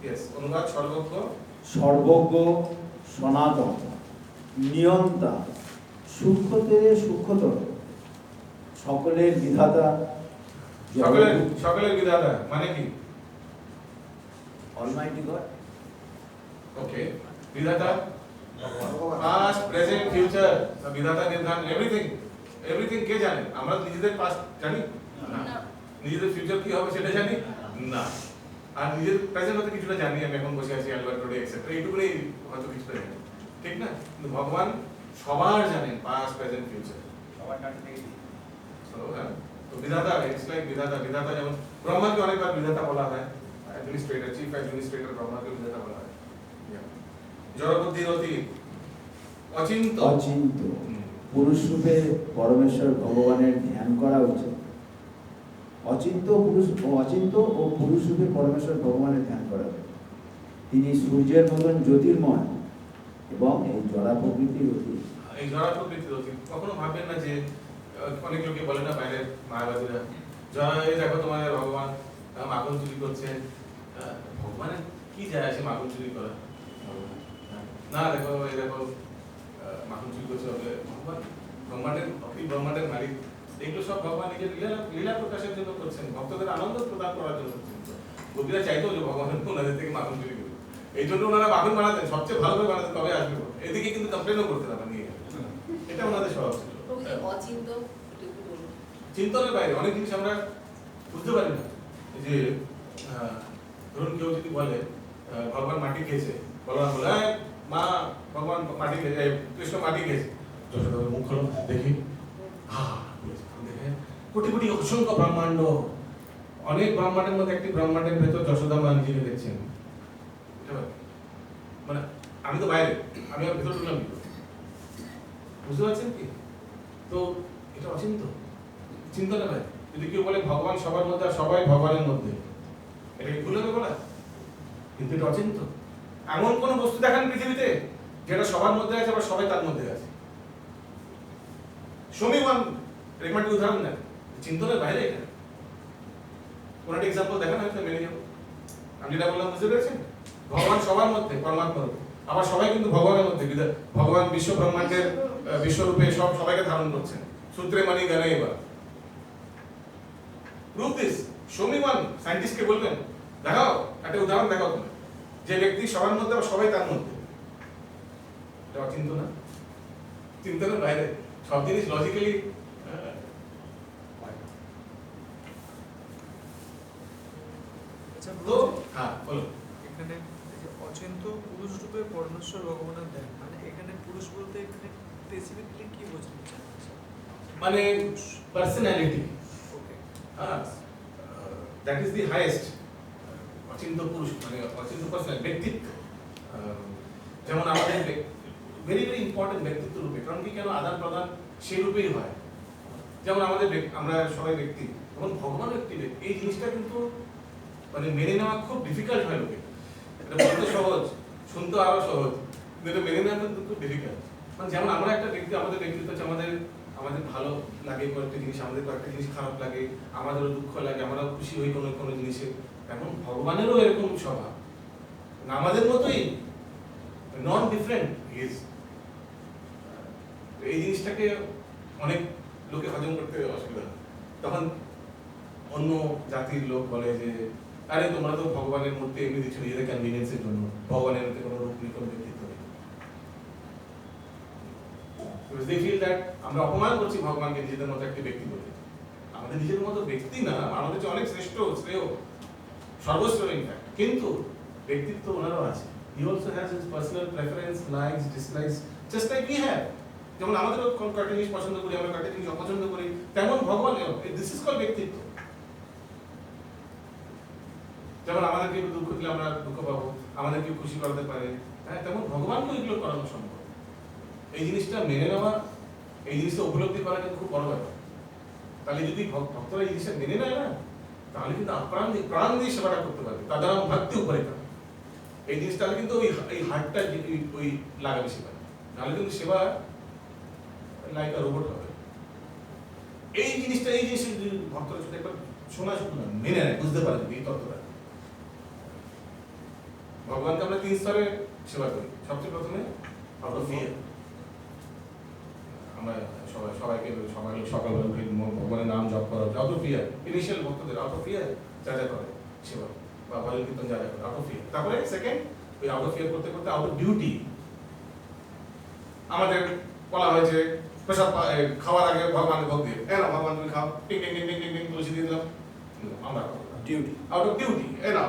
ইয়েস, অনুবাদ সর্বজ্ঞ, সনাতন, নিয়ন্তা, সূক্ষ্মতরে সূক্ষ্মতর, সকলের বিধাতা। সকলের বিধাতা মানে কি? Almighty god. ওকে, বিধাতা পাস্ট, প্রেজেন্ট, ফিউচার, বিধাতা নির্ধারণ, এভরিথিং কে জানে? আমরা নিজেদের পাস্ট জানি না, নিজেদের ফিউচার কি হবে সেটা জানি না, আর নিজের প্রেজেন্ট হতে কিছুটা জানি। আমি এখন বসে আছি অ্যালবার্ট রোডে এক্সেট্রা, এইটুকুই হয়তো কিছুটা জানি, ঠিক না? কিন্তু ভগবান সবার জানেন, পাস্ট, প্রেজেন্ট, ফিউচার, সবার জানেন। তো বিধাতা, ইটস লাইক বিধাতা যেমন ব্রহ্মাকে অনেকবার বিধাতা বলা হয়, অ্যাডমিনিস্ট্রেটর, চিফ অ্যাডমিনিস্ট্রেটর ব্রহ্মাকে বিধাতা বলা হয়। জড়বুদ্ধির অতীত, অচিন্ত। পুরুষ রূপে পরমেশ্বর ভগবানের ধ্যান করা উচিত। অচিন্ত ও পুরুষ রূপে পরমেশ্বর ভগবানের ধ্যান করা উচিত। তিনি সূর্যের মতন জ্যোতির্ময় এবং এই জড়া প্রকৃতির অতীত। এই জড়া প্রকৃতির অতীত। কখনো ভাববেন না যে অনেক লোকে বলে না বাইরের মায়াবাদীরা, এই দেখো তোমার ভগবান মাখন চুরি করছে, ভগবানের কি যায় আসে মাখন চুরি করা? না, দেখো এই দেখো মাখন চুরি করছে, ভগবান ব্রহ্মাণ্ডের মালিক। এগুলো সব ভগবান নিজের লীলা প্রকাশের জন্য করছেন, ভক্তদের আনন্দ প্রদান করার জন্য করছেন। গোপীরা চাইতো যে ভগবান ওনাদের থেকে মাখন চুরি করবে, এই জন্য ওনারা মাখন বানাতেন, সবচেয়ে ভালো করে বানাতেন, তবে আসবে। এদিকে কিন্তু কমপ্লেনও করতেন আবার নিয়ে, এটা ওনাদের স্বভাব ছিল। চিন্তনের বাইরে অনেক জিনিস আমরা বুঝতে পারি না। যে ধরুন কেউ যদি বলে ভগবান মাটি খেয়েছে, বলবান বলে মা ভগবান মাটি খেয়েছে, কৃষ্ণ মাটি খেয়েছে, যশোদার মুখ খোলো দেখি, দেখে কোটি কোটি অসংখ্য ব্রহ্মাণ্ড, অনেক ব্রহ্মাণ্ডের মধ্যে একটি ব্রহ্মাণ্ডের ভেতর যশোদা মা নিজেকে দেখছেন। মানে আমি তো বাইরে, আমি আর ভেতর ঢুকলাম, বুঝতে পারছেন কি? তো এটা অচিন্ত, চিন্তা না ভাই। যদি কেউ বলে ভগবান সবার মধ্যে আর সবাই ভগবানের মধ্যে, এটা কি ভুল হবে বলা? কিন্তু এটা অচিন্ত। এমন কোন বস্তু দেখান পৃথিবীতে যেটা সবার মধ্যে আছে আবার সবাই তার মধ্যে আছে? সমীবন রেকমেন্ড উদাহরণ দেন, চিন্তনের বাইরে এটা। কোন একটা এক্সাম্পল দেখান, হয়তো মেনে যাবো। আমি যেটা বললাম বুঝতে পেরেছেন? ভগবান সবার মধ্যে, পরমাত্মা রূপে, আবার সবাই কিন্তু ভগবানের মধ্যে। ভগবান বিশ্ব ব্রহ্মাণ্ডের বিশ্বরূপে সবাইকে ধারণ করছেন। সূত্রে মানি জ্ঞানে এবার prove this. Show me one. সায়েন্টিস্টকে বলবেন দেখাও, একটা উদাহরণ দেখাও তুমি, যে ব্যক্তি সবার মধ্যে আবার সবাই তার মধ্যে। এটা অচিন্ত না? চিন্তনের বাইরে সব জিনিস লজিক্যালি। আচ্ছা তো হ্যাঁ বলো। এখানে এই যে অচিন্ত পুরুষ রূপে পরমেশ্বর ভগবানের দেন, মানে এখানে পুরুষ বলতে এখানে স্পেসিফিকলি কি বোঝানো চান? মানে পার্সোনালিটি। ওকে, হ্যাঁ, দ্যাট ইজ দি হাইয়েস্ট। অচিন্ত পুরুষ মানে অচিন্ত পার্সোনাল, ব্যক্তিত্ব। যেমন আমাদের ভেরি ভেরি ইম্পর্টেন্ট ব্যক্তিত্ব রূপে, কারণ কি কেন আদান প্রদান সেই রূপেই হয়। যেমন আমাদের আমরা সবাই ব্যক্তি, এবং ভগবান একটি ব্যক্তি। এই জিনিসটা কিন্তু মানে মেনে নেওয়া খুব ডিফিকাল্ট হয় লোকে। এটা বলতে সহজ, শুনতে আরো সহজ, কিন্তু এটা মেনে নেওয়া কিন্তু খুব ডিফিকাল্ট। মানে যেমন আমরা একটা ব্যক্তি, আমাদের ব্যক্তিত্ব হচ্ছে আমাদের ভালো লাগে কয়েকটা জিনিস, আমাদের কয়েকটা জিনিস খারাপ লাগে, আমাদেরও দুঃখ লাগে, আমরাও খুশি হই কোনো কোনো জিনিসে। এখন ভগবানেরও এরকম স্বভাব, আমাদের মতোই, নন ডিফারেন্ট ইজ। এই জিনিসটাকে অনেক লোকে হজম করতে অসুবিধা হয়। তখন অন্য জাতির লোক বলে যে আরে তোমরা তো ভগবানের মধ্যে এমনি দিচ্ছ নিজেদের কনভিনিয়েন্সের জন্য, ভগবানের মধ্যে কোনো রূপ নেই, কোনো ব্যক্তিত্ব নেই। They feel that আমরা অপমান করছি ভগবানকে নিজেদের মতো একটি ব্যক্তি বলে। আমাদের নিজের মতো ব্যক্তি না, আমাদের চেয়ে অনেক শ্রেষ্ঠ, শ্রেয়, সর্বশ্রেষ্ঠ ইনফ্যাক্ট, কিন্তু ব্যক্তিত্ব ওনারও আছে। He also has his personal preference, likes, dislikes, just like we have. যেমন আমাদেরও কয়েকটা জিনিস পছন্দ করি, আমরা কয়েকটা জিনিস অপছন্দ করি, তেমন ভগবানেরও। দিস ইজ কল্ড ব্যক্তিত্ব। যেমন আমাদেরকে দুঃখ দিলে আমরা দুঃখ পাবো, আমাদেরকে খুশি করাতে পারে, হ্যাঁ, তেমন ভগবানকেও এগুলো করানো সম্ভব। এই জিনিসটা মেনে নেওয়া, এই জিনিসটা উপলব্ধি করা কিন্তু খুব বড় ব্যাপার। তাহলে যদি ভক্তরা এই জিনিসটা মেনে নেয় না, তাহলে কিন্তু প্রাণ দিয়ে সেবাটা করতে পারবে, তাদের ভক্তি উপরে। এই জিনিসটা কিন্তু ওই হার্টটা ওই লাগাবে সেবা, নাহলে কিন্তু সেবা লাইক আ রোবট হবে। এই জিনিসটা ভক্তরা যদি একবার শোনা শুধু না, মেনে নেয়, বুঝতে পারে এই তত্ত্বটা। ভগবানকে আমরা 3 স্তরে সেবা করি। সবচেয়ে প্রথমে আউট অফ ফিয়ার, আমরা সবাইকে সকালবেলা উঠে ভগবানের নাম জপ করা, আউট অফ ফিয়ার। ইনিশিয়াল ভক্তদের আউট অফ ফিয়ার যা যা করে সেবা বা ভজন কীর্তন যা যা করে আউট অফ ফিয়ার। তারপরে সেকেন্ড, ওই আউট অফ ফিয়ার করতে করতে আউট অফ ডিউটি। আমাদের বলা হয়েছে প্রসাদ খাওয়ার আগে ভগবানের ভোগ দিয়ে, না ভগবান তুমি খাও, টিং টিং টিং টিং টিং টিং তুলসী দিয়ে দিলাম, আমরা ডিউটি, আউট অফ ডিউটি, এনা।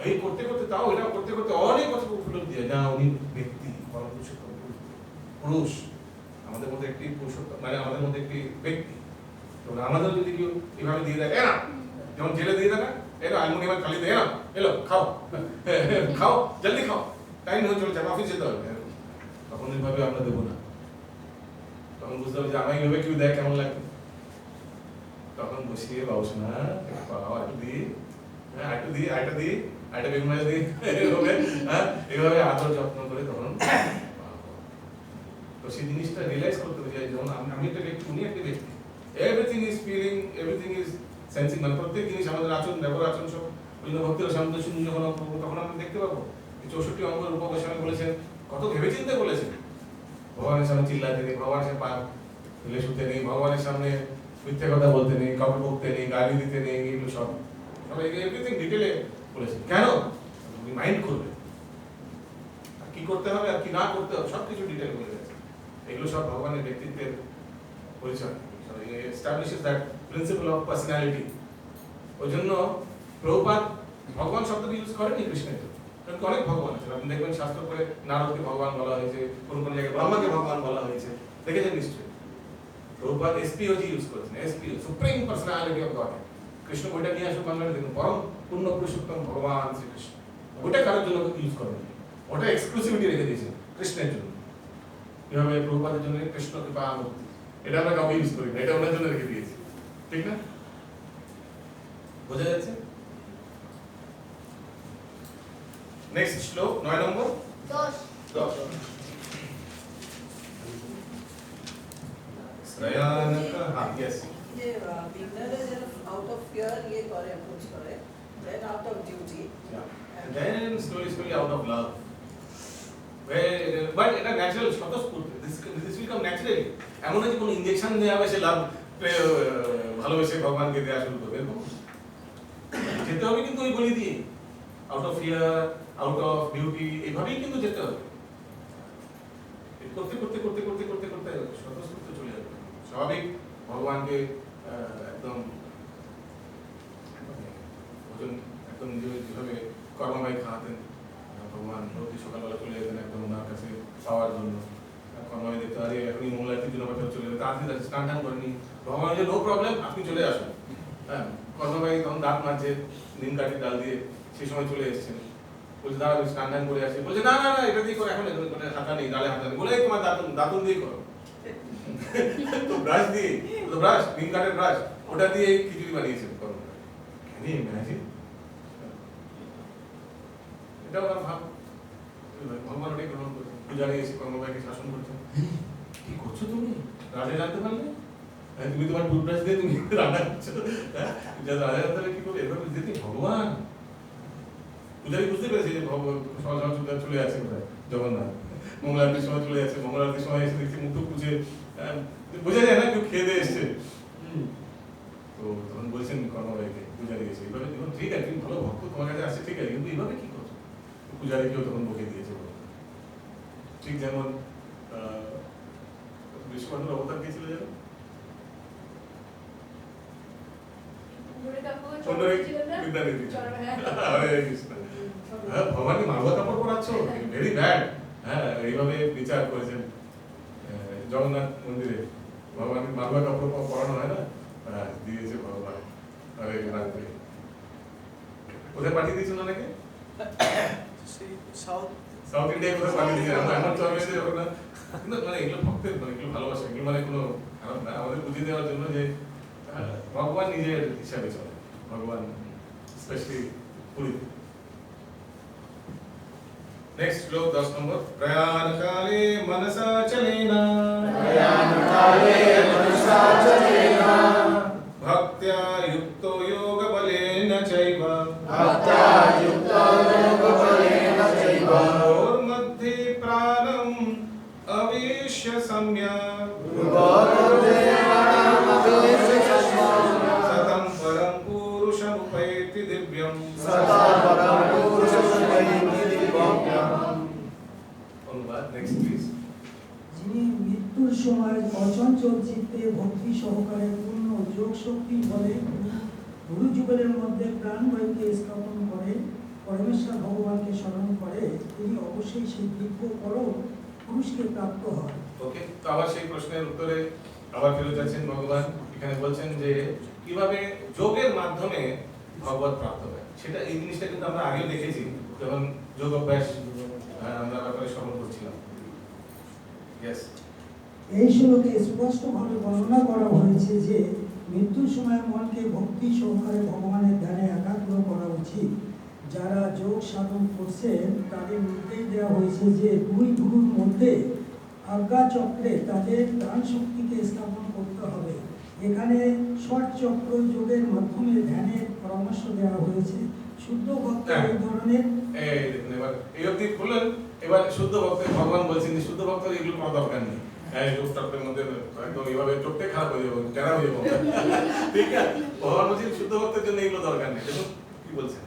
এই করতে করতে, তাও এটা করতে করতে অনেক কথা উপলব্ধি হয়, না উনি ব্যক্তি, পরম পুরুষ, আমাদের মধ্যে একটি পুরুষোত্তম, মানে আমাদের মধ্যে একটি ব্যক্তি। আমাদের যদি কেউ এভাবে দিয়ে দেয়, এনা, যেমন জেলে দিয়ে দেয় না, এলো অ্যালুমিনিয়ামের থালি দিয়ে, এনা এলো খাও, খাও জলদি খাও, টাইম হয়ে চলে যাবে, অফিস যেতে হবে, তখন এইভাবে আমরা দেবো না। তখন বুঝতে হবে যে আমায় এইভাবে কেউ দেয় কেমন লাগে। তখন বসিয়ে বাবুসোনা পাও একটু দিয়ে, হ্যাঁ একটু দিয়ে, আরেকটা দিয়ে, আরেকটা বেগুন ভাজা দিয়ে, এইভাবে আদর যত্ন করে তখন। তো সেই জিনিসটা রিয়েলাইজ করতে হবে, যেমন আমি একটা ব্যক্তি, উনি একটা ব্যক্তি, everything is feeling, everything is sensing, মানে প্রত্যেক জিনিস আমাদের আচরণ, ব্যবহার আচরণ সব ভক্তির শান্ত শুনি যখন তখন আমরা দেখতে পাবো 64 অঙ্গ রূপ গোস্বামী বলেছেন, কত ভেবেচিন্তে বলেছেন। ভগবানের সামনে চিল্লাতে নেই, ভগবানের সামনে পা তুলে শুতে নেই, ভগবানের সামনে মিথ্যে কথা বলতে নেই, কাউকে বকতে নেই, গালি দিতে নেই, এগুলো সব এভরিথিং ডিটেলে বলেছেন। কেন? তুমি মাইন্ড করবে কি করতে হবে আর কি না করতে হবে, সবকিছু ডিটেল বলে গেছে। এগুলো সব ভগবানের ব্যক্তিত্বের পরিচয়, establishes that principle of personality. ওই জন্য প্রভুপাদ ভগবান শব্দটি ইউজ করেনি কৃষ্ণের, কারণ অনেক ভগবান আছে। আপনি দেখবেন শাস্ত্র করে নারদকে ভগবান বলা হয়েছে, কোন কোন জায়গায় ব্রহ্মাকে ভগবান বলা হয়েছে, দেখেছেন নিশ্চয়ই। প্রভুপাদ এসপিওজি ইউজ করেছেন, SPO, supreme personality of god. Krishna বইটা নিয়ে আসুন বাংলাতে, দেখুন পরম পূর্ণ পুরুষোত্তম ভগবান শ্রীকৃষ্ণ। ওটা কারোর জন্য ইউজ করেন, ওটা এক্সক্লুসিভিটি রেখে দিয়েছেন কৃষ্ণের জন্য। কিভাবে প্রভুপাদের জন্য কৃষ্ণ কৃপা মুক্তি, এটা আমরা কাউকে ইউজ করি না, এটা ওনার জন্য রেখে দিয়েছি, ঠিক না? বোঝা যাচ্ছে? নেক্সট শ্লোক 9 নম্বর 10 শ্রয়ানকা হ্যাঁ यस যে বিগনারে যেন আউট অফ ফিয়ার ইয়ে করে অ্যাপ্রোচ করে then out of duty and then slowly out of love but এটা ন্যাচারাল স্বতঃস্ফূর্ত this will come naturally এমন না যে কোনো ইনজেকশন দেয়া হবে সে লাভ ভালোবেসে ভগবানকে দেয়া শুরু করবে এরকম যেতে হবে কিন্তু ওই বলি দিয়ে out of fear out of beauty এইভাবেই কিন্তু যেতে হবে করতে করতে করতে করতে করতে করতে স্বতঃস্ফূর্ত চলে যাবে স্বাভাবিক ভগবানকে একদম ভোজন একদম যেভাবে কর্মময় খাওয়াতেন ভগবান প্রতি সকালবেলা চলে যেতেন একদম ওনার কাছে পাওয়ার জন্য কর্মময় দেখতে আরে এখনই মঙ্গলারতির জন্য কোথাও চলে যেতে তাড়াতাড়ি যাচ্ছে স্নান টান করেনি ভগবান যে নো প্রবলেম আপনি চলে আসুন হ্যাঁ কর্মময় তখন দাঁত মারছে নিম কাঠের ডাল দিয়ে সেই সময় চলে এসেছেন বলছে দাঁড়া আমি স্নান টান করে আসি বলছে না না না এটা দিয়ে করো এখন হাতা নেই ডালে হাতা নেই বলে তোমার দাঁতুন দিয়ে করো তো ব্রাশ দিয়ে তো ব্রাশ নিম কাঠের ব্রাশ ওটা দিয়ে খিচুড়ি বানিয়েছেন কর্ম ক্যান ইউ ইমাজিন এটাও আর ভাব ভগবান ওটাই গ্রহণ করছেন পূজারি এসে কর্মবাইকে শাসন করছেন কি করছো তুমি রাজা জানতে পারলে তুমি তোমার টুথব্রাশ দিয়ে তুমি রান্না করছো হ্যাঁ রাজা জানতে পারলে কি করবে এভাবে দিদি ভগবান পূজারি বুঝতে পেরেছে যে সহজ সহজ চলে আছে কোথায় জগন্নাথ মঙ্গলারতির সময় চলে যাচ্ছে মঙ্গলারতির সময় এসে দেখছি মুখ পুছে বোঝা যায় না কেউ খেয়ে দিয়ে এসছে তো তখন বলছেন কর্মবাইকে পূজারি এসে এইভাবে দেখুন ঠিক আছে তুমি ভালো ভক্ত তোমার কাছে আসছে ঠিক আছে কিন্তু এইভাবে কি করছো পূজারি কেউ তখন বকে দিয়েছে ঠিক যেমন বিশ্বকর্মার অবতার কে ছিল যেন ভগবানকে মারুয়া কাপড় পরাচ্ছ ভেরি ব্যাড হ্যাঁ এইভাবে বিচার করেছেন জগন্নাথ মন্দিরে ভগবানকে মারুয়া কাপড় পরানো হয় না দিয়েছে ভগবান আরে রাত্রে কোথায় পাঠিয়ে দিয়েছিল নাকি সাউথ ইন্ডিয়া কোথায় পাঠিয়ে দিয়েছে এমন চলছে যখন না কিন্তু মানে এগুলো ভক্তের মানে এগুলো ভালোবাসা এগুলো মানে কোনো খারাপ না আমাদের বুঝিয়ে দেওয়ার জন্য যে ভগবান নিজের হিসাবে চলে ভগবান স্পেশালি পুরীতে नेक्स्ट श्लोक 10 नंबर प्रयाण काले मनसा चलेना भक्त्या युक्तो योग बलेन चैव और मध्ये प्राणम अवेश्य सम्यक् सतं परं पुरुषमुपैति दिव्यं नेक्स्ट प्लीज যিনি মৃত্যুর সময় অচঞ্চল চিত্তে ভক্তি সহকারে পূর্ণ যোগ শক্তি বলে গুরু যুগলের মধ্যে প্রাণবায়ুকে স্থাপন করে পরমেশ্বর ভগবানকে স্মরণ করে তিনি অবশ্যই সেই দিব্য পরম পুরুষকে প্রাপ্ত হয় ওকে তো আবার সেই প্রশ্নের উত্তরে আবার ফেরত যাচ্ছেন ভগবান এখানে বলছেন যে কিভাবে যোগের মাধ্যমে ভগবত প্রাপ্ত হয় সেটা এই জিনিসটা কিন্তু আমরা আগেও দেখেছি যখন যোগ অভ্যাস আমরা ব্যাপারে স্মরণ করছিলাম यस এই শ্লোকে স্পষ্টভাবে বর্ণনা করা হয়েছে যে মৃত্যুর সময় মনকে ভক্তি সহকারে ভগবানের ধ্যানে একাগ্র করা উচিত যারা যোগ সাধন করছেন তাদের নির্দেশ দেওয়া হয়েছে যে দুই গুরুর মধ্যে আজ্ঞা চক্রে তাদের প্রাণ শক্তিকে স্থাপন করতে হবে এখানে ষট চক্র যোগের মাধ্যমে ধ্যানের পরামর্শ দেওয়া হয়েছে শুদ্ধ ভক্ত এই ধরনের এই দেখুন এবার এই অবধি বললেন এবার শুদ্ধ ভক্তের ভগবান বলছেন যে শুদ্ধ ভক্তের এগুলো কোনো দরকার নেই হ্যাঁ যোগ চক্রের মধ্যে একদম এইভাবে চোখটাই খারাপ হয়ে যাবে টেরা হয়ে যাবে ঠিক আছে ভগবান বলছেন শুদ্ধ ভক্তের জন্য এগুলো দরকার নেই দেখুন কি বলছেন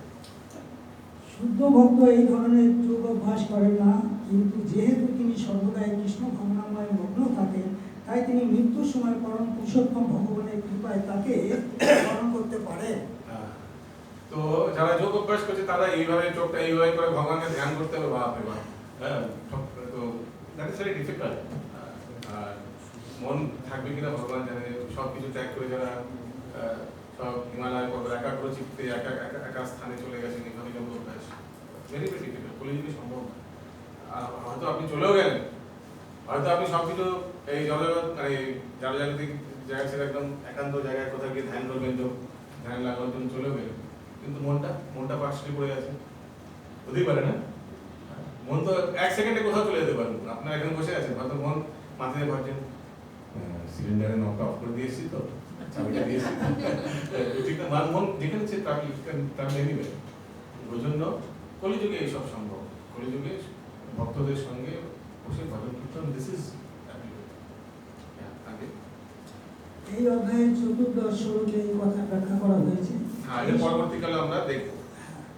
শুদ্ধ ভক্ত এই ধরনের যোগ অভ্যাস করেন না কিন্তু যেহেতু তিনি সর্বদাই কৃষ্ণ ভাবনাময় মগ্ন থাকেন তাই তিনি মৃত্যুর সময় পরম পুরুষোত্তম ভগবানের কৃপায় তাকে স্মরণ করতে পারে তো যারা যোগ অভ্যাস করছে তারা এইভাবে চোখটা এইভাবে করে ভগবানকে ধ্যান করতে হবে বাপ রে বাপ হ্যাঁ তো দ্যাট ইজ ভেরি ডিফিকাল্ট আর মন থাকবে কিনা ভগবান জানে সব কিছু ত্যাগ করে যারা সব হিমালয় পর্বত একাগ্র চিত্তে একা স্থানে চলে গেছেন এখানে যোগ অভ্যাস ভেরি ভেরি ডিফিকাল্ট বলে যদি সম্ভব হয়তো আপনি চলেও গেলেন হয়তো আপনি সব কিছু এই জগৎ এই জড়জাগতিক জায়গা ছেড়ে একদম একান্ত জায়গায় কোথাও গিয়ে ধ্যান করবেন যোগ ধ্যান লাগানোর জন্য চলেও গেলেন কিন্তু মনটা পাশে পড়ে আছে হতেই পারে না মন তো এক সেকেন্ডে কোথাও চলে যেতে পারেন। আপনার এখানে বসে আছেন, হয়তো মন মাথায় ভাবছেন সিলিন্ডারে নকটা অফ করে দিয়েছি তো, চাবিটা দিয়েছি, ঠিক না? মন যেখানে সে ট্রাভেল এনিওয়ে। ওই জন্য কলিযুগে এইসব সম্ভব, কলিযুগে ভক্তদের সঙ্গে বসে ভজন কীর্তন, দিস ইজ আগে। এই অধ্যায়ের চতুর্দশ শ্লোকে এই কথা ব্যাখ্যা করা হয়েছে। হ্যাঁ, এর পরবর্তীকালে আমরা দেখব।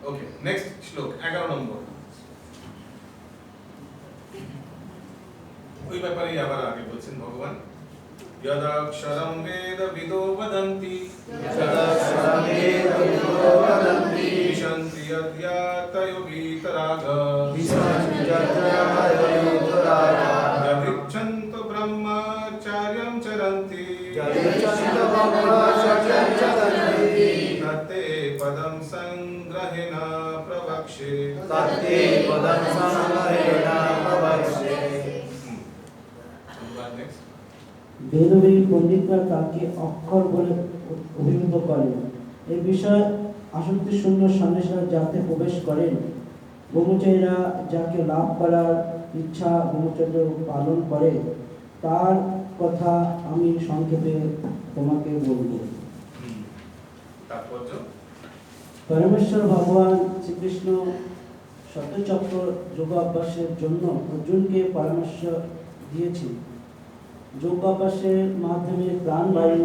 ওকে, নেক্সট শ্লোক 11 নম্বর। ওই ব্যাপারেই আবার আগে বলছেন ভগবান, যদাক্ষরম বেদ বিদো বদন্তি, যদাক্ষরম বেদ বিদো বদন্তি, বিশন্তি অধ্যাতয়ো বিতরাগ, বিশন্তি অধ্যাতয়ো বিতরাগ, যদিচ্ছন্তু ব্রহ্মচার্যং চরন্তি, যদিচ্ছন্তু ব্রহ্মচার্যং চরন্তি, ততে পদম সংগ্रहेण প্রবক্ষ্যে, ততে পদম সংগ্रहेণ প্রবক্ষ্যে। বেদবিদ পণ্ডিতরা তাকে অক্ষর বলে অভিহিত করেন। এই বিষয়ে আসক্তি শূন্য সন্ন্যাসীরা যাতে প্রবেশ করেন, ব্রহ্মচারীরা যাকে লাভ করার ইচ্ছা ব্রহ্মচর্য পালন করে, তার কথা আমি সংক্ষেপে তোমাকে বলব। পরমেশ্বর ভগবান শ্রীকৃষ্ণ শতচক্র যোগ অভ্যাসের জন্য অর্জুনকে পরামর্শ দিয়েছেন। যোগ অভ্যাসের মাধ্যমে প্রাণবায়ু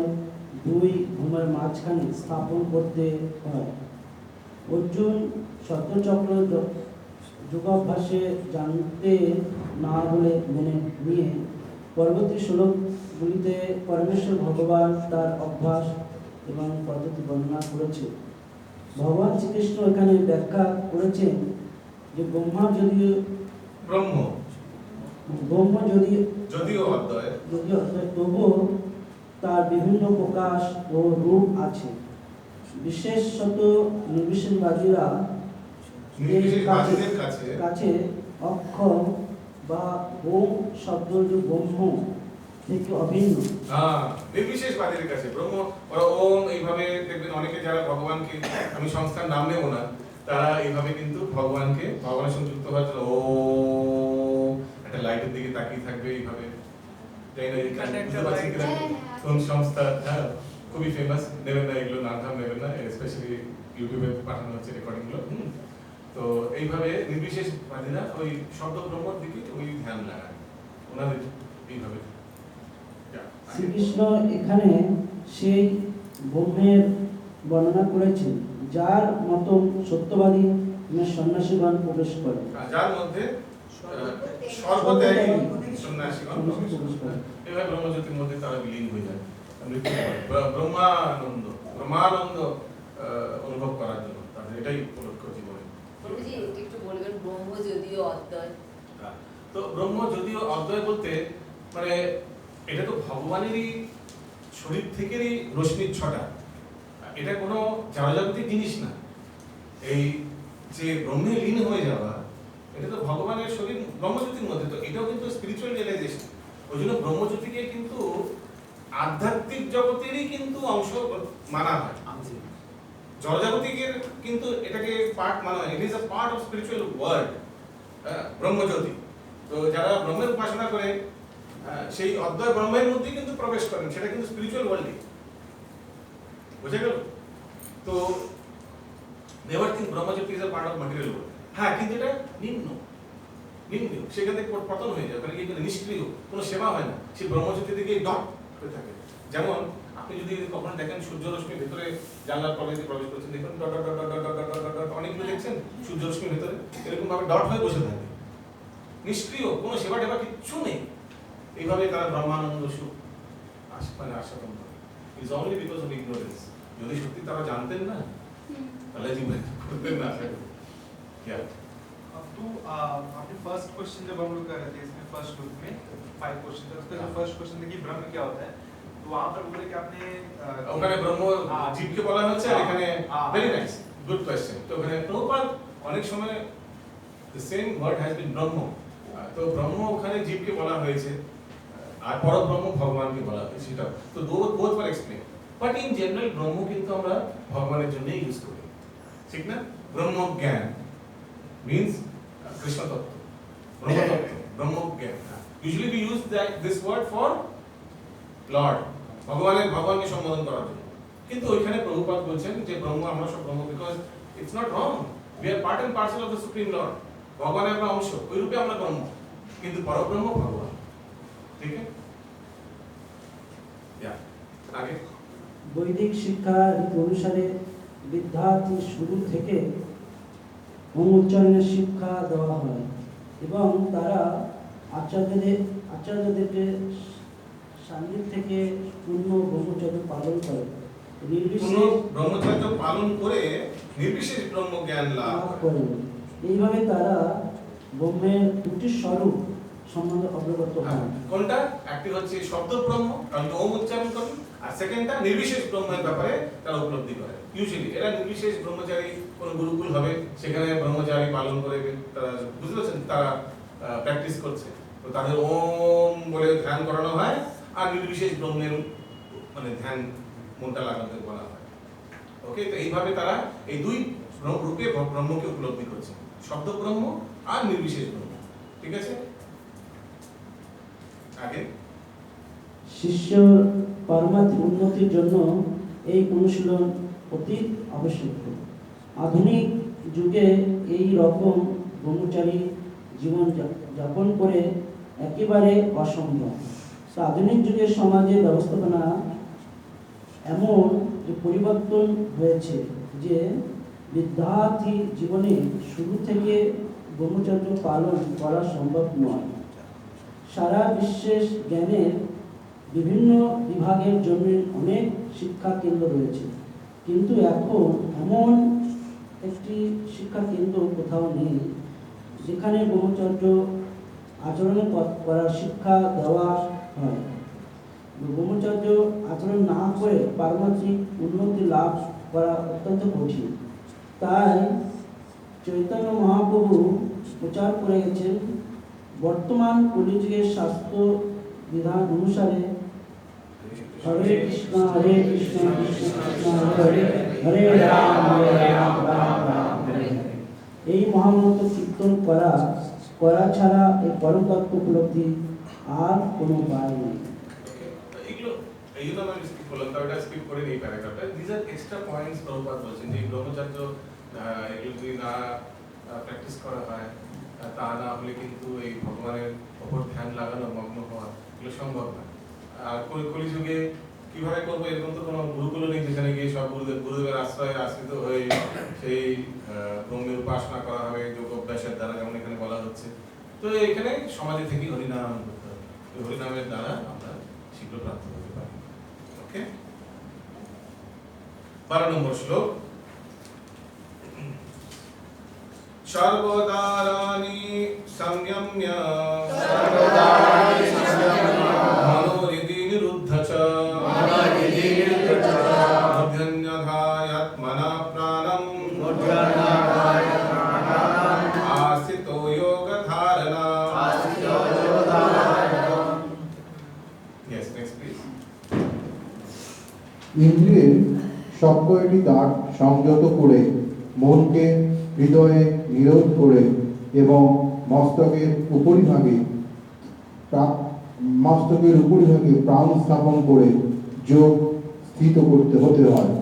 দুই ভূমের মাঝখানে স্থাপন করতে হয়। অর্জুন শতচক্র যোগাভ্যাসে জানতে না বলে মেনে নিয়ে পরবর্তী শ্লোকগুলিতে পরমেশ্বর ভগবান তার অভ্যাস এবং পদ্ধতি বর্ণনা করেছে। ভগবান শ্রীকৃষ্ণ এখানে ব্যাখ্যা করেছেন যে ব্রহ্ম যদিও অদ্বয়, তবুও তার বিভিন্ন প্রকাশ ও রূপ আছে। বিশেষত নির্বিশেষবাদীরা কাছে অক্ষর বা ওম শব্দ ব্রহ্ম থেকে অভিন্ন। নির্বিশেষবাদীদের কাছে ব্রহ্ম, ওরা ওম এইভাবে দেখবেন, অনেকে যারা ভগবানকে, আমি সংস্থার নাম নেব না, তারা এইভাবে কিন্তু ভগবানের সঙ্গে যুক্ত হওয়ার জন্য ও একটা লাইটের দিকে তাকিয়ে থাকবে এইভাবে। কোন সংস্থা? হ্যাঁ, খুবই ফেমাস, নেবেন না এগুলো, নাম নেবেন না, স্পেশালি ইউটিউবে পাঠানো হচ্ছে রেকর্ডিং গুলো। তো এইভাবে নির্বিশেষবাদীরা ওই শব্দ ব্রহ্মর দিকে ওই ধ্যান লাগায়, ওনাদের এইভাবে। শ্রীকৃষ্ণ এখানে সেই ব্রহ্মের বর্ণনা করেছেন যার মতো সত্যবাদী সন্ন্যাসীগণ প্রবেশ করে, যার মধ্যে সর্বত্যাগী সন্ন্যাসীগণ প্রবেশ করে। এইভাবে ব্রহ্মজ্যোতির মধ্যে তারা বিলীন হয়ে যায়, ব্রহ্মানন্দ অনুভব করার জন্য তাদের এটাই লক্ষ্য জীবনে। একটু বলবেন ব্রহ্ম যদিও অদ্বয়। তো ব্রহ্ম যদিও অদ্বয় বলতে মানে এটা তো ভগবানেরই শরীর থেকেই রশ্মির ছটা, এটা কোনো জড়জাগতিক জিনিস না। এই যে ব্রহ্মে লীন হয়ে যাওয়া, এটা তো ভগবানের শরীর ব্রহ্মজ্যোতির মধ্যে, তো এটাও কিন্তু স্পিরিচুয়াল রিয়েলাইজেশন। ওই জন্য ব্রহ্মজ্যোতিকে কিন্তু আধ্যাত্মিক জগতেরই কিন্তু অংশ মানা হয়, জড়জাগতিকের কিন্তু এটাকে পার্ট মানা হয়। It is a part of spiritual world, Brahmajyoti. তো যারা ব্রহ্মের উপাসনা করে সেই অদ্বয় ব্রহ্মের মধ্যে কিন্তু প্রবেশ করেন, সেটা কিন্তু স্পিরিচুয়াল ওয়ার্ল্ডে, বুঝে গেল? তো never think Brahmajyoti is a part of material world. হ্যাঁ, কিন্তু এটা নিম্ন, সেখান থেকে পতন হয়ে যায়, ওখানে গিয়ে নিষ্ক্রিয়, কোনো সেবা হয় না, সেই ব্রহ্মজ্যোতি দিকে ডট হয়ে থাকে। যেমন আপনি যদি কখনো দেখেন সূর্য রশ্মি ভেতরে জানলার প্রবেশে প্রবেশ করছেন, দেখুন dot dot dot dot dot dot dot অনেকগুলো দেখছেন সূর্য রশ্মির ভেতরে এরকম ভাবে ডট হয়ে বসে থাকে, নিষ্ক্রিয়, কোনো সেবা টেবা কিচ্ছু নেই। এইভাবে তারা ব্রহ্মানন্দ সুখ মানে আস্বাদন করে। It's only because of ignorance. যদি সত্যি তারা জানতেন না তাহলে জীবনে করতেন না। तो आपने फर्स्ट क्वेश्चन जब हम लोग कर रहे थे इसमें फर्स्ट ग्रुप में 5 क्वेश्चन था, उसका जो फर्स्ट क्वेश्चन था कि ब्रह्म क्या होता है, तो वहां पर बोले कि आपने ওখানে ব্রহ্ম জীবকে বলা হচ্ছে, আর এখানে ভেরি নাইস, গুড কোশ্চেন। তো ওখানে প্রপার অনেক সময় the same word has been ব্রহ্ম, তো ব্রহ্ম ওখানে জীবকে বলা হয়েছে, আর পরব্রহ্ম ভগবানকে বলা হয়েছে, সেটা তো both for explain. But in general ব্রহ্ম কিন্তু আমরা ভগবানের জন্যই ইউজ করি, ঠিক না? ব্রহ্ম জ্ঞান মিন্স কৃষ্ণ তত্ত্ব, ব্রহ্মতত্ত্ব, ব্রহ্মজ্ঞান। Usually we use this word for Lord, ভগবানকে সম্বোধন করার জন্য। কিন্তু ওইখানে প্রভুপাদ বলছেন যে ব্রহ্ম, আমরা সব ব্রহ্ম, because it's not wrong, we are part and parcel of the supreme lord. ভগবানের আমরা অংশ, ওই রূপে আমরা ব্রহ্ম, কিন্তু পরব্রহ্ম ভগবান। ঠিক আছে? আগে বৈদিক শিক্ষা রীতি অনুসারে বিদ্যার্থী শুরু থেকে ওম উচ্চারণের শিক্ষা দেওয়া হয় এবং তারা আচার্যদেরকে সান্নিধ্য থেকে পূর্ণ ব্রহ্মচর্য পালন করে, ব্রহ্মচর্য পালন করে নির্বিশেষ ব্রহ্মজ্ঞান লাভ করে। এইভাবে তারা ব্রহ্মের দুটি স্বরূপ সম্বন্ধে অবগত হয়। কোনটা? একটি হচ্ছে শব্দ ব্রহ্ম, কারণ ওম উচ্চারণ করেন, আর সেকেন্ডটা নির্বিশেষ ব্রহ্মের ব্যাপারে তারা উপলব্ধি করে। ইউজুয়ালি এরা নির্বিশেষ ব্রহ্মচারী, কোন গুরুকুল হবে সেখানে ব্রহ্মচারী পালন করে তারা, বুঝতে পারছেন, তারা প্র্যাকটিস করছে, তো তাদের ওম বলে ধ্যান করানো হয় আর নির্বিশেষ ব্রহ্মের মানে ধ্যান মনটা লাগাতে বলা হয়। ওকে, তো এইভাবে তারা এই দুই রূপে ব্রহ্মকে উপলব্ধি করছে, শব্দ ব্রহ্ম আর নির্বিশেষ ব্রহ্ম। ঠিক আছে? আগে শিষ্য পারমার্থিক উন্নতির জন্য এই অনুশীলন অতি আবশ্যক। আধুনিক যুগে এই রকম ব্রহ্মচারী জীবন যাপন করে একেবারে অসম্ভব। আধুনিক যুগের সমাজের ব্যবস্থাপনা এমন যে পরিবর্তন হয়েছে যে বিদ্যার্থী জীবনে শুরু থেকে ব্রহ্মচর্য পালন করা সম্ভব নয়। সারা বিশ্বের জ্ঞানের বিভিন্ন বিভাগের জন্য অনেক শিক্ষা কেন্দ্র রয়েছে, কিন্তু এখন এমন একটি শিক্ষা কেন্দ্র কোথাও নেই যেখানে ব্রহ্মচর্য আচরণ করার শিক্ষা দেওয়া হয়। ব্রহ্মচর্য আচরণ না করে পারমার্থিক উন্নতি লাভ করা অত্যন্ত কঠিন। তাই চৈতন্য মহাপ্রভু প্রচার করে গেছেন, বর্তমান কলিযুগের শাস্ত্র বিধান অনুসারে হরে কৃষ্ণ কৃষ্ণ কৃষ্ণ হরে হরে রাম রাম রাম হরে। এই মহামন্ত্র কীর্তন করা ছাড়া এই পরম তত্ত্ব উপলব্ধি আর কোনো উপায় নেই। এগুলো এই জন্য আমি স্কিপ করলাম, তো এটা স্কিপ করে নেই প্যারাগ্রাফটা। This are extra points Prabhupada বলছেন যে ব্রহ্মচর্য এগুলো যদি না প্র্যাকটিস করা হয়, তা না হলে কিন্তু এই ভগবানের ওপর ধ্যান লাগানো, মগ্ন হওয়া, এগুলো সম্ভব না। আর কলিযুগে কিভাবে করবো, এরকম তো কোনো গুরুকুল নেই যেখানে গিয়ে সব গুরুদেবের আশ্রয়ে আশ্রিত হয়ে সেই ব্রহ্মের উপাসনা করা হবে যোগ অভ্যাসের দ্বারা, যেমন এখানে বলা হচ্ছে। তো এখানে সমাজে থেকে হরিনাম করতে হবে, হরিনামের দ্বারা আমরা শীঘ্র প্রাপ্ত হতে পারি। ওকে, 12 নম্বর শ্লোক। সর্বদারানি সংযম্য মনোহৃদি নিরুদ্ধ চ মধ্যন্যধায়াত্মনা প্রাণম আস্থিতো যোগধারণা। Yes, next please. ইন্দ্রিয়ের সবকয়টি দ্বার সংযত করে মনকে হৃদয়ে নিরোধ করে এবং মস্তকের উপরিভাগে প্রাণ স্থাপন করে যোগ স্থিত করতে হতে হয়।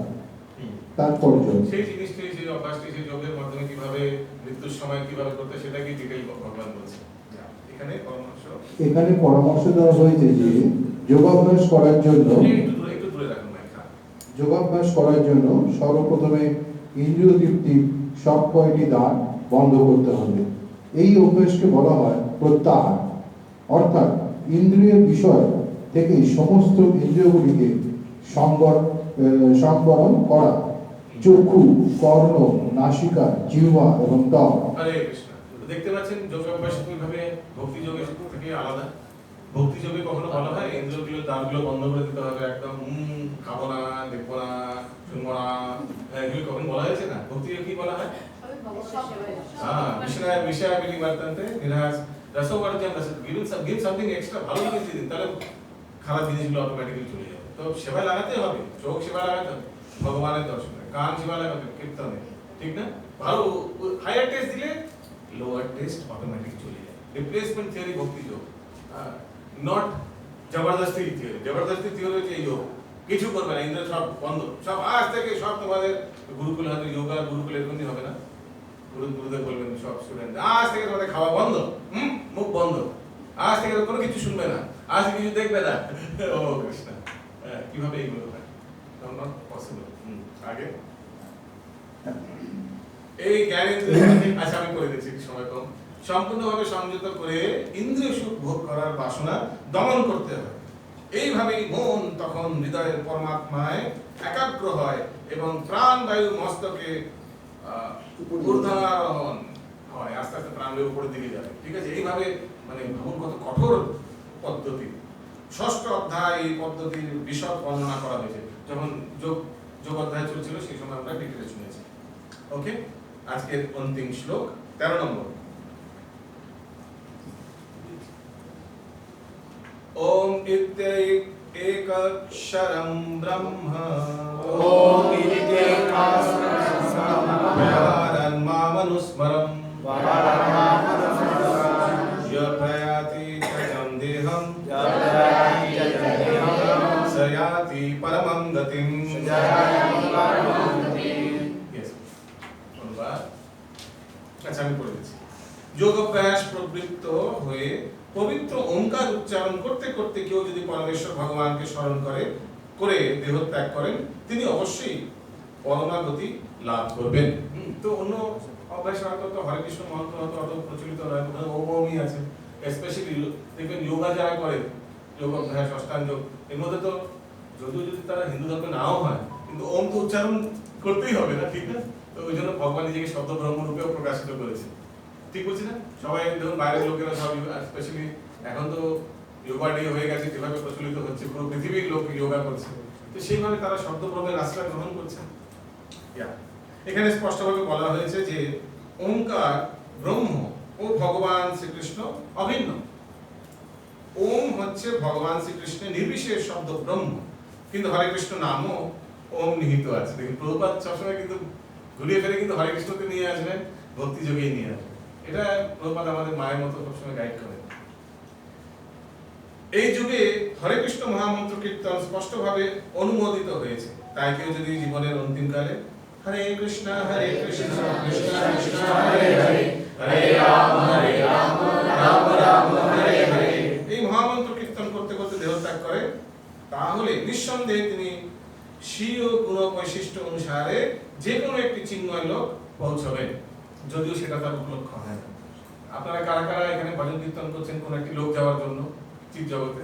তারপর সেই জিনিসটি, সেই অভ্যাসটি, সেই যোগের মাধ্যমে কিভাবে মৃত্যুর সময় কিভাবে করতে, সেটাকে ডিটেইল ভগবান বলছে। এখানে পরামর্শ দেওয়া হয়েছে যে যোগাভ্যাস করার জন্য সর্বপ্রথমে ইন্দ্রিয় তৃপ্তির সব কয়টি দ্বার বন্ধ করতে হবে। এই অভ্যাসকে বলা হয় প্রত্যাহার, অর্থাৎ ইন্দ্রিয় বিষয় থেকে সমস্ত ইন্দ্রিয়গুলিকে সংবরণ করা। চক্ষু, কর্ণ, নাসিকা, জিহ্বা এবং ত্বক। হরে কৃষ্ণ। দেখতে পাচ্ছেন যোগ অভ্যাস কিভাবে ভক্তি যোগের থেকে আলাদা। ভক্তি যোগে কখনো বলা হয় ইন্দ্রিয়গুলোর দ্বারগুলো বন্ধ করে দিতে হবে, একদম খাবো না, দেখবো না, শুনবো না, এগুলো কখন বলা হয়েছে না? ভক্তি যোগে কি বলা হয়? বিষয় বিনিবর্তন্তে নিরাস রসবর্জ্যম রস। গিভ সামথিং এক্সট্রা, ভালো জিনিস দিন, তাহলে খারাপ জিনিসগুলো অটোমেটিক্যালি চলে যাবে। তো সেবা লাগাতে হবে, চোখ সেবা লাগাতে হবে ভগবানের দর্শনে, কান সেবা লাগাতে হবে কীর্তনে, ঠিক না? ভালো হায়ার টেস্ট দিলে লোয়ার টেস্ট অটোমেটিক চলে যায়। রিপ্লেসমেন্ট থিওরি ভক্তি যোগ, নট জবরদস্তি থিওরি। জবরদস্তি থিওরি হচ্ছে এই যোগ, কিছু করবে না, ইন্দ্র সব বন্ধ, সব আজ থেকে সব তোমাদের গুরুকুল হয়তো যোগা গুরুকুল এরকমই হবে না, গুরুদেব বলবেন সব স্টুডেন্ট আজ থেকে তোমাদের খাওয়া বন্ধ, মুখ বন্ধ, আজ থেকে কোনো কিছু শুনবে না, আজ কিছু দেখবে না। ও কৃষ্ণ, কিভাবে এইগুলো হয়? Not possible. আগে এই জ্ঞানেন্দ্রিয়, আচ্ছা আমি করে দিচ্ছি, সময় কম, সম্পূর্ণভাবে সংযত করে ইন্দ্রিয় সুখ ভোগ করার বাসনা দমন করতে হয়। এইভাবেই মন তখন হৃদয়ের পরমাত্মায় একাগ্র হয় এবং প্রাণবায়ু মস্তকে ঊর্ধ্বারোহণ হয়, আস্তে আস্তে প্রাণবায়ু উপরের দিকে যাবে। ঠিক আছে, এইভাবে মানে ভাবুন কত কঠোর পদ্ধতি। ষষ্ঠ অধ্যায় এই পদ্ধতির বিশদ বর্ণনা করা হয়েছে, যখন যোগ অধ্যায় চলছিল সেই সময় আমরা ডিটেইলে শুনেছি। ওকে, আজকের অন্তিম শ্লোক 13 নম্বর। ওম ইত্যেকাক্ষরং ব্রহ্ম, ওম ইত্যেকাক্ষরং ব্রহ্ম, ব্যাহারং মামনুস্মরং, যপয়াতি তজং দেহং, সয়াতি পরমং গতিম। আচ্ছা আমি পড়ে দিচ্ছি। যোগ অভ্যাস প্রবৃত্ত হয়ে পবিত্র ওঙ্কার উচ্চারণ করতে করতে কেউ যদি পরমেশ্বর ভগবানকে স্মরণ করে দেহত্যাগ করেন, তিনি অবশ্যই পরমাগতি লাভ করবেন। তো অন্য অভ্যাস হয়তো হরে কৃষ্ণ মন্ত্র হয়তো অত প্রচলিত নয়, ওম ওমই আছে। স্পেশালি দেখবেন যোগা যারা করে, যোগ অভ্যাস অষ্টাঙ্গ, এর মধ্যে তো যদিও যদি তারা হিন্দু ধর্মে নাও হয়, কিন্তু ওম তো উচ্চারণ করতেই হবে না, ঠিক না? তো ওই জন্য ভগবান নিজেকে শব্দ ব্রহ্ম রূপেও প্রকাশিত করেছে। ঠিক বলছি না? সবাই ধরুন বাইরের লোকেরা সব, স্পেশালি এখন তো যোগা ডে হয়ে গেছে, যেভাবে প্রচলিত হচ্ছে, পুরো পৃথিবীর লোক যোগা করছে, তো সেইভাবে তারা শব্দ ব্রহ্মের আশ্রয় গ্রহণ করছে। এখানে স্পষ্টভাবে বলা হয়েছে যে ওঙ্কার ব্রহ্ম ও ভগবান শ্রীকৃষ্ণ অভিন্ন। ওম হচ্ছে ভগবান শ্রীকৃষ্ণের নির্বিশেষ শব্দ ব্রহ্ম, কিন্তু হরে কৃষ্ণ নামও ওম নিহিত আছে। দেখুন প্রভুপাদ সবসময় কিন্তু ঘুরিয়ে ফেলে কিন্তু হরে কৃষ্ণকে নিয়ে আসবেন, ভক্তি যোগেই নিয়ে আসবেন। এটা প্রভুপাদ আমাদের মায়ের মতো সবসময় গাইড করে। এই যুগে হরে কৃষ্ণ মহামন্ত্র কীর্তন স্পষ্টভাবে অনুমোদিত হয়েছে। তাই কেউ যদি জীবনের অন্তিমকালে হরে কৃষ্ণ কৃষ্ণ কৃষ্ণ হরে হরে, হরে রাম রাম রাম হরে হরে এই মহামন্ত্র কীর্তন করতে করতে দেহত্যাগ করে, তাহলে নিঃসন্দেহে তিনি স্বীয় গুণ বৈশিষ্ট্য অনুসারে যে কোনো একটি চিন্ময় লোক পৌঁছবেন, যদিও সেটা তার উপলক্ষ হয় না। আপনারা কারা কারা এখানে ভজন কীর্তন করছেন কোন একটি লোক যাওয়ার জন্য চিৎ জগতে?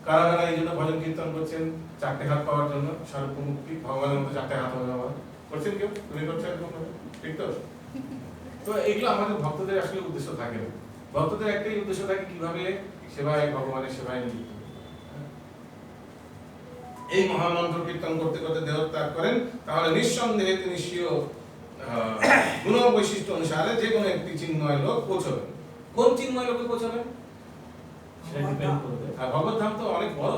কারা কারা এই জন্য ভজন কীর্তন করছেন? 4টে হাত পাওয়ার জন্য, স্বরূপ মুক্তি, ভগবানের মতো 4টে হাত হয়ে যাওয়ার করছেন কেউ? তুমি করছেন এরকম? ঠিক তো? তো এগুলো আমাদের ভক্তদের আসলে উদ্দেশ্য থাকে না। ভক্তদের একটাই উদ্দেশ্য থাকে কিভাবে সেবায়, ভগবানের সেবায় নিযুক্ত। এই মহামন্ত্র কীর্তন করতে করতে দেহত্যাগ করেন, তাহলে নিঃসন্দেহে তিনি স্বীয় গুণ বৈশিষ্ট্য অনুসারে যে কোনো একটি চিন্ময় লোক পৌঁছবেন। কোন চিন্ময় লোকে পৌঁছবেন সেটা ডিপেন্ড করবে। আর ভগবত ধাম তো অনেক বড়,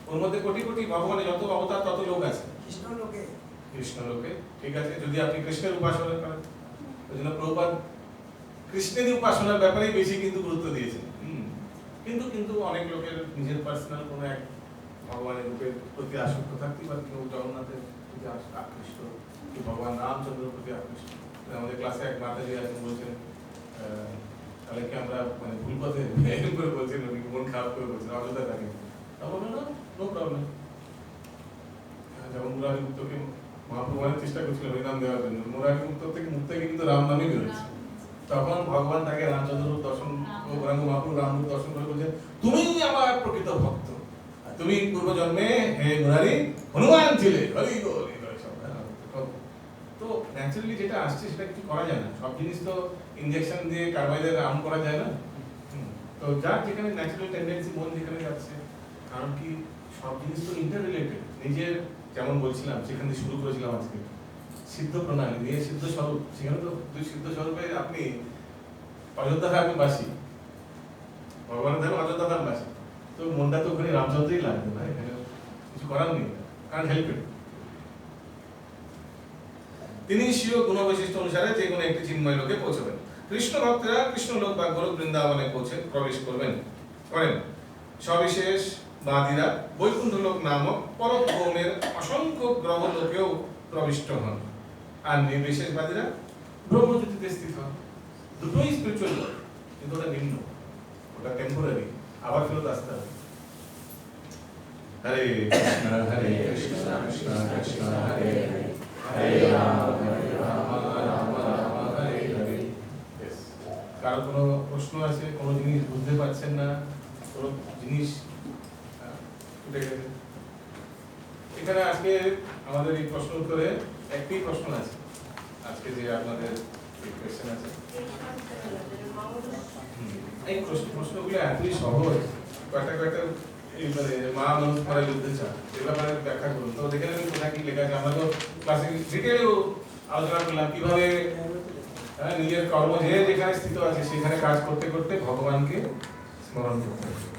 ওর মধ্যে কোটি কোটি ভগবানের যত অবতার তত লোক আছে। কৃষ্ণ লোকে, ঠিক আছে। যদি আপনি কৃষ্ণের উপাসনা করেন, ওই জন্য প্রভুপাদ কৃষ্ণের উপাসনার ব্যাপারেই বেশি কিন্তু গুরুত্ব দিয়েছেন। কিন্তু কিন্তু অনেক লোকের নিজের পার্সোনাল কোনো এক ভগবানের রূপের প্রতি আসক্ত থাকতে পারে, কেউ জগন্নাথের প্রতি আকৃষ্ট, কেউ ভগবান রামচন্দ্রের প্রতি আকৃষ্ট। আমাদের ক্লাসে এক মাতাজি আছেন, বলছেন তাহলে কি আমরা মানে ভুল পথে করে বলছেন, মন খারাপ করে বলছেন, অযোধ্যা থাকি, তা বললো না, নো প্রবলেম। যেমন মুরারি মুক্তকে মহাপ্রভু অনেক চেষ্টা করছিল হরিনাম দেওয়ার জন্য, মুরারি মুক্ত থেকে মুক্ত থেকে কিন্তু রাম নামই বেরোচ্ছে। তখন ভগবান তাকে রামচন্দ্র রূপ দর্শন, মহাপ্রভু রাম রূপ দর্শন করে বলছেন, তুমি আমার প্রকৃত ভক্ত, তুমি পূর্ব জন্মে হে মুরারি হনুমান ছিলে। তো ন্যাচারালি যেটা আসছে সেটা কিছু করা যায় না, সব জিনিস তো ইনজেকশন দিয়ে কার্বাইডের আম করা যায় না। তো যার যেখানে ন্যাচারাল টেন্ডেন্সি, মন যেখানে যাচ্ছে, কারণ কি সব জিনিস তো ইন্টার রিলেটেড। নিজের যেমন বলছিলাম, সেখান থেকে শুরু করেছিলাম আজকে, সিদ্ধ প্রণালী নিয়ে সিদ্ধ স্বরূপ, সেখানে তো দুই সিদ্ধ স্বরূপে আপনি অযোধ্যা থাকবেন বাসী, ভগবানের ধাম অযোধ্যা থাকবেন বাসী, তো মনটা তো ওখানে রামচন্দ্রই লাগবে না, এখানে কিছু করার নেই, কারণ হেল্প ইট। তিনি স্বীয় গুণ বৈশিষ্ট্য অনুসারে যে কোনো একটি চিন্ময় লোকে পৌঁছবেন। কৃষ্ণ ভক্তরা কৃষ্ণলোক বা গোলক বৃন্দাবনে পৌঁছে প্রবেশ করেন। সবিশেষ বাদীরা বৈকুণ্ঠ লোক নামক পরব্রহ্মের অসংখ্য গ্রহলোকেও প্রবিষ্ট হন, আর নির্বিশেষবাদীরা ব্রহ্মজ্যোতিতে স্থিত হন। দুটোই স্পিরিচুয়াল, কিন্তু ওটা নিম্ন, ওটা টেম্পোরারি, আবার ফেরত আসতে হবে। হরে কৃষ্ণ কৃষ্ণ কৃষ্ণ হরে হরে, হরে রাম রাম রাম হরে হরে। কারো কোনো প্রশ্ন আছে, কোনো জিনিস বুঝতে পারছেন না, কোনো জিনিস ছুটে গেছে? এখানে আজকে আমাদের এই প্রশ্ন উত্তরে একটি প্রশ্ন আছে, আজকে যে আপনাদের কোয়েশ্চেন আছে, এই প্রশ্নগুলো এতই সহজ, কয়েকটা এই মানে মা মানুষ মারা যুদ্ধে চান এ ব্যাপারে ব্যাখ্যা করুন। তো দেখে নেবেন কোথায় কি লেখা আছে। আমরা তো ক্লাসে ডিটেলেও আলোচনা করলাম কিভাবে নিজের কর্ম যে যেখানে স্থিত আছে সেখানে কাজ করতে করতে ভগবানকে স্মরণ করতে হবে।